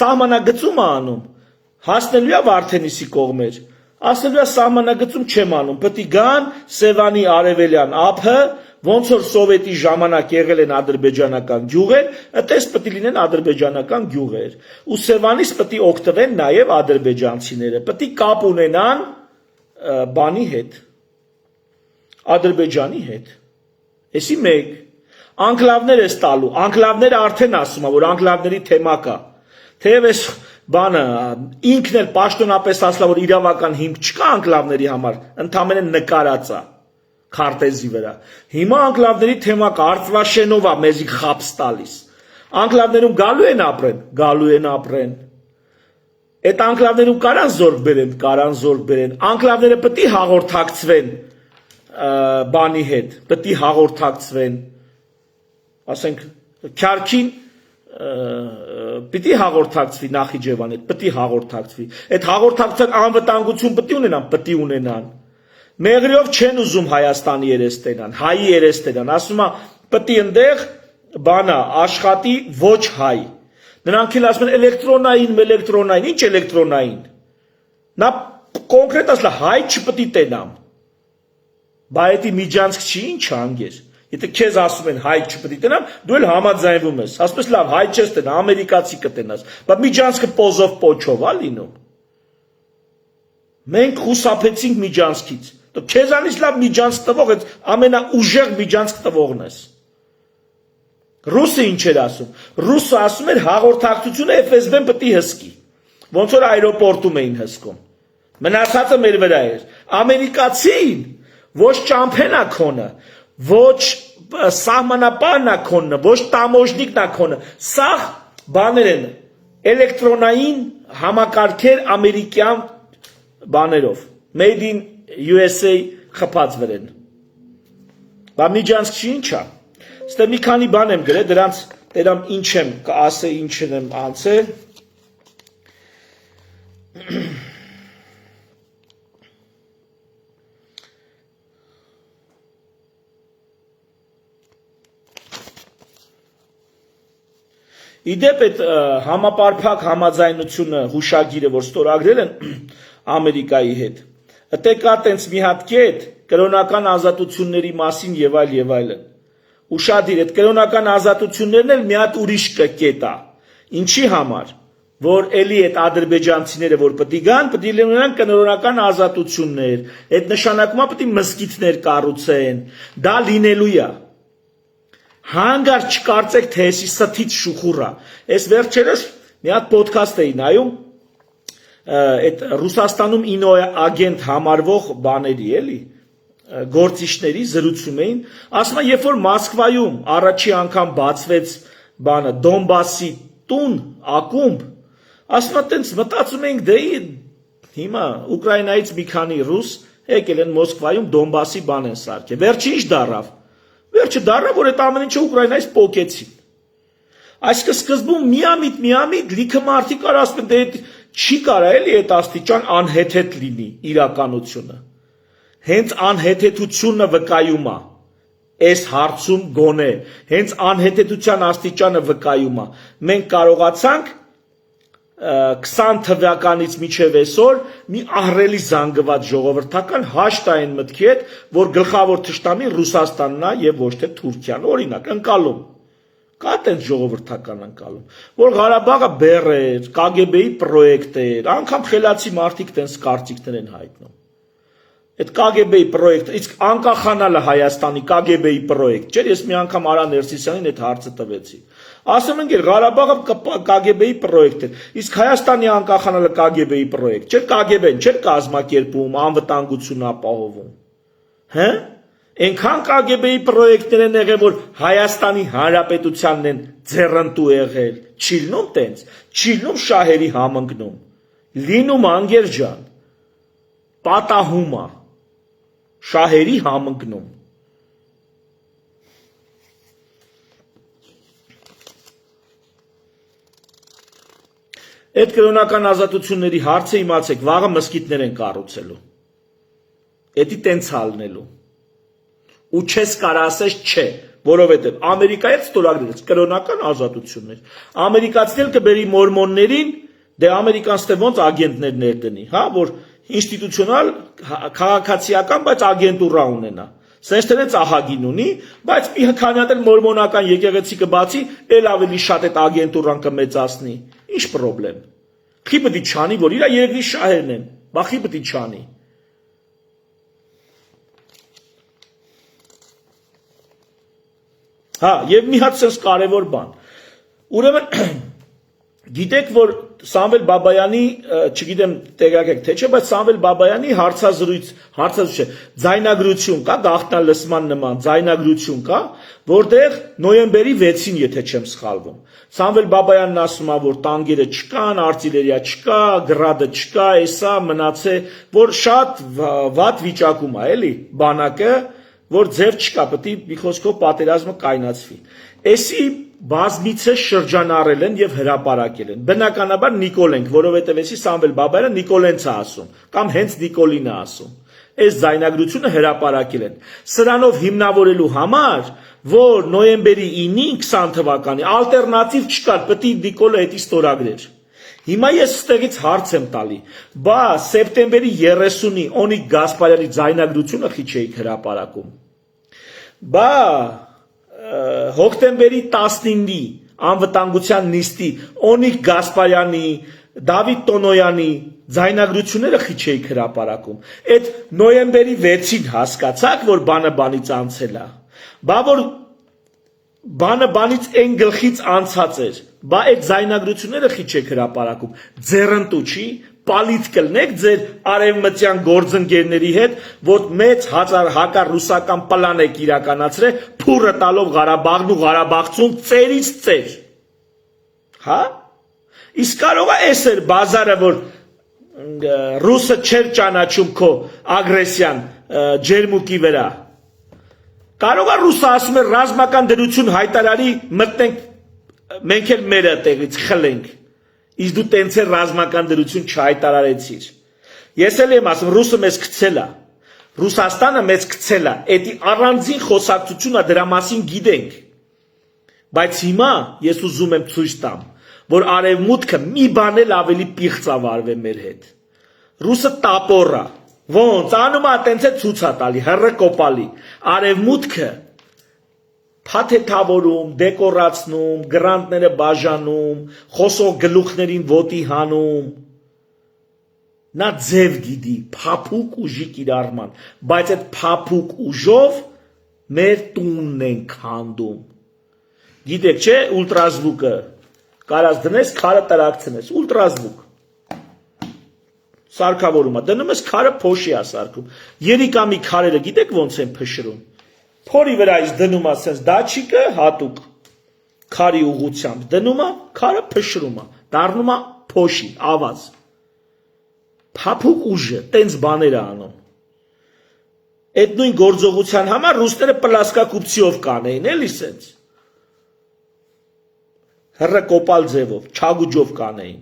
սահմանագծում է անում, հասնելու է Վարդենիսի կողմեր, ասելու է սահմանագծում չեմ անում, պետք է գան Սևանի արևելյան ափը, ոնց որ սովետի ժամանակ եղել են ադրբեջանական գյուղեր, այդպես պետք է լինեն ադրբեջանական գյուղեր, ու Սևանից պետք է օգտվեն նաև ադրբեջանցիները, պետք է կապ ունենան բանի հետ, Ադրբեջանի հետ, էսի մեկ, անկլավներ ես տալու, անկլավները արդեն ասում է, որ անկլավների թեմա կա, թեև ես բանը, ինքն էլ պաշտոնապես ասլա, որ իրավական հիմք չկա անկլավների համար, ընդամենը նկարած է, քարտեզի վրա, հիմա անկլավների թեմա կա, Արծվաշենով է մեզի խապս տալիս, անկլավներում գալու են ապրեն, Այդ անկլավներում կարան զորք բերեն, անկլավները պետք է հաղորդակցվեն բանի հետ, պետք է հաղորդակցվեն, ասենք, Քյարքին պետք է հաղորդակցվի Նախիջևան հետ, պետք է հաղորդակցվի, այդ հաղորդակցության անվտանգություն պետք է ունենան, մեղրիով չեն ուզում Հայաստանի երես տենան, հայի երես տենան, ասում է պետք է ընդեղ բանա աշխատի ոչ հայ, Նրանք էլ ասում են էլեկտրոնային, ինչ էլեկտրոնային, նա կոնկրետ ասլա հայ չպետի տենամ, բա էդի միջանցք չի ինչ անգեր, եթե քեզ ասում են հայ չպետի տենամ, դու էլ համաձայնվում ես, ասում ես լավ հայ չես տենա, ամերիկացի կտենաս, բա միջանցքը պոզով պոչով է լինում, մենք խուսափեցինք միջանցքից, քեզանից լավ միջանցք տվող, ամենաուժեղ միջանցք տվողն ես, Ռուսը ինչ էր ասում, Ռուսը ասում էր հաղորդակցությունը FSB-ն պետք է հսկի, ոնց որ այրոպորտում էին հսկում, մնացածը մեր վրա էր, ամերիկացին ոչ ճամփեն է քոնը, ոչ սահմանապանն է քոնը, ոչ տամոժնիկն է քոնը, սաղ բաներ են, էլեկտրոնային համակարգեր ամերիկյան բաներով, made in USA խփած վրեն, բա միջանցք չի ինչ է, Ստե մի քանի բան եմ գրել, դրանց տերամ ինչ եմ ասել, ինչ եմ անցել։ Իդեպ այդ համապարփակ համաձայնությունը հուշագիրը, որ ստորագրել են Ամերիկայի հետ, դե կա տենց մի հատ կետ կրոնական ազատությունների մասին եւ այլն։ Ուշադիր, այդ կրոնական ազատություններն էլ մի հատ ուրիշ կետ է։ Ինչի համար, որ էլի այդ ադրբեջանցիները, որ պետք է գան, պետք է լինեն կրոնական ազատություններ, այդ նշանակում է պետք է մզկիթներ կառուցեն, դա լինելու է։ Հանգար չկարծեք, թե էսի ստից շուխուռ է։ Այս վերջերս մի հատ ոդքասթ էի նայում, այդ Ռուսաստանում ինոագենտ համարվող բաների էլի, գործիչների զրուցում էին, ասում է, երբ որ Մոսկվայում առաջի անգամ բացվեց բանը Դոնբասի տուն, ակումբ, ասում է, տենց մտածում էինք, դե հիմա Ուկրաինայից մի քանի ռուս եկել են Մոսկվայում Դոնբասի բան են սարքել։ Վերջը ինչ դարավ։ Վերջը դարավ, որ այդ ամեն ինչը Ուկրաինայից պոկեցին։ Այսինքն սկզբում միամիտ լիքը մարդիկ կար ասում են, դե չի կարա էլի այդ աստիճան անհեթեթ լինի իրականությունը։ Հենց անհեթեթությունը վկայում է, այս հարցում գոնե, հենց անհեթեթության աստիճանը վկայում է, մենք կարողացանք 20 թվականից մինչև այսօր մի ահռելի զանգված ժողովրդական հաշտ այն մտքի հետ, որ գլխավոր թշնամին Ռուսաստանն է եւ ոչ թե Թուրքիան, օրինակ, ընկալում, Կա տենց ժողովրդական անցալում, որ Ղարաբաղը բեռ էր, KGB-ի պրոյեկտ էր, անգամ խելացի մարդիկ տենց կարծիքներ են հայտնում։ Այդ KGB-ի պրոյեկտը, իսկ անկախանալը Հայաստանի KGB-ի պրոյեկտ չէր, ես մի անգամ Արա Ներսիսյանին այդ հարցը տվեցի։ Ասում են, Ղարաբաղը KGB-ի պրոյեկտ էր, իսկ Հայաստանի անկախանալը KGB-ի պրոյեկտ չէր, KGB-ն չէր կազմակերպում, անվտանգություն ապահովում։ Հա՞։ Այնքան KGB-ի պրոյեկտներ են եղել, որ Հայաստանի Հանրապետությանն են ձեռնտու եղել, չիլնում տենց, չիլնում շահերի համընկնում, լինում անգեր ջան, պատահում է, շահերի համընկնում։ Այդ կրոնական ազատությունների հարցը իմացեք, վաղը մզկիթներ են կառուցելու, էդի տենց հալնելու, ու չես կարա ասես չէ, որովհետև Ամերիկայից ստորագրեց կրոնական ազատություններ, ամերիկացիներ կբերի մորմոններին, դե ամերիկանց թե ոնց ագենտներ ներդնի, հա, որ ինստիտուցիոնալ քաղաքացիական, բայց ագենտուրա ունենա, սենց թե ահագին ունի, բայց մի քանի հատ մորմոնական եկեղեցի կբացի, էլ ավելի շատ այդ ագենտուրան կմեծացնի, ինչ պրոբլեմ, խի պետք է չանի, որ իրա երկրի շահերն են, բա խի պետք է չանի։ Հա, եւ մի հատ sense կարևոր բան։ Ուրեմն գիտեք, որ Սամվել Բաբայանի, չգիտեմ տեղյակ եք թե չէ, բայց Սամվել Բաբայանի հարցազրույց չէ, ձայնագրություն կա, գաղտնալսման նման ձայնագրություն կա, որտեղ նոյեմբերի 6-ին, եթե չեմ սխալվում։ Սամվել Բաբայանն ասում է, որ տանկերը չկան, արտիլերիա չկա, գրադը չկա, էսա մնացե, որ շատ վատ վիճակում է, էլի, բանակը, որ ձև չկա, պետք է մի խոսքով պատերազմը կայնացվի։ Էսի բազմիցս շրջանառել են եւ հրապարակել են։ Բնականաբար Նիկոլ ենք, որովհետեւ էսի Սամվել Բաբայանը Նիկոլենց է ասում, կամ հենց Նիկոլին է ասում։ Այս ձայնագրությունը հրապարակել են։ Սրանով հիմնավորելու համար, որ նոյեմբերի 9-ին 20 թվականի ալտերնատիվ չկար, պետք է Նիկոլը հետի ստորագրեր։ Հիմա ես ստեղից հարց եմ տալի, բա սեպտեմբերի 30-ի Օնիկ Գասպարյանի ձայնագրությունը խի չէիք հրապարակում։ Բա հոկտեմբերի 19-ի անվտանգության նիստի Օնիկ Գասպարյանի, Դավիթ Տոնոյանի ձայնագրությունները խի չէիք հրապարակում։ Այդ նոյեմբերի 6-ին հասկացաք, որ բանը բանից անցել է։ Բա որ բանը բանից այն գլխից անցած էր, բա այդ ձայնագրությունները խի չեք հրապարակում, ձեռնտու չի, պալիտ կլնեք ձեր արևմտյան գործընկերների հետ, որ մեծ հակառուսական պլան եք իրականացրել, փուրը տալով Ղարաբաղն ու Ղարաբաղցուն ծերից ծեր։ Հա? Իսկ կարող է էս էր բազարը, որ ռուսը չեր ճանաչում քո ագրեսիան ջերմուկի վրա։ Կարող է ռուսը ասում է ռազմական դրություն հայտարարի մտնենք մենք էլ մերը տեղից խլենք, իսկ դու տենց է ռազմական դրություն չհայտարարեցիր։ Ես էլ եմ ասում, ռուսը մեզ գցել է, Ռուսաստանը մեզ գցել է, էդի առանձին խոսակցությունը դրա մասին գիտենք, բայց հիմա ես ուզում եմ ցույց տամ, որ արևմուտքը մի բան էլ ավելի պիղծ է վարվել մեր հետ։ Ռուսը տապոր է, ոնց անում է տենց է ցույց է տալի, հռը կոպալի, արևմուտքը փաթեթավորում, դեկորացնում, գրանտները բաժանում, խոսող գլուխներին ոտի հանում։ Նա ձև գիտի, փափուկ ուժի կիրառման, բայց այդ փափուկ ուժով մեր տունն են քանդում։ Գիտեք, չէ, ուլտրազվուկը կարած դնես, քարը տրակցնես, ուլտրազվուկ։ Սարքավորում է, դնում ես քարը փոշի է սարքում։ Երիկամի քարերը գիտեք ոնց են փշրում։ Փորի վրայից դնում է sense դաչիկը հատուկ քարի ուղությամբ դնում է, քարը փշրում է, դառնում է փոշի, ավազ։ Փափուկ ուժը տենց բաներ է անում։ Այդ նույն գործողության համար ռուսները պլասկակուպցիով կանեին, էլի sense։ Հռը կոպալ ձևով, չագուջով կանեին։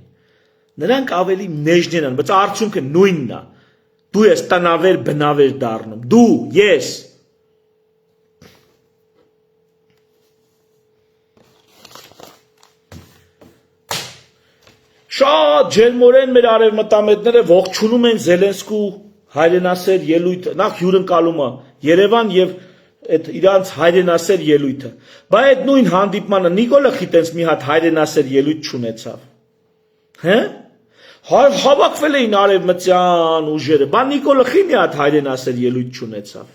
Նրանք ավելի նեժներ են, բայց արդյունքը նույնն է։ Դու ես տնավեր բնավեր դառնում, դու, ես։ Շատ ջերմորեն մեր արևմտամետները ողջունում են Զելենսկու հայրենասեր ելույթը, նախ հյուրընկալումը Երևան եւ այդ իրանց հայրենասեր ելույթը։ Բա այդ նույն հանդիպմանը Նիկոլը խիտենց մի հատ հայրենասեր ելույթ չունեցավ։ Հե՞։ Հավաքվել էին արևմտյան ուժերը, բա Նիկոլը խի մի հատ հայրենասեր ելույթ չունեցավ։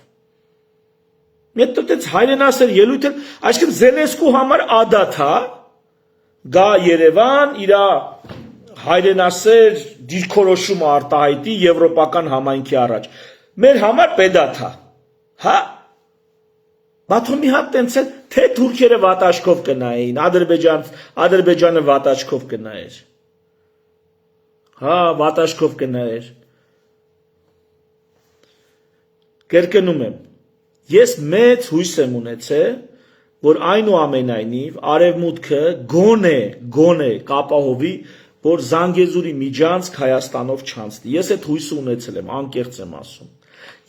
Մեծ դից հայրենասեր ելույթը, այսինքն Զելենսկու համար ադաթ է, գա Երևան, իր հայրենասեր դիրքորոշումը արտահայտի եվրոպական համայնքի առաջ։ Մեր համար պետք է, հա։ Բաթո մի հատ տենց է, թե թուրքերը վատաշկով կնային, Ադրբեջանը վատաշկով կնայեր։ Հա, վատաշկով կնայեր։ Կերկնում եմ, ես մեծ հույս եմ ունեցել, որ այնուամենայնիվ արևմուտքը գոնե կապահովի, որ Զանգեզուրի միջանցք Հայաստանով չանցնի։ Ես այդ հույսը ունեցել եմ, անկեղծ եմ ասում։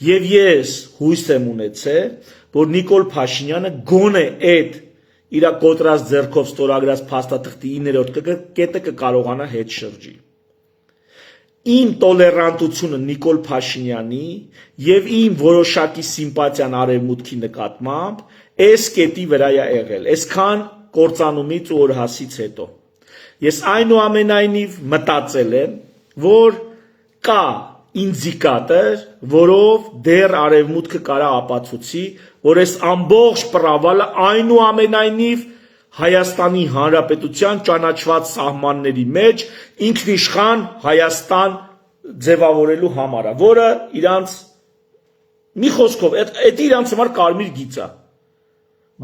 Եվ ես հույս եմ ունեցել, որ Նիկոլ Փաշինյանը գոնե այդ իր կոտրած ձեռքով ստորագրած փաստաթղթի 9-րդ կետը կկարողանա հետ շրջի։ Իմ տոլերանտությունը Նիկոլ Փաշինյանի եւ իմ որոշակի սիմպաթիան արևմուտքի նկատմամբ այս կետի վրա է եղել, այսքան կործանումից ու օրհասից հետո։ Ես այնուամենայնիվ մտածել եմ, որ կա ինդիկատոր, որով դեռ արևմուտքը կարա ապացուցի, որ այս ամբողջ պրավալը այնուամենայնիվ Հայաստանի Հանրապետության ճանաչված սահմանների մեջ ինքնիշխան Հայաստան ձևավորելու համար է, որը իրանց մի խոսքով այդ իրանց համար կարմիր գիծ է։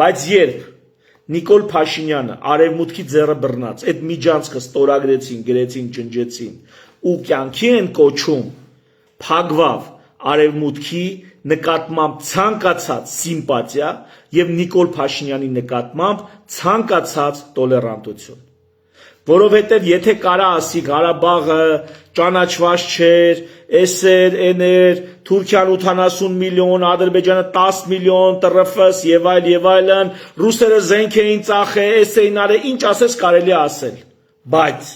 Բայց երբ Նիկոլ Փաշինյանը արևմուտքի ձեռը բռնած այդ միջանցքը ստորագրեցին, գրեցին, ջնջեցին ու կյանքի են կոչում փակվավ արևմուտքի նկատմամբ ցանկացած սիմպաթիա եւ Նիկոլ Փաշինյանի նկատմամբ ցանկացած տոլերանտություն, որովհետեւ եթե կարա ասի Ղարաբաղը ճանաչված չէր, էսեր, էներ, Թուրքիան 80 միլիոն, Ադրբեջանը 10 միլիոն, ՏՌՖ եւ այլն, ռուսերը զենք էին ծախել, էսեին արել, ինչ ասես կարելի ասել, բայց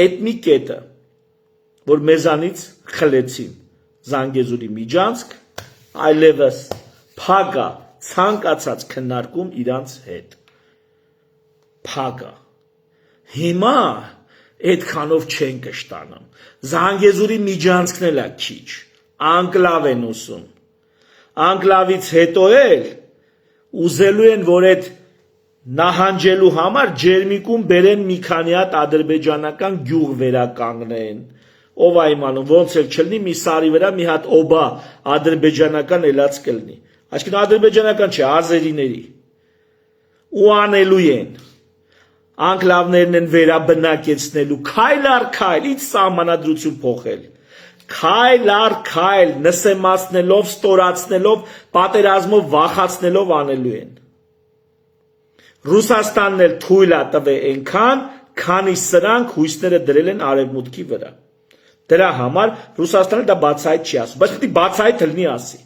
այդ մի կետը, որ մեզանից խլեցին Զանգեզուրի միջանցք, այլևս փագա ցանկացած քննարկում իրանց հետ։ Փագա։ Հիմա այդքանով չեն կշտանում։ Զանգեզուրի միջանցքն էլ է քիչ։ Անկլավ են ուսում։ Անկլավից հետո էլ ուզելու են, որ այդ նահանջելու համար ջերմիկում բերեն մի քանի հատ ադրբեջանական գյուղ վերականգնեն։ Ով է իմանում, ոնց էլ չլինի, մի սարի վրա մի հատ օբա ադրբեջանական ելած կլինի։ Այսինքն ադրբեջանական չէ, ազերիների։ Ու անելու են։ Անկլավներն են վերաբնակեցնելու, քայլ առ քայլ, ինչ սահմանադրություն փոխել։ Քայլ առ քայլ, նսեմացնելով, ստորացնելով, պատերազմով վախացնելով անելու են։ Ռուսաստանն էլ թույլ է տվել այնքան, քանի սրանք հույսները դրել են արևմուտքի վրա։ Դրա համար Ռուսաստանը դա բացահայտ չի ասում, բայց պետք է բացահայտ լինի ասի։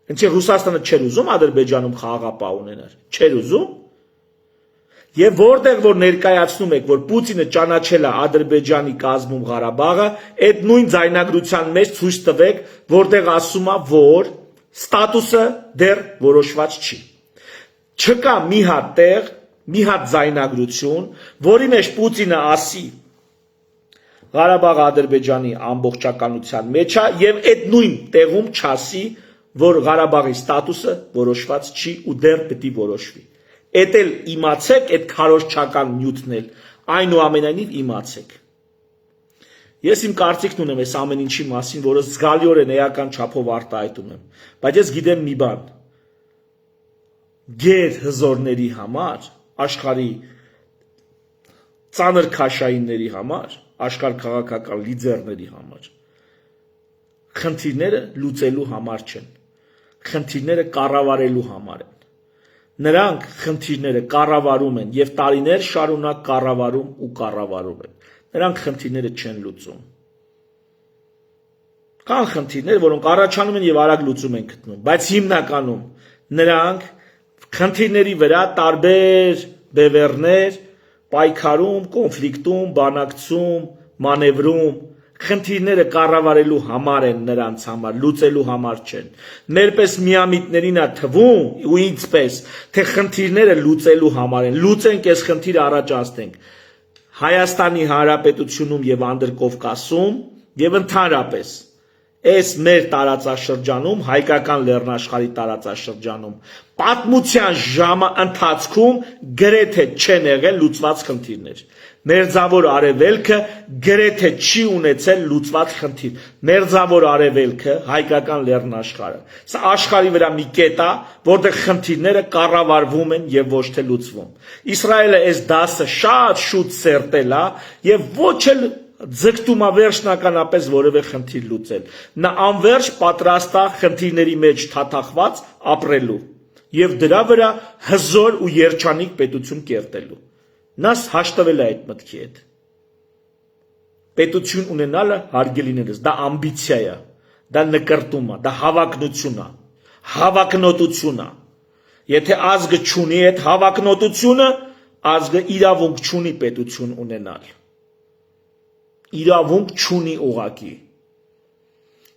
Ինչի Ռուսաստանը չէր ուզում Ադրբեջանում խաղաղապահ ունենալ, չէր ուզում։ Եվ որտեղ որ ներկայացնում եք, որ Պուտինը ճանաչել է Ադրբեջանի կազմում Ղարաբաղը, այդ նույն ձայնագրության մեջ ցույց տվեք, որտեղ ասում է, որ ստատուսը դեռ որոշված չի։ Չկա մի հատ տեղ, մի հատ ձայնագրություն, որի մեջ Պուտինը ասի Ղարաբաղը Ադրբեջանի ամբողջականության մեջ է եւ այդ նույն տեղում չասի, որ Ղարաբաղի ստատուսը որոշված չի ու դեռ պետք է որոշվի։ Էդ էլ իմացեք, այդ քարոզչական նյութն էլ այնուամենայնիվ իմացեք։ Ես իմ կարծիքն ունեմ այս ամեն ինչի մասին, որը զգալիորեն էական չափով արտահայտում եմ, բայց ես գիտեմ մի բան։ Գեր հզորների համար, աշխարհի ծանր քաշայինների համար, աշխարհ քաղաքական լիդերների համար խնդիրները լուծելու համար չեն, խնդիրները կառավարելու համար են։ Նրանք խնդիրները կառավարում են եւ տարիներ շարունակ կառավարում ու կառավարում են։ Նրանք խնդիրները չեն լուծում։ Կան խնդիրներ, որոնք առաջանում են եւ արագ լուծում են գտնում, բայց հիմնականում նրանք խնդիրների վրա տարբեր բևեռներ պայքարում, կոնֆլիկտում, բանակցում, մանևրում, Խնդիրները կառավարելու համար են նրանց համար, լուծելու համար չեն։ Մերպես միամիտներին է թվում ու ինձպես, թե խնդիրները լուծելու համար են։ Լուծենք այս խնդիրը առաջ անցնենք։ Հայաստանի Հանրապետությունում եւ Անդրկովկասում եւ ընդհանրապես այս մեր տարածաշրջանում, հայկական լեռնաշխարհի տարածաշրջանում պատմության ժամը ընթացքում գրեթե չեն եղել լուծված խնդիրներ։ Մերձավոր արևելքը գրեթե չի ունեցել լուծված խնդիր։ Մերձավոր արևելքը, հայկական լեռնաշխարհը, սա աշխարհի վրա մի կետ է, որտեղ խնդիրները կառավարվում են եւ ոչ թե լուծվում։ Իսրայելը այս դասը շատ շուտ սերտել է եւ ոչ էլ ձգտում է վերջնականապես որևէ խնդիր լուծել։ Նա անverջ պատրաստ է խնդիրների մեջ թաթախված ապրելու եւ դրա վրա հզոր ու երջանիկ պետություն կերտելու։ Նա հաշտվել է այդ մտքի հետ։ Պետություն ունենալը հարգելիներս, դա ամբիցիա է, դա նկրտում է, դա հավակնություն է, հավակնոտություն է։ Եթե ազգը չունի այդ հավակնոտությունը, ազգը իրավունք չունի պետություն ունենալ։ Իրավունք չունի ուղակի։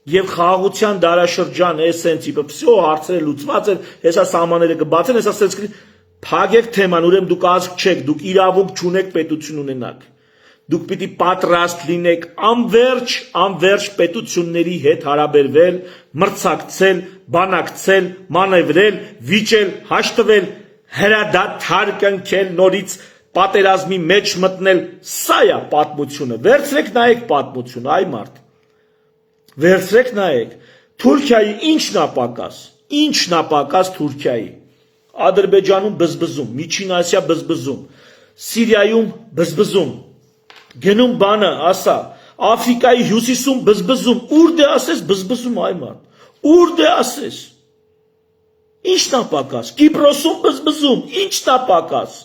Եվ խաղաղության դարաշրջան է սենց իբը վсё հարցերը լուծված են, հեսա սահմանները կբացեն, հեսա սենց փագեք թեման, ուրեմն դուք ազգ չեք, դուք իրավունք չունեք պետություն ունենաք։ Դուք պիտի պատրաստ լինեք անverջ պետությունների հետ հարաբերվել, մրցակցել, բանակցել, մանևրել, վիճել, հաշտվել, հրադադար կնքել, նորից պատերազմի մեջ մտնել, սա է պատմությունը։ Վերցրեք նայեք պատմությունը, այ մարդ։ Վերցրեք նայեք, Թուրքիայի ինչն է պակաս։ Ինչն է պակաս Թուրքիայի։ Ադրբեջանում բզբզում, Միջին Ասիա բզբզում, Սիրիայում բզբզում, գնում բանը, ասա, Աֆրիկայի հյուսիսում բզբզում, ուր դե ասես բզբզում այ մարդ։ Ուր դե ասես։ Ինչն է պակաս։ Կիպրոսում բզբզում, ինչն է պակաս։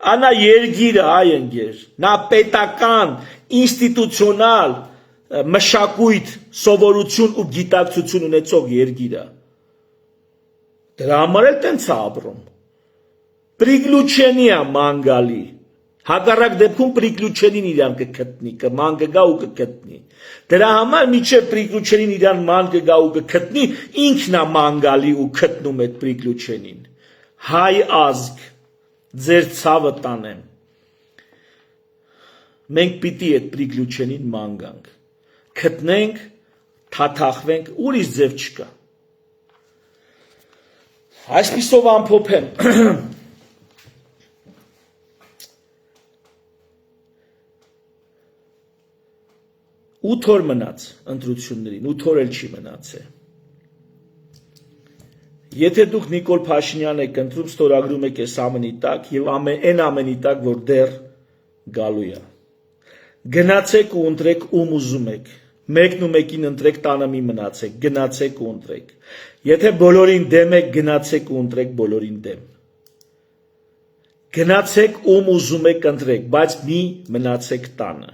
Անա երգիրը այ ընկեր, նա պետական, ինստիտուցիոնալ մշակույթ, սովորություն ու գիտակցություն ունեցող երգիրը։ Դրա համար էլ տենց է ապրում։ Պրիգլուչենիա մանգալի։ Հակառակ դեպքում պրիգլուչենին իրան կգտնի, ման կգա ու կգտնի։ Դրա համար միջև պրիգլուչենին իրան ման կգա ու կգտնի, ինքն է մանգալի ու գտնում այդ պրիգլուչենին։ Հայ ազգ, ձեր ցավը տանեմ։ Մենք պիտի այդ պրիգլուչենին ման գանք։ Գտնենք, թաթախվենք, ուրիշ ձև չկա։ Այսպիսով ամփոփեմ։ 8 օր մնաց ընտրություններին, 8 օր էլ չի մնացել։ Եթե դուք Նիկոլ Փաշինյանն եք ընտրում, ստորագրում եք այս ամենի տակ եւ այն ամենի տակ, որ դեռ գալու է։ Գնացեք ու ընտրեք ում ուզում եք։ Մեկն ու մեկին ընտրեք, տանը մի մնացեք, գնացեք ու ընտրեք։ Եթե բոլորին դեմ եք, գնացեք ու ընտրեք բոլորին դեմ։ Գնացեք ում ուզում եք ընտրեք, բայց մի մնացեք տանը։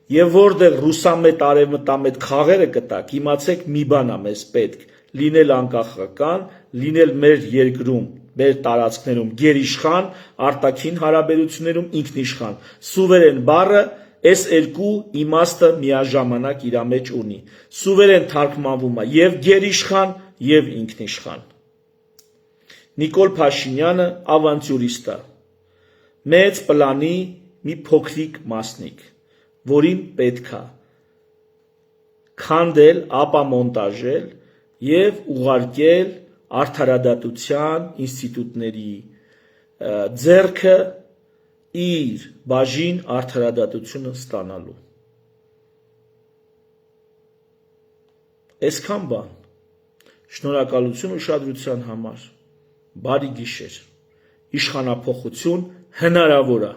Եվ որտեղ ռուսամետ արևմտամետ խաղերը կտակ, իմացեք մի բան է մեզ պետք, լինել անկախական, լինել մեր երկրում, մեր տարածքներում գերիշխան, արտաքին հարաբերություններում ինքնիշխան։ Սուվերեն բառը այս երկու իմաստը միաժամանակ իր մեջ ունի։ Սուվերեն թարգմանվում է եւ գերիշխան եւ ինքնիշխան։ Նիկոլ Փաշինյանը ավանտյուրիստ է։ Մեծ պլանի մի փոքրիկ մասնիկ, որին պետք է քանդել, ապամոնտաժել եւ ուղարկել արդարադատության ինստիտուտների ձեռքը իր բաժին արդարադատությունը ստանալու։ Այսքան բան։ Շնորհակալություն ուշադրության համար։ Բարի գիշեր։ Իշխանափոխություն հնարավոր է։